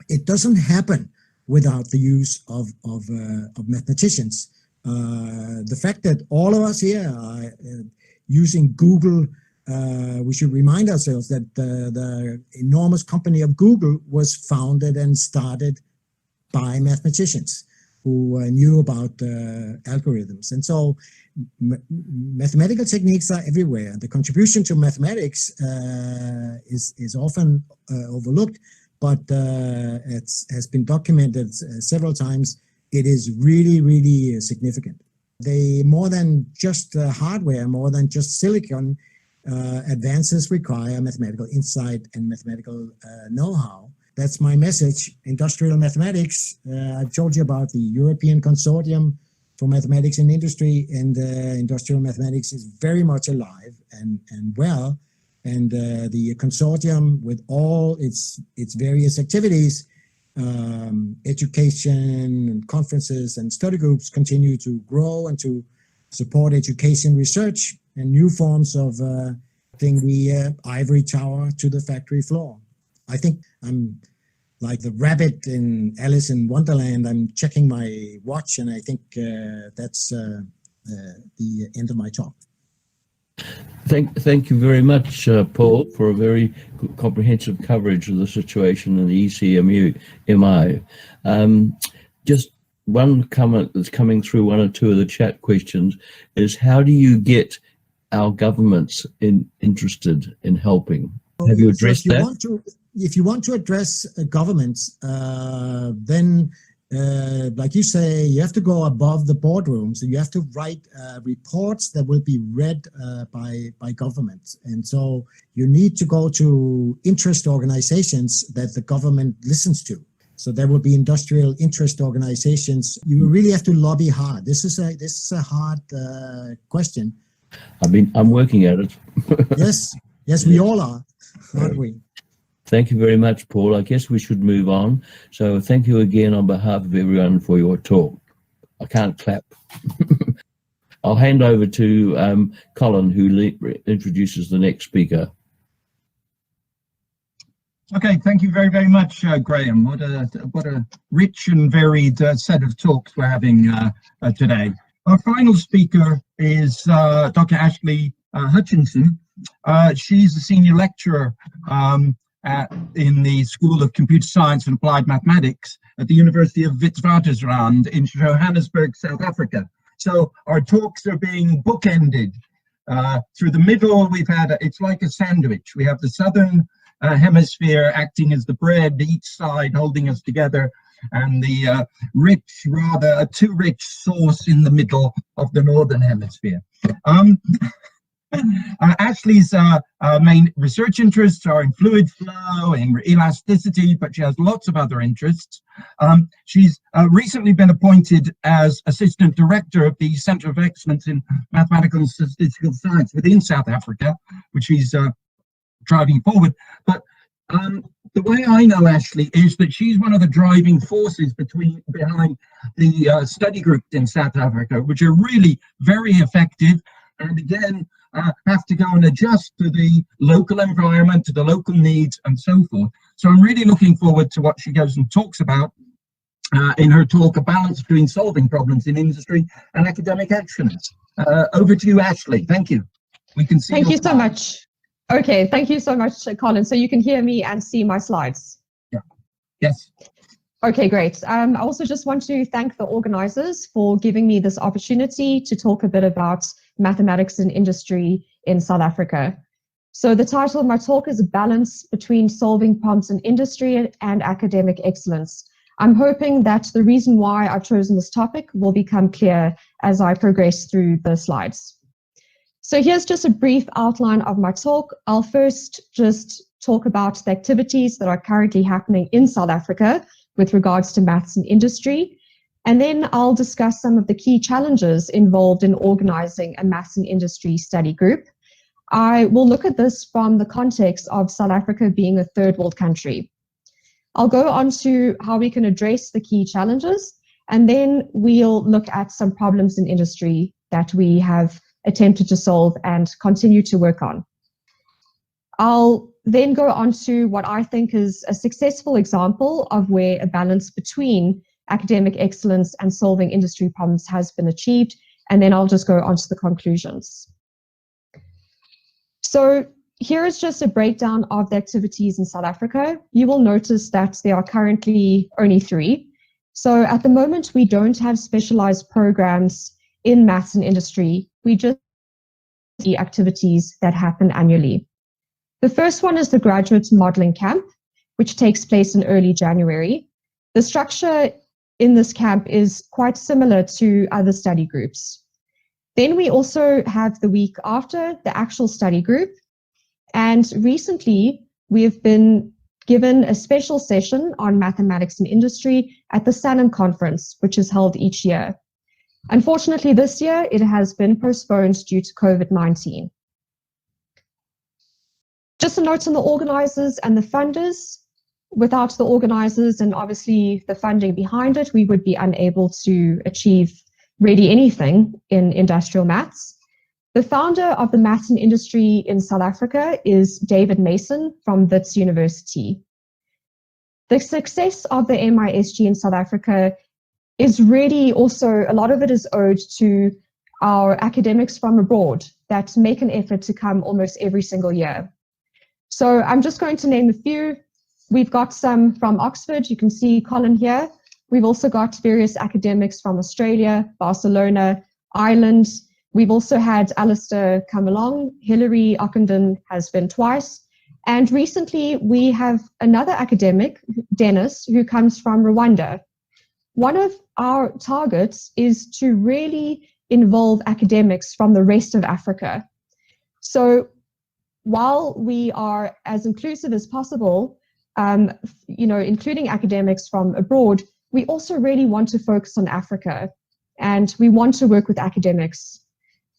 it doesn't happen without the use of mathematicians. The fact that all of us here are using Google, we should remind ourselves that the enormous company of Google was founded and started by mathematicians who knew about algorithms. And so mathematical techniques are everywhere. The contribution to mathematics is often overlooked, but it has been documented several times. It is really, really significant. They, more than just hardware, more than just silicon, advances require mathematical insight and mathematical know-how. That's my message. Industrial mathematics, I've told you about the European Consortium for Mathematics in Industry, and industrial mathematics is very much alive and well. And the consortium, with all its various activities, education and conferences and study groups, continue to grow and to support education research and new forms of bring the ivory tower to the factory floor. I think I'm like the rabbit in Alice in Wonderland. I'm checking my watch, and I think that's the end of my talk. Thank you very much, Paul, for a very comprehensive coverage of the situation in the ECMI. Just one comment that's coming through one or two of the chat questions is, how do you get our governments interested in helping? Have you addressed that? If you want to address governments, then like you say, you have to go above the boardrooms, and you have to write reports that will be read by governments. And so you need to go to interest organizations that the government listens to. So there will be industrial interest organizations. You really have to lobby hard. This is a hard question. I'm working at it. Yes, we all are, aren't we? Thank you very much, Paul. I guess we should move on. So thank you again on behalf of everyone for your talk. I can't clap. I'll hand over to Colin, who introduces the next speaker. Okay, thank you very, very much, Graham. What a rich and varied set of talks we're having today. Our final speaker is Dr. Ashley Hutchinson. She's a senior lecturer in the School of Computer Science and Applied Mathematics at the University of Witwatersrand in Johannesburg, South Africa. So our talks are being bookended. Through the middle, we've had, it's like a sandwich. We have the southern hemisphere acting as the bread, each side holding us together, and the rich, rather too rich sauce in the middle of the northern hemisphere. Ashley's main research interests are in fluid flow, in elasticity, but she has lots of other interests. She's recently been appointed as Assistant Director of the Centre of Excellence in Mathematical and Statistical Science within South Africa, which she's driving forward. But the way I know Ashley is that she's one of the driving forces behind the study groups in South Africa, which are really very effective, and again, have to go and adjust to the local environment, to the local needs, and so forth. So I'm really looking forward to what she goes and talks about in her talk, A Balance Between Solving Problems in Industry and Academic Excellence. Over to you, Ashley. Thank you. We can see. Thank you so much. Okay, thank you so much, Colin. So you can hear me and see my slides? Yeah. Yes. Okay, great. I also just want to thank the organizers for giving me this opportunity to talk a bit about mathematics and industry in South Africa. So the title of my talk is A Balance Between Solving Problems in Industry and Academic Excellence. I'm hoping that the reason why I've chosen this topic will become clear as I progress through the slides. So here's just a brief outline of my talk. I'll first just talk about the activities that are currently happening in South Africa with regards to maths and industry. And then I'll discuss some of the key challenges involved in organizing a maths and industry study group. I will look at this from the context of South Africa being a third world country. I'll go on to how we can address the key challenges, and then we'll look at some problems in industry that we have attempted to solve and continue to work on. I'll then go on to what I think is a successful example of where a balance between academic excellence and solving industry problems has been achieved, and then I'll just go on to the conclusions. So here is just a breakdown of the activities in South Africa. You will notice that there are currently only 3. So at the moment, we don't have specialized programs in maths and industry. We just see activities that happen annually. The first one is the Graduate Modeling Camp, which takes place in early January. The structure in this camp is quite similar to other study groups. Then we also have the week after the actual study group. And recently, we've been given a special session on mathematics and industry at the SANM conference, which is held each year. Unfortunately, this year, it has been postponed due to COVID-19. Just a note on the organizers and the funders. Without the organizers and obviously the funding behind it, we would be unable to achieve really anything in industrial maths. The founder of the maths and industry in South Africa is David Mason from Wits University. The success of the MISG in South Africa is really also, a lot of it is owed to our academics from abroad that make an effort to come almost every single year. So I'm just going to name a few. We've got some from Oxford. You can see Colin here. We've also got various academics from Australia, Barcelona, Ireland. We've also had Alistair come along. Hilary Ockenden has been twice. And recently we have another academic, Dennis, who comes from Rwanda. one of our targets is to really involve academics from the rest of Africa. So while we are as inclusive as possible, including academics from abroad, we also really want to focus on Africa, and we want to work with academics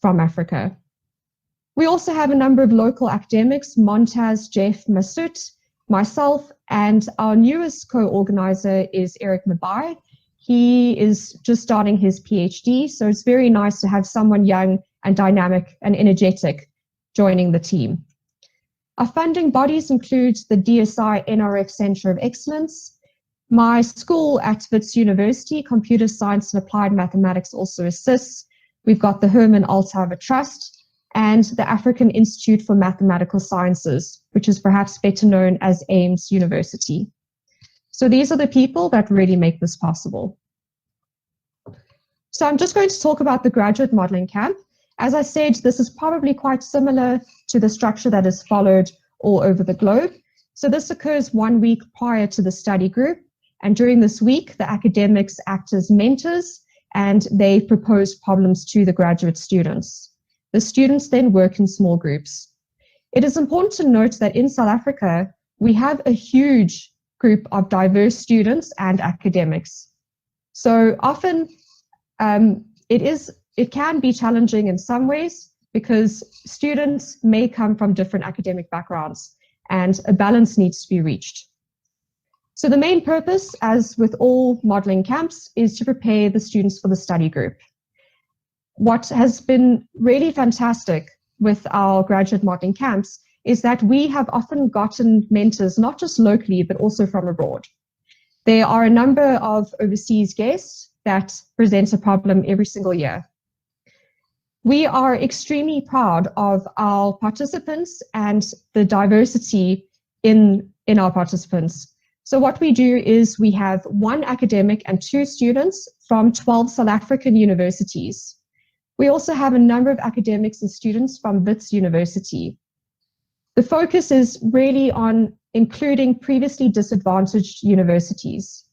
from Africa. We also have a number of local academics, Montaz, Jeff, Masut, myself, and our newest co-organizer is Eric Mabai. He is just starting his PhD, so it's very nice to have someone young and dynamic and energetic joining the team. Our funding bodies include the DSI NRF Center of Excellence. My school at Wits University, Computer Science and Applied Mathematics, also assists. We've got the Herman Althaver Trust and the African Institute for Mathematical Sciences, which is perhaps better known as Ames University. So these are the people that really make this possible. So I'm just going to talk about the graduate modeling camp. As I said, this is probably quite similar to the structure that is followed all over the globe. So this occurs 1 week prior to the study group. And during this week, the academics act as mentors and they propose problems to the graduate students. The students then work in small groups. It is important to note that in South Africa, we have a huge group of diverse students and academics. So often it can be challenging in some ways because students may come from different academic backgrounds and a balance needs to be reached. So the main purpose, as with all modeling camps, is to prepare the students for the study group. What has been really fantastic with our graduate modeling camps is that we have often gotten mentors, not just locally, but also from abroad. There are a number of overseas guests that present a problem every single year. We are extremely proud of our participants and the diversity in our participants. So what we do is we have 1 academic and 2 students from 12 South African universities. We also have a number of academics and students from Wits University. The focus is really on including previously disadvantaged universities.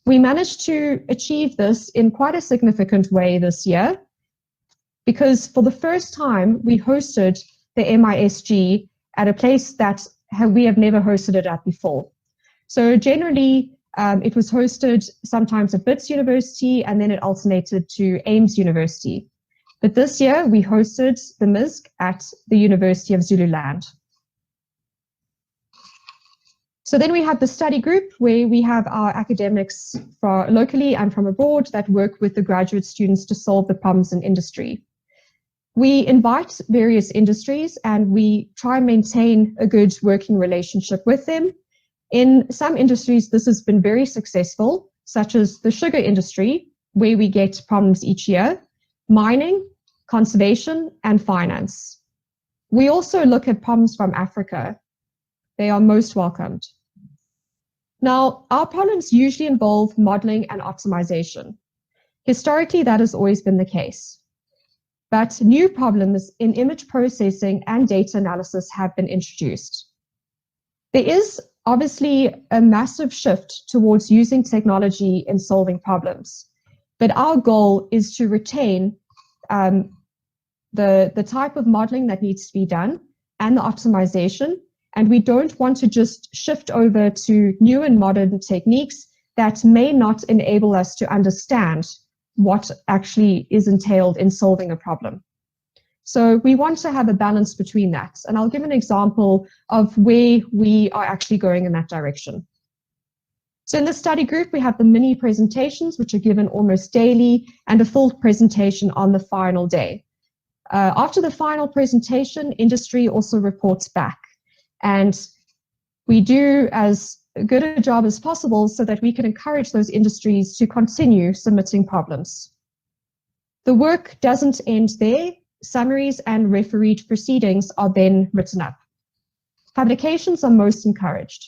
We managed to achieve this in quite a significant way this year because for the first time we hosted the MISG at a place that we have never hosted it at before. So generally it was hosted sometimes at Wits University and then it alternated to Ames University. But this year we hosted the MISG at the University of Zululand. So then we have the study group where we have our academics from locally and from abroad that work with the graduate students to solve the problems in industry. We invite various industries and we try and maintain a good working relationship with them. In some industries, this has been very successful, such as the sugar industry, where we get problems each year, mining, conservation, and finance. We also look at problems from Africa. They are most welcomed. Now, our problems usually involve modeling and optimization. Historically, that has always been the case. But new problems in image processing and data analysis have been introduced. There is obviously a massive shift towards using technology in solving problems. But our goal is to retain the type of modeling that needs to be done and the optimization. And we don't want to just shift over to new and modern techniques that may not enable us to understand what actually is entailed in solving a problem. So we want to have a balance between that. And I'll give an example of where we are actually going in that direction. So in the study group, we have the mini presentations, which are given almost daily, and a full presentation on the final day. After the final presentation, industry also reports back. And we do as good a job as possible so that we can encourage those industries to continue submitting problems. The work doesn't end there. Summaries and refereed proceedings are then written up. Publications are most encouraged.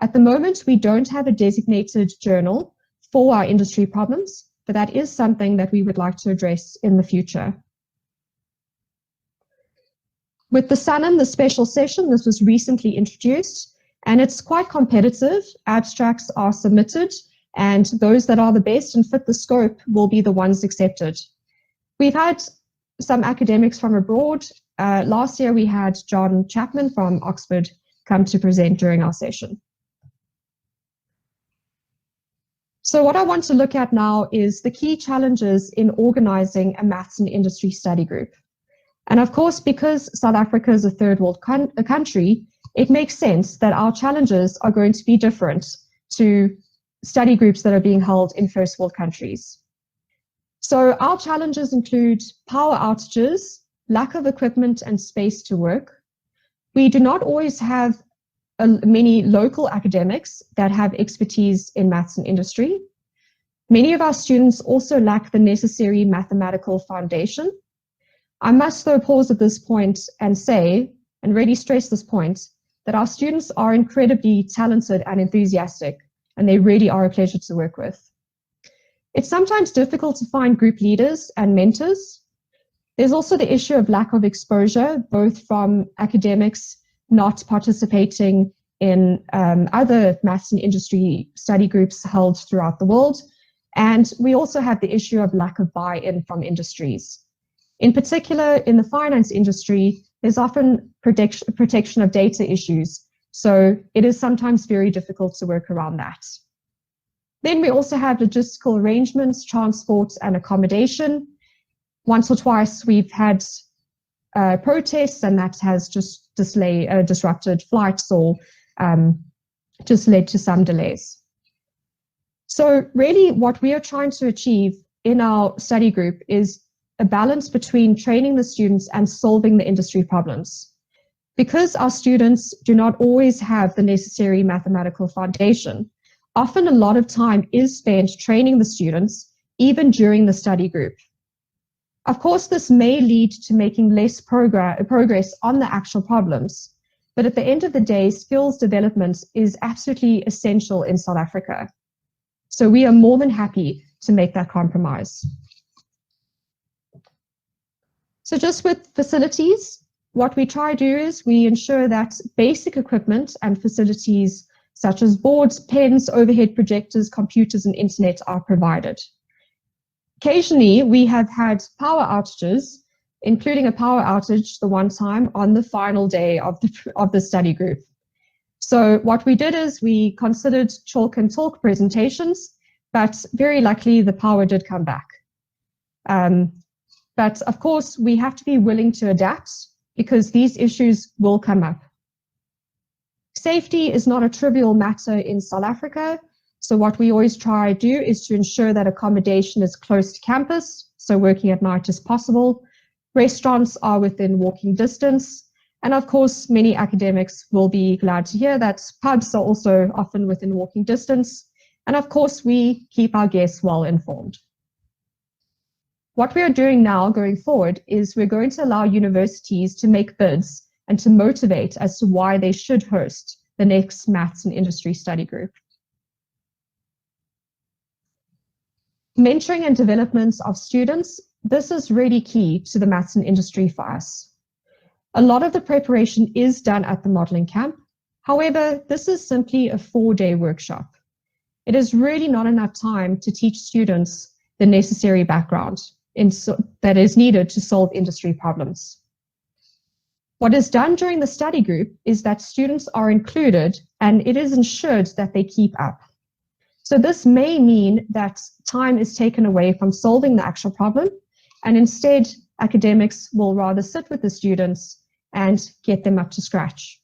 At the moment, we don't have a designated journal for our industry problems, but that is something that we would like to address in the future. With the SANM, the special session, this was recently introduced, and it's quite competitive. Abstracts are submitted, and those that are the best and fit the scope will be the ones accepted. We've had some academics from abroad. Last year we had John Chapman from Oxford come to present during our session. So what I want to look at now is the key challenges in organizing a maths and industry study group. And of course, because South Africa is a third world country, it makes sense that our challenges are going to be different to study groups that are being held in first world countries. So our challenges include power outages, lack of equipment and space to work. We do not always have many local academics that have expertise in maths and industry. Many of our students also lack the necessary mathematical foundation. I must though pause at this point and say, and really stress this point, that our students are incredibly talented and enthusiastic, and they really are a pleasure to work with. It's sometimes difficult to find group leaders and mentors. There's also the issue of lack of exposure, both from academics not participating in other maths and industry study groups held throughout the world. And we also have the issue of lack of buy-in from industries. In particular, in the finance industry, there's often protection of data issues. So it is sometimes very difficult to work around that. Then we also have logistical arrangements, transport and accommodation. Once or twice we've had protests, and that has just disrupted flights or just led to some delays. So really what we are trying to achieve in our study group is a balance between training the students and solving the industry problems. Because our students do not always have the necessary mathematical foundation, often a lot of time is spent training the students, even during the study group. Of course, this may lead to making less progress on the actual problems, but at the end of the day, skills development is absolutely essential in South Africa. So we are more than happy to make that compromise. So just with facilities, what we try to do is we ensure that basic equipment and facilities such as boards, pens, overhead projectors, computers, and internet are provided. Occasionally, we have had power outages, including a power outage the one time on the final day of the study group. So what we did is we considered chalk and talk presentations, but very luckily the power did come back. But of course, we have to be willing to adapt because these issues will come up. Safety is not a trivial matter in South Africa. So what we always try to do is to ensure that accommodation is close to campus, so working at night is possible. Restaurants are within walking distance. And of course, many academics will be glad to hear that pubs are also often within walking distance. And of course, we keep our guests well informed. What we are doing now going forward is we're going to allow universities to make bids and to motivate as to why they should host the next maths and industry study group. Mentoring and development of students, this is really key to the maths and industry for us. A lot of the preparation is done at the modeling camp. However, this is simply a 4-day workshop. It is really not enough time to teach students the necessary background that is needed to solve industry problems. What is done during the study group is that students are included and it is ensured that they keep up. So this may mean that time is taken away from solving the actual problem, and instead academics will rather sit with the students and get them up to scratch.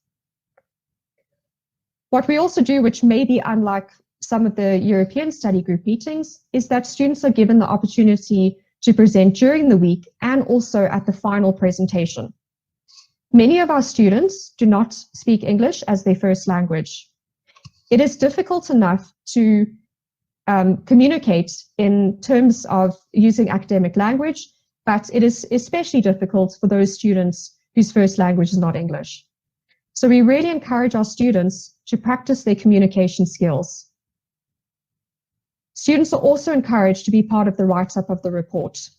What we also do, which may be unlike some of the European study group meetings, is that students are given the opportunity to present during the week and also at the final presentation. Many of our students do not speak English as their first language. It is difficult enough to communicate in terms of using academic language, but it is especially difficult for those students whose first language is not English. So we really encourage our students to practice their communication skills. Students are also encouraged to be part of the write-up of the report.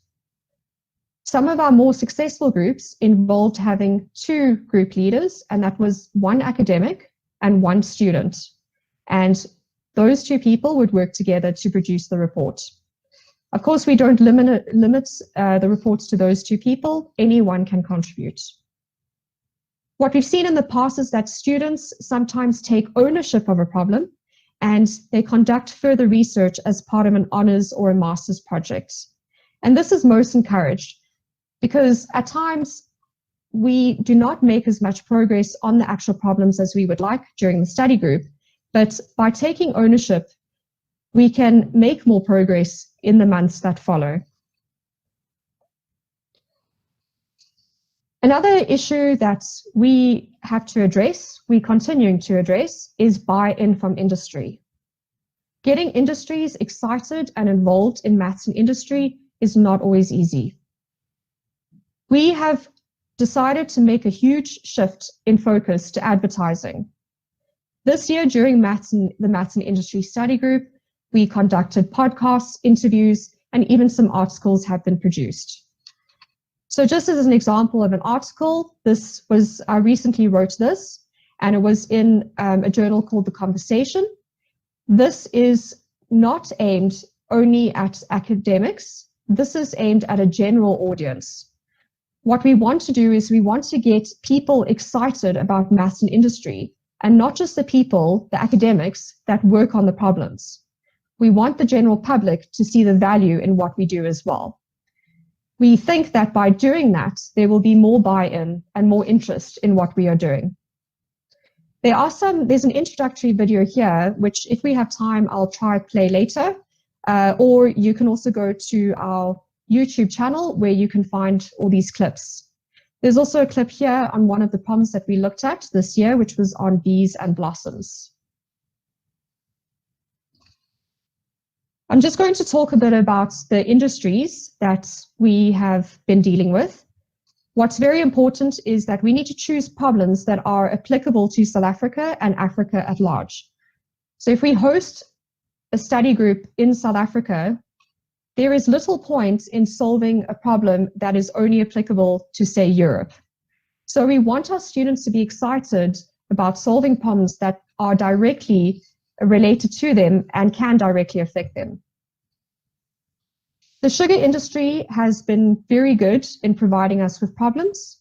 Some of our more successful groups involved having 2 group leaders, and that was 1 academic and 1 student. And those two people would work together to produce the report. Of course, we don't limit the reports to those two people. Anyone can contribute. What we've seen in the past is that students sometimes take ownership of a problem and they conduct further research as part of an honors or a master's project. And this is most encouraged because at times we do not make as much progress on the actual problems as we would like during the study group. But by taking ownership, we can make more progress in the months that follow. Another issue that we have to address, we're continuing to address, is buy-in from industry. Getting industries excited and involved in maths and industry is not always easy. We have decided to make a huge shift in focus to advertising. This year, during the Maths and Industry Study Group, we conducted podcasts, interviews, and even some articles have been produced. So just as an example of an article, I recently wrote this, and it was in a journal called The Conversation. This is not aimed only at academics. This is aimed at a general audience. What we want to do is we want to get people excited about maths and industry, and not just the people, the academics, that work on the problems. We want the general public to see the value in what we do as well. We think that by doing that, there will be more buy-in and more interest in what we are doing. There's an introductory video here, which if we have time, I'll try to play later. Or you can also go to our YouTube channel where you can find all these clips. There's also a clip here on one of the problems that we looked at this year, which was on bees and blossoms. I'm just going to talk a bit about the industries that we have been dealing with. What's very important is that we need to choose problems that are applicable to South Africa and Africa at large. So if we host a study group in South Africa, there is little point in solving a problem that is only applicable to, say, Europe. So we want our students to be excited about solving problems that are directly related to them and can directly affect them. The sugar industry has been very good in providing us with problems.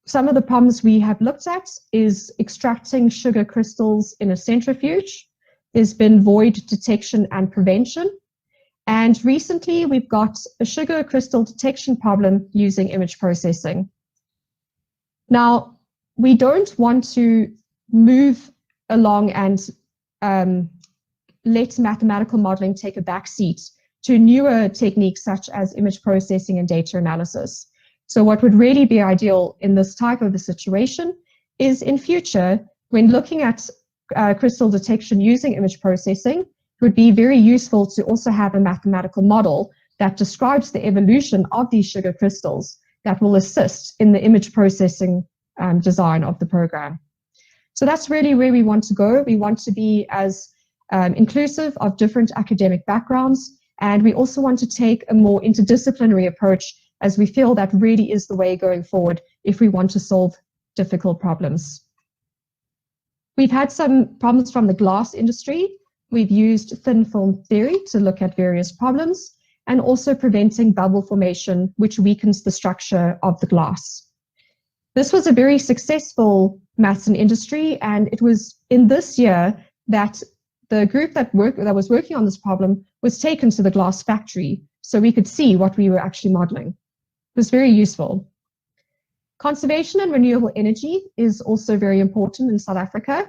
Some of the problems we have looked at is extracting sugar crystals in a centrifuge. There's been void detection and prevention. And recently we've got a sugar crystal detection problem using image processing. Now, we don't want to move along and let mathematical modeling take a backseat to newer techniques such as image processing and data analysis. So what would really be ideal in this type of a situation is in future, when looking at crystal detection using image processing, it would be very useful to also have a mathematical model that describes the evolution of these sugar crystals that will assist in the image processing design of the program. So that's really where we want to go. We want to be as inclusive of different academic backgrounds, and we also want to take a more interdisciplinary approach, as we feel that really is the way going forward if we want to solve difficult problems. We've had some problems from the glass industry. We've used thin film theory to look at various problems, and also preventing bubble formation, which weakens the structure of the glass. This was a very successful maths and industry, and it was in this year that the group that was working on this problem was taken to the glass factory so we could see what we were actually modeling. It was very useful. Conservation and renewable energy is also very important in South Africa.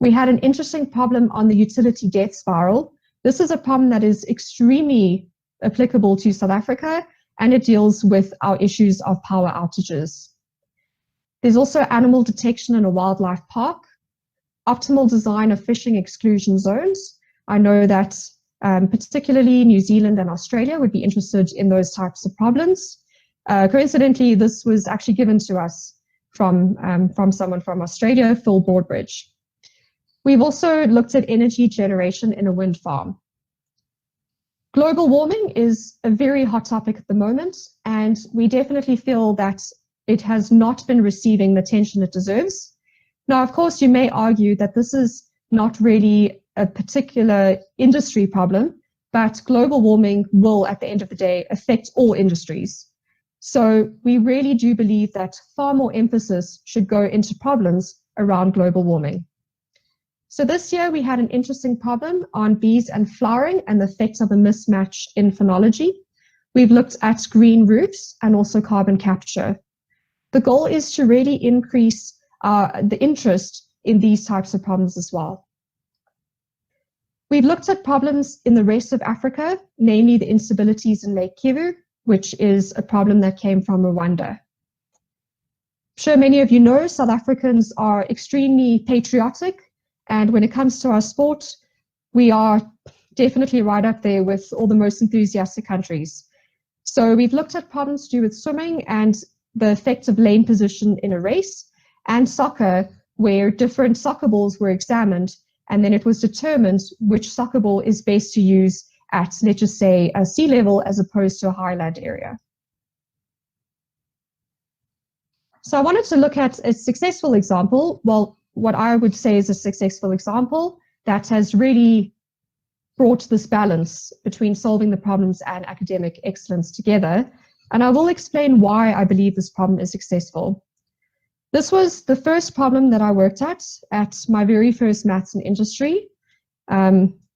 We had an interesting problem on the utility death spiral. This is a problem that is extremely applicable to South Africa, and it deals with our issues of power outages. There's also animal detection in a wildlife park, optimal design of fishing exclusion zones. I know that particularly New Zealand and Australia would be interested in those types of problems. Coincidentally, this was actually given to us from someone from Australia, Phil Broadbridge. We've also looked at energy generation in a wind farm. Global warming is a very hot topic at the moment, and we definitely feel that it has not been receiving the attention it deserves. Now, of course, you may argue that this is not really a particular industry problem, but global warming will, at the end of the day, affect all industries. So we really do believe that far more emphasis should go into problems around global warming. So this year we had an interesting problem on bees and flowering and the effects of a mismatch in phenology. We've looked at green roofs and also carbon capture. The goal is to really increase the interest in these types of problems as well. We've looked at problems in the rest of Africa, namely the instabilities in Lake Kivu, which is a problem that came from Rwanda. I'm sure many of you know South Africans are extremely patriotic, and when it comes to our sport, we are definitely right up there with all the most enthusiastic countries. So we've looked at problems to do with swimming and the effects of lane position in a race, and soccer, where different soccer balls were examined, and then it was determined which soccer ball is best to use at, let's just say, a sea level as opposed to a highland area. So I wanted to look at a successful example, well, what I would say is a successful example that has really brought this balance between solving the problems and academic excellence together. And I will explain why I believe this problem is successful. This was the first problem that I worked at my very first maths and industry,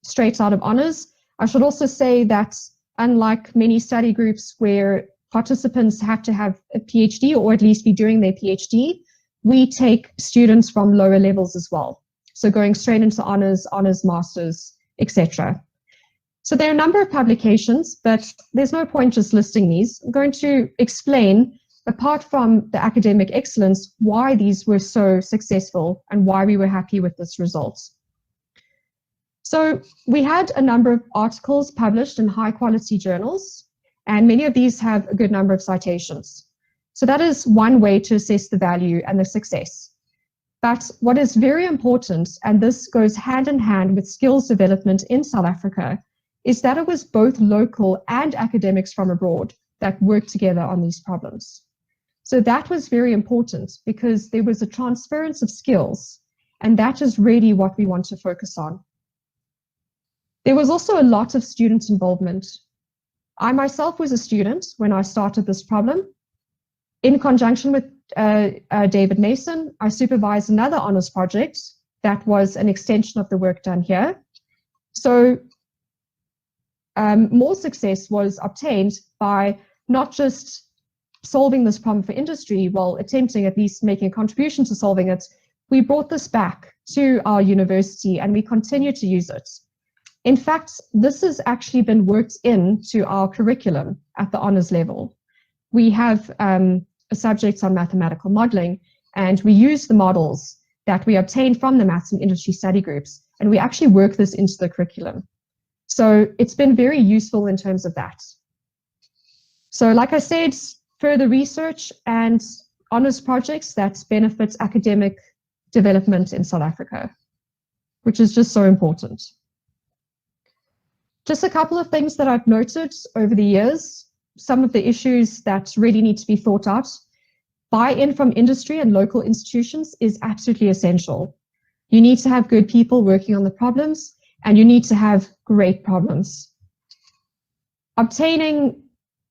straight out of honors. I should also say that unlike many study groups where participants have to have a PhD or at least be doing their PhD, we take students from lower levels as well. So going straight into honors, masters, etc. So there are a number of publications, but there's no point just listing these. I'm going to explain, apart from the academic excellence, why these were so successful and why we were happy with this result. So we had a number of articles published in high quality journals, and many of these have a good number of citations. So that is one way to assess the value and the success. But what is very important, and this goes hand in hand with skills development in South Africa, is that it was both local and academics from abroad that worked together on these problems. So that was very important because there was a transference of skills, and that is really what we want to focus on. There was also a lot of student involvement. I myself was a student when I started this problem. In conjunction with David Mason, I supervised another honors project that was an extension of the work done here. So more success was obtained by not just solving this problem for industry, while attempting at least making a contribution to solving it. We brought this back to our university and we continue to use it. In fact, this has actually been worked into our curriculum at the honors level. We have subjects on mathematical modeling, and we use the models that we obtained from the maths and industry study groups, and we actually work this into the curriculum. So it's been very useful in terms of that. So like I said, further research and honors projects that benefits academic development in South Africa, which is just so important. Just a couple of things that I've noted over the years, some of the issues that really need to be thought out. Buy-in from industry and local institutions is absolutely essential. You need to have good people working on the problems, and you need to have great problems. Obtaining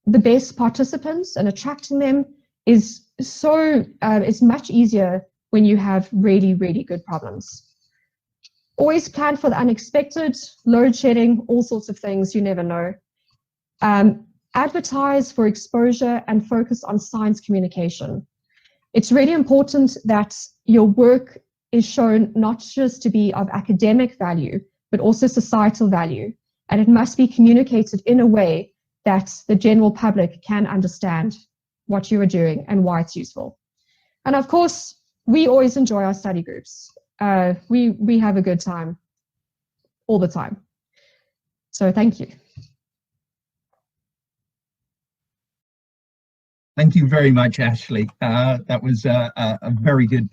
the best participants and attracting them is much easier when you have really, really good problems. Always plan for the unexpected, load shedding, all sorts of things, you never know. Advertise for exposure and focus on science communication. It's really important that your work is shown not just to be of academic value, but also societal value. And it must be communicated in a way that the general public can understand what you are doing and why it's useful. And of course, we always enjoy our study groups. We have a good time all the time. So thank you. Thank you very much, Ashley. That was a very good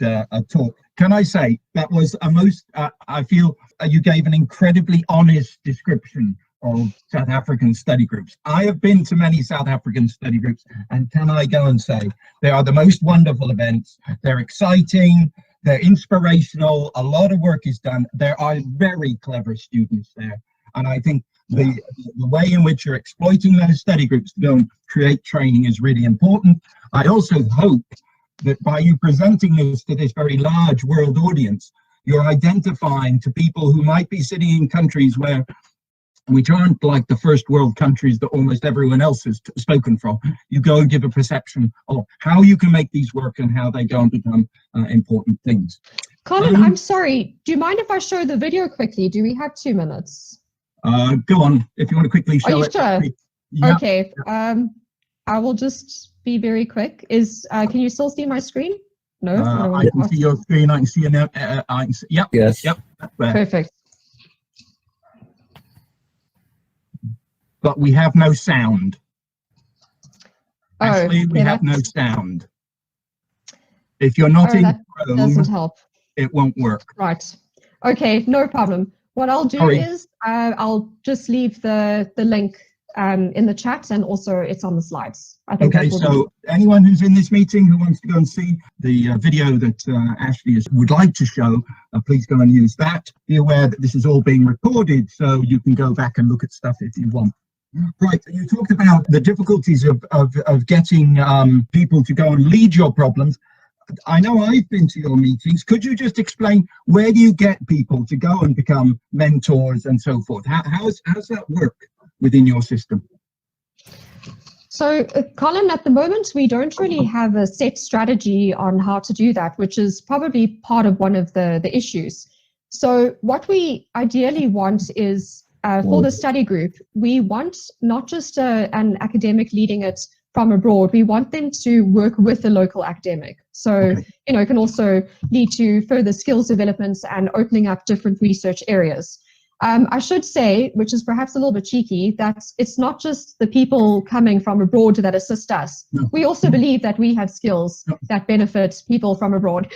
talk. Can I say that was a most, I feel you gave an incredibly honest description of South African study groups. I have been to many South African study groups, and can I go and say they are the most wonderful events. They're exciting. They're inspirational. A lot of work is done. There are very clever students there. And I think the way in which you're exploiting those study groups to go and create training is really important. I also hope that by you presenting this to this very large world audience, you're identifying to people who might be sitting in countries which aren't like the first world countries that almost everyone else has spoken from. You go and give a perception of how you can make these work and how they go and become important things. Colin, I'm sorry. Do you mind if I show the video quickly? Do we have 2 minutes? Go on, if you want to quickly show it. Are you sure? Yeah. Okay. I will just be very quick. Can you still see my screen? No? I can see your screen. I can see yep. Yes. Yep. Perfect. But we have no sound. Ashley, we yeah, have no sound. If you're not in that doesn't Chrome, help. it won't work. Right. Okay, no problem. What I'll do is I'll just leave the link in the chat, and also it's on the slides. I think Okay, so anyone who's in this meeting who wants to go and see the video that Ashley would like to show, please go and use that. Be aware that this is all being recorded, so you can go back and look at stuff if you want. Right, you talked about the difficulties of getting people to go and lead your problems. I know I've been to your meetings. Could you just explain where do you get people to go and become mentors and so forth? How's that work within your system? So, Colin, at the moment, we don't really have a set strategy on how to do that, which is probably part of one of the issues. So what we ideally want is, for the study group, we want not just an academic leading it from abroad, we want them to work with the local academic. So, it can also lead to further skills developments and opening up different research areas. I should say, which is perhaps a little bit cheeky, that it's not just the people coming from abroad that assist us. No. We also believe that we have skills that benefit people from abroad.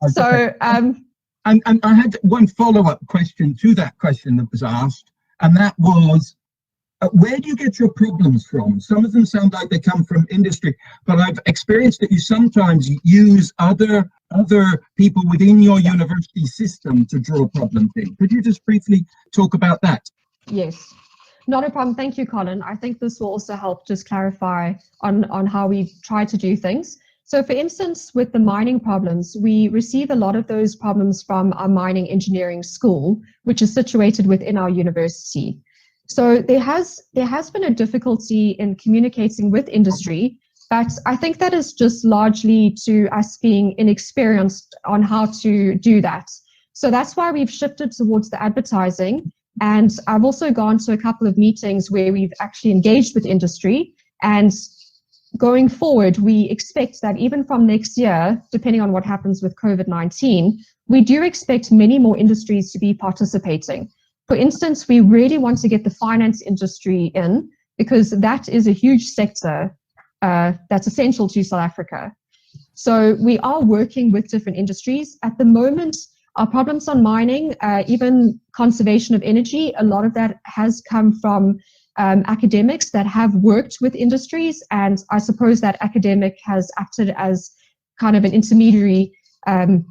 So, and I had one follow-up question to that question that was asked, and that was, where do you get your problems from? Some of them sound like they come from industry, but I've experienced that you sometimes use other people within your university system to draw problems in. Could you just briefly talk about that? Yes, not a problem. Thank you, Colin. I think this will also help just clarify on how we try to do things. So for instance, with the mining problems, we receive a lot of those problems from our mining engineering school, which is situated within our university. So there has been a difficulty in communicating with industry, but I think that is just largely to us being inexperienced on how to do that. So that's why we've shifted towards the advertising. And I've also gone to a couple of meetings where we've actually engaged with industry. And going forward, we expect that even from next year, depending on what happens with COVID-19, we do expect many more industries to be participating. For instance, we really want to get the finance industry in, because that is a huge sector that's essential to South Africa. So we are working with different industries. At the moment, our problems on mining, even conservation of energy, a lot of that has come from academics that have worked with industries, and I suppose that academic has acted as kind of an intermediary, and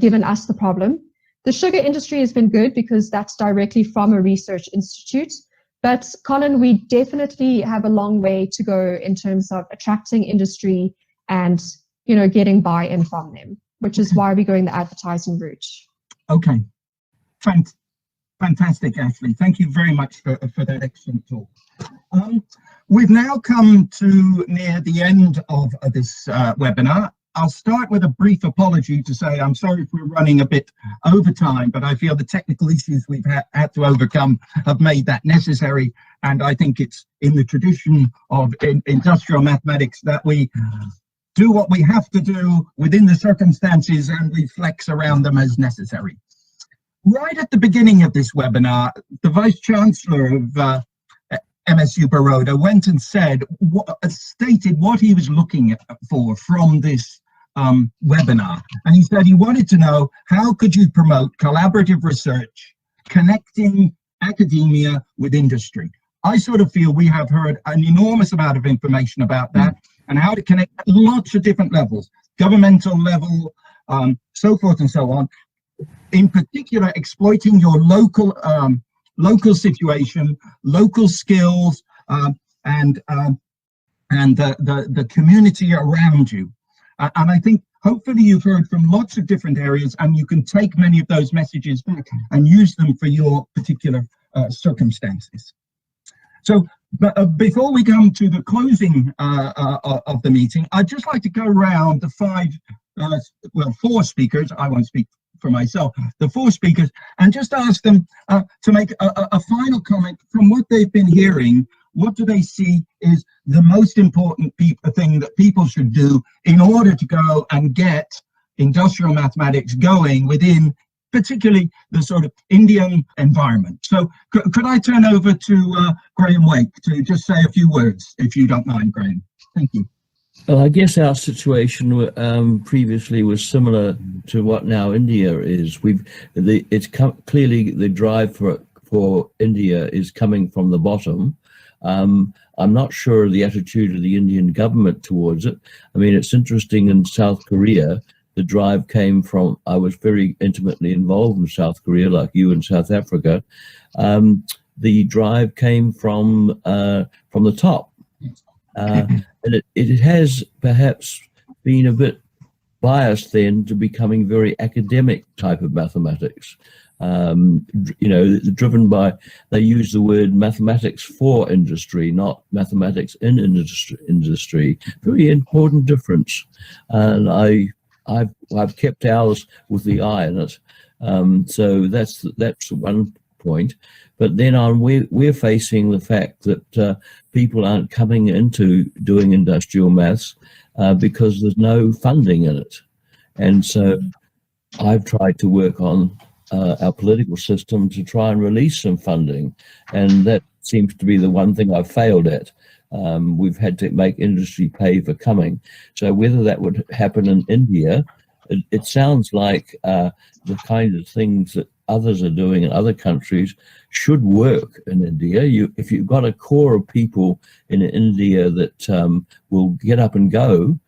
given us the problem. The sugar industry has been good because that's directly from a research institute. But Colin, we definitely have a long way to go in terms of attracting industry and, getting buy-in from them, which is why we're going the advertising route. Okay. Fantastic, Ashley. Thank you very much for that excellent talk. We've now come to near the end of this webinar. I'll start with a brief apology to say I'm sorry if we're running a bit over time, but I feel the technical issues we've had to overcome have made that necessary. And I think it's in the tradition of industrial mathematics that we do what we have to do within the circumstances and we flex around them as necessary. Right at the beginning of this webinar, the Vice Chancellor of MSU Baroda went and stated what he was looking for from this webinar. And he said he wanted to know, how could you promote collaborative research, connecting academia with industry? I sort of feel we have heard an enormous amount of information about that and how to connect at lots of different levels. governmental level, so forth and so on. In particular, exploiting your local situation, local skills, and the community around you. And I think hopefully you've heard from lots of different areas, and you can take many of those messages back and use them for your particular circumstances. So before we come to the closing of the meeting, I'd just like to go around the four speakers. I won't speak for myself, the four speakers, and just ask them to make a final comment from what they've been hearing. What do they see is the most important thing that people should do in order to go and get industrial mathematics going within particularly the sort of Indian environment? So could I turn over to Graham Wake to just say a few words, if you don't mind, Graham? Thank you. Well, I guess our situation previously was similar to what now India is. Clearly the drive for India is coming from the bottom. I'm not sure of the attitude of the Indian government towards it. I mean, it's interesting in South Korea, the drive came from, I was very intimately involved in South Korea, like you in South Africa. The drive came from the top. And it has perhaps been a bit biased then to becoming very academic type of mathematics. Driven by, they use the word mathematics for industry, not mathematics in industry. Very important difference. And I've kept ours with the eye in it. So that's one point. But then we're facing the fact that people aren't coming into doing industrial maths because there's no funding in it. And so I've tried to work on our political system to try and release some funding. And that seems to be the one thing I've failed at. We've had to make industry pay for coming. So whether that would happen in India, it sounds like the kind of things that others are doing in other countries should work in India. If you've got a core of people in India that will get up and go,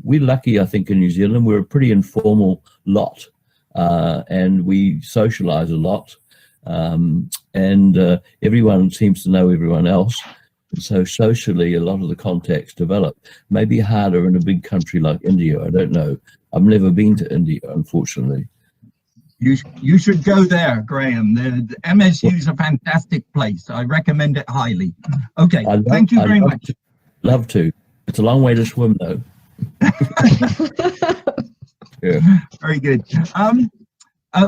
we're lucky, I think, in New Zealand. We're a pretty informal lot, and we socialize a lot, and everyone seems to know everyone else. So socially, a lot of the contacts develop. Maybe harder in a big country like India. I don't know. I've never been to India, unfortunately. You should go there, Graham. The MSU is a fantastic place. I recommend it highly. Okay, thank you very much. Love to. It's a long way to swim, though. Yeah. Very good.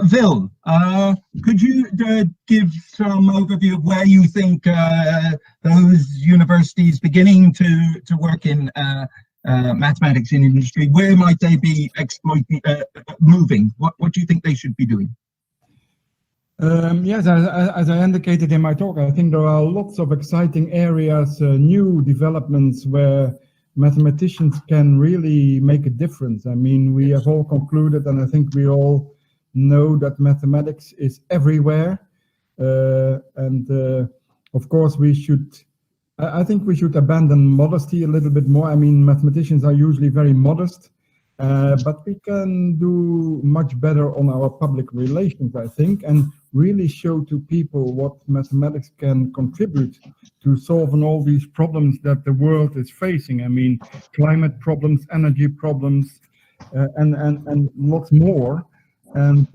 Vil, could you give some overview of where you think those universities beginning to work in mathematics in industry, where might they be moving? What do you think they should be doing? Yes, as I indicated in my talk, I think there are lots of exciting areas, new developments where mathematicians can really make a difference. I mean, we have all concluded, and I think we all know that mathematics is everywhere. Of course, I think we should abandon modesty a little bit more. I mean, mathematicians are usually very modest, but we can do much better on our public relations, I think, and really show to people what mathematics can contribute to solving all these problems that the world is facing. I mean, climate problems, energy problems, and lots more. And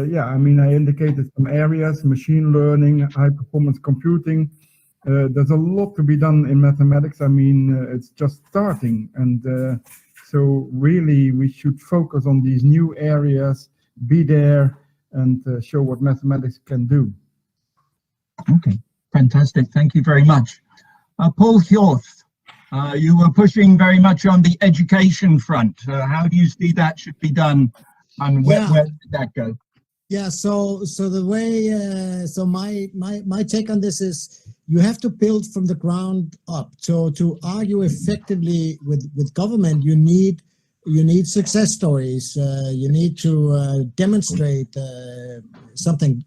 yeah, I mean, I indicated some areas: machine learning, high-performance computing. There's a lot to be done in mathematics. I mean, it's just starting, and so really we should focus on these new areas, be there, and show what mathematics can do. Okay, fantastic. Thank you very much. Paul Hjorth, you were pushing very much on the education front. How do you see that should be done, and where did that go? Yeah, so the way, so my take on this is, you have to build from the ground up. So to argue effectively with government, you need success stories. You need to demonstrate something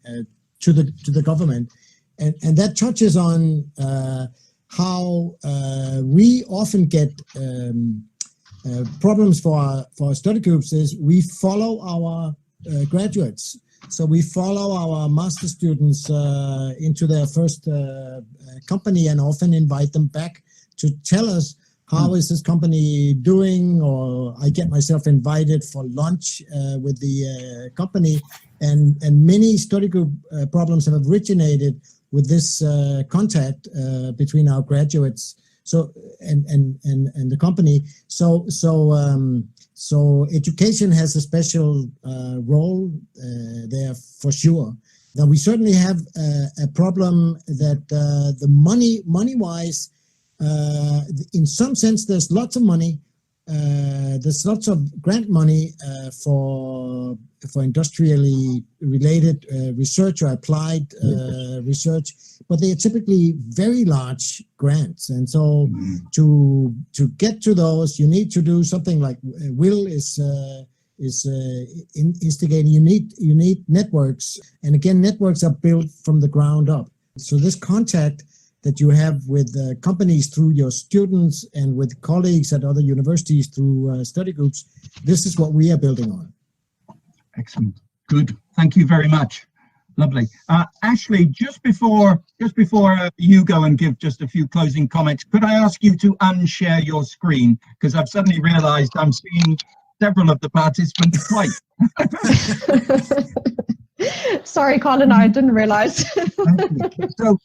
to the government, and that touches on how we often get problems for our study groups is we follow our graduates. So we follow our master students into their first company and often invite them back to tell us how is this company doing, or I get myself invited for lunch with the company, and many study group problems have originated with this contact between our graduates. So and the company. So education has a special role there for sure. Now we certainly have a problem that the money-wise, in some sense, there's lots of money. There's lots of grant money for industrially related research or applied research, but they are typically very large grants. And so to get to those, you need to do something like Will is instigating. You need networks, and again, networks are built from the ground up. So this contact that you have with companies through your students and with colleagues at other universities through study groups, this is what we are building on. Excellent. Good. Thank you very much. Lovely. Ashley, just before you go and give just a few closing comments, could I ask you to unshare your screen? Because I've suddenly realized I'm seeing several of the participants twice. Sorry, Colin, I didn't realize. So,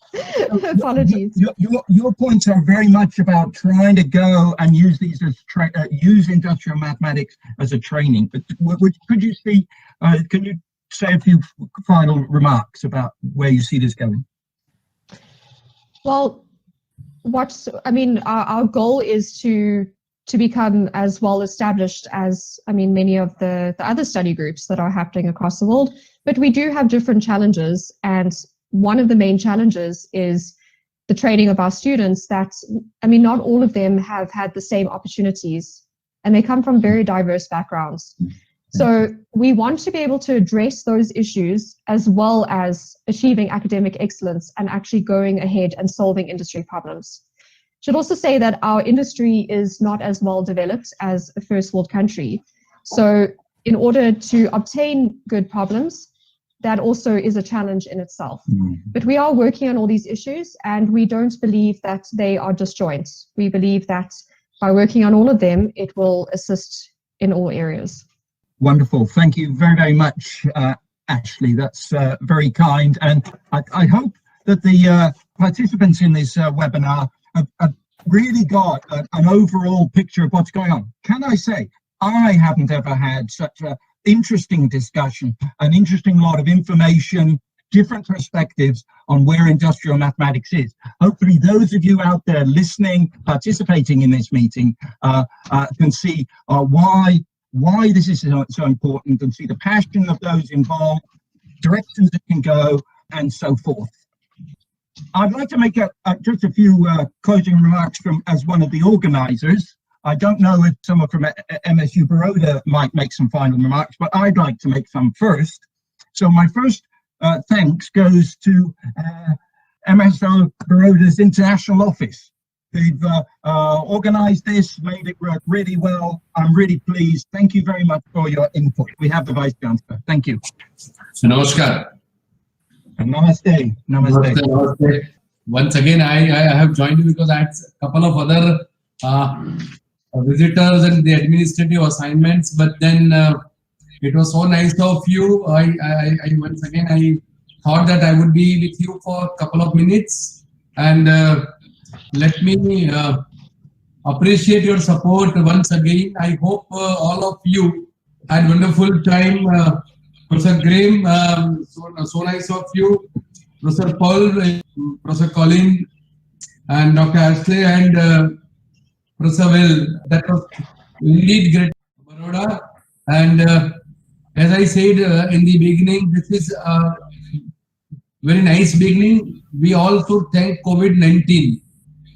apologies. Your points are very much about trying to go and use these as use industrial mathematics as a training. But could you see? Can you say a few final remarks about where you see this going? Well, our goal is to become as well established as, many of the other study groups that are happening across the world. But we do have different challenges, and one of the main challenges is the training of our students. That, not all of them have had the same opportunities, and they come from very diverse backgrounds. So we want to be able to address those issues as well as achieving academic excellence and actually going ahead and solving industry problems. Should also say that our industry is not as well developed as a first world country. So in order to obtain good problems, that also is a challenge in itself. But we are working on all these issues, and we don't believe that they are disjoint. We believe that by working on all of them, it will assist in all areas. Wonderful. Thank you very, very much, Ashley. That's very kind. And I hope that the participants in this webinar have really got an overall picture of what's going on. Can I say, I haven't ever had such an interesting discussion, an interesting lot of information, different perspectives on where industrial mathematics is. Hopefully those of you out there listening, participating in this meeting, can see why this is so important, and see the passion of those involved, directions it can go, and so forth. I'd like to make just a few closing remarks as one of the organizers. I don't know if someone from MSU Baroda might make some final remarks, but I'd like to make some first. So my first thanks goes to MSU Baroda's international office. They've organized this, made it work really well. I'm really pleased. Thank you very much for your input. We have the Vice Chancellor. Thank you. So, namaskar. Namaste. Namaste. Namaste. Once again, I have joined you because I had a couple of other visitors and the administrative assignments, but then it was so nice of you. I once again, I thought that I would be with you for a couple of minutes, and let me appreciate your support once again. I hope all of you had wonderful time. Professor Graham, so nice of you. Professor Paul, Professor Colin, and Dr. Ashley, and Professor Will. That was indeed great, Baroda. And as I said in the beginning, this is a very nice beginning. We also thank COVID-19.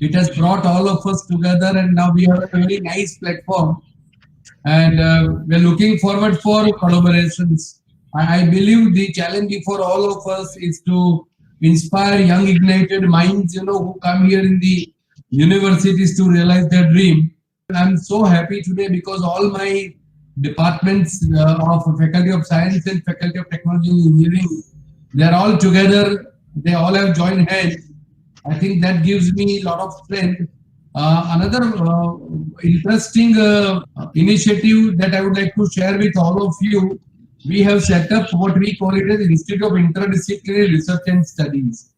It has brought all of us together, and now we have a very nice platform. And we're looking forward for collaborations. I believe the challenge before all of us is to inspire young ignited minds, who come here in the universities to realize their dream. I'm so happy today because all my departments of Faculty of Science and Faculty of Technology and Engineering, they're all together. They all have joined hands. I think that gives me a lot of strength. Another interesting initiative that I would like to share with all of you, we have set up what we call it as Institute of Interdisciplinary Research and Studies.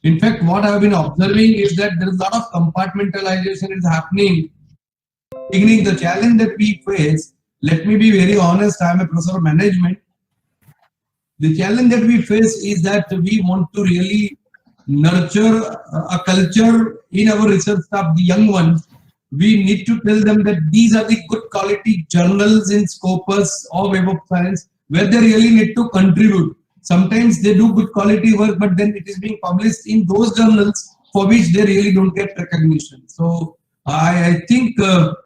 In fact, what I have been observing is that there is a lot of compartmentalization is happening. Beginning, the challenge that we face, let me be very honest, I am a professor of management. The challenge that we face is that we want to really nurture a culture in our research staff, the young ones. We need to tell them that these are the good quality journals in Scopus or Web of Science where they really need to contribute. Sometimes they do good quality work, but then it is being published in those journals for which they really don't get recognition. So I think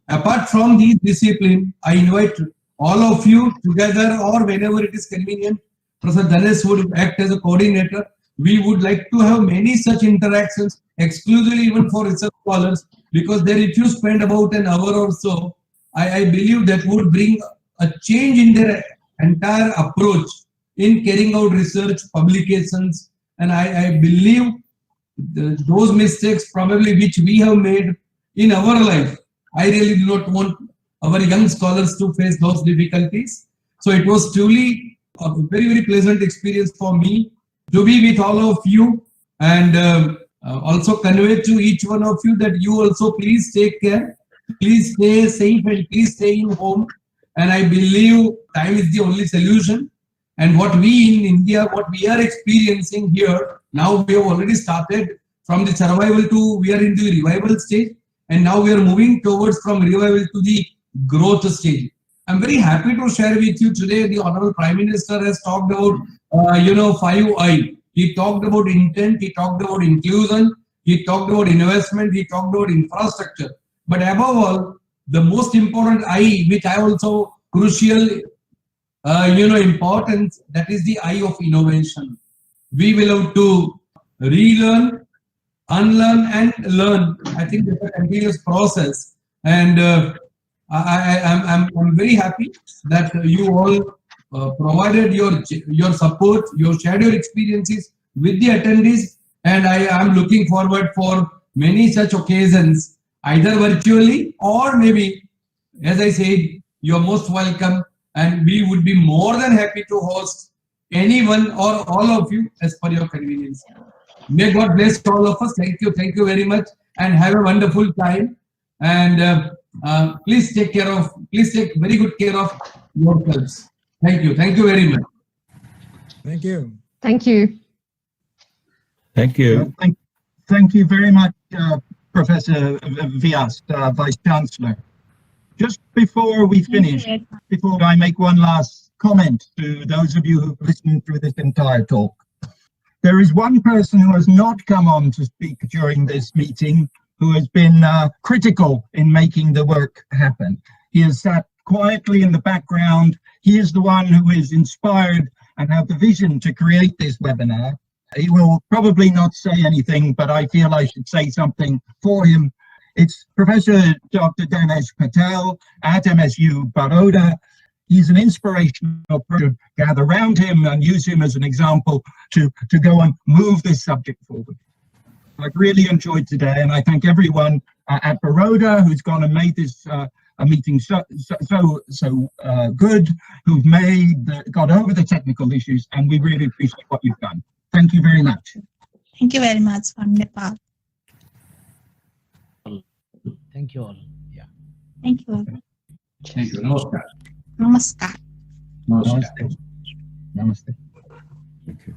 apart from these disciplines, I invite all of you together or whenever it is convenient. Professor Dhanesh would act as a coordinator. We would like to have many such interactions exclusively even for research scholars, because there if you spend about an hour or so, I believe that would bring a change in their entire approach in carrying out research, publications, and I believe those mistakes probably which we have made in our life, I really do not want our young scholars to face those difficulties. So it was truly a very, very pleasant experience for me to be with all of you, and also convey to each one of you that you also please take care, please stay safe, and please stay in home. And I believe time is the only solution. And what we in India, what we are experiencing here, now we have already started from the survival to we are in the revival stage, and now we are moving towards from revival to the growth stage. I'm very happy to share with you today. The Honorable Prime Minister has talked about 5I. He talked about intent, he talked about inclusion, he talked about investment, he talked about infrastructure. But above all, the most important I, which I also crucial, importance, that is the I of innovation. We will have to relearn, unlearn, and learn. I think it's a continuous process, and I'm very happy that you all provided your support, you shared your experiences with the attendees, and I am looking forward for many such occasions, either virtually or maybe, as I said, you are most welcome, and we would be more than happy to host anyone or all of you as per your convenience. May God bless all of us. Thank you very much, and have a wonderful time. And please take very good care of yourselves. Thank you very much. Thank you. Thank you. Thank you. Thank you very much, Professor Vyas, Vice Chancellor. Just before we finish, before I make one last comment to those of you who've listened through this entire talk, there is one person who has not come on to speak during this meeting who has been critical in making the work happen. He has sat quietly in the background. He is the one who is inspired and had the vision to create this webinar. He will probably not say anything, but I feel I should say something for him. It's Professor Dr. Dhanesh Patel at MSU Baroda. He's an inspirational person. Gather around him and use him as an example to go and move this subject forward. I've really enjoyed today, and I thank everyone at Baroda who's gone and made this a meeting so good, who've got over the technical issues, and we really appreciate what you've done. Thank you very much. Thank you very much from Nepal. Thank you all. Yeah. Thank you all. Thank you. Namaskar. Namaskar. Namaste. Namaste. Thank you.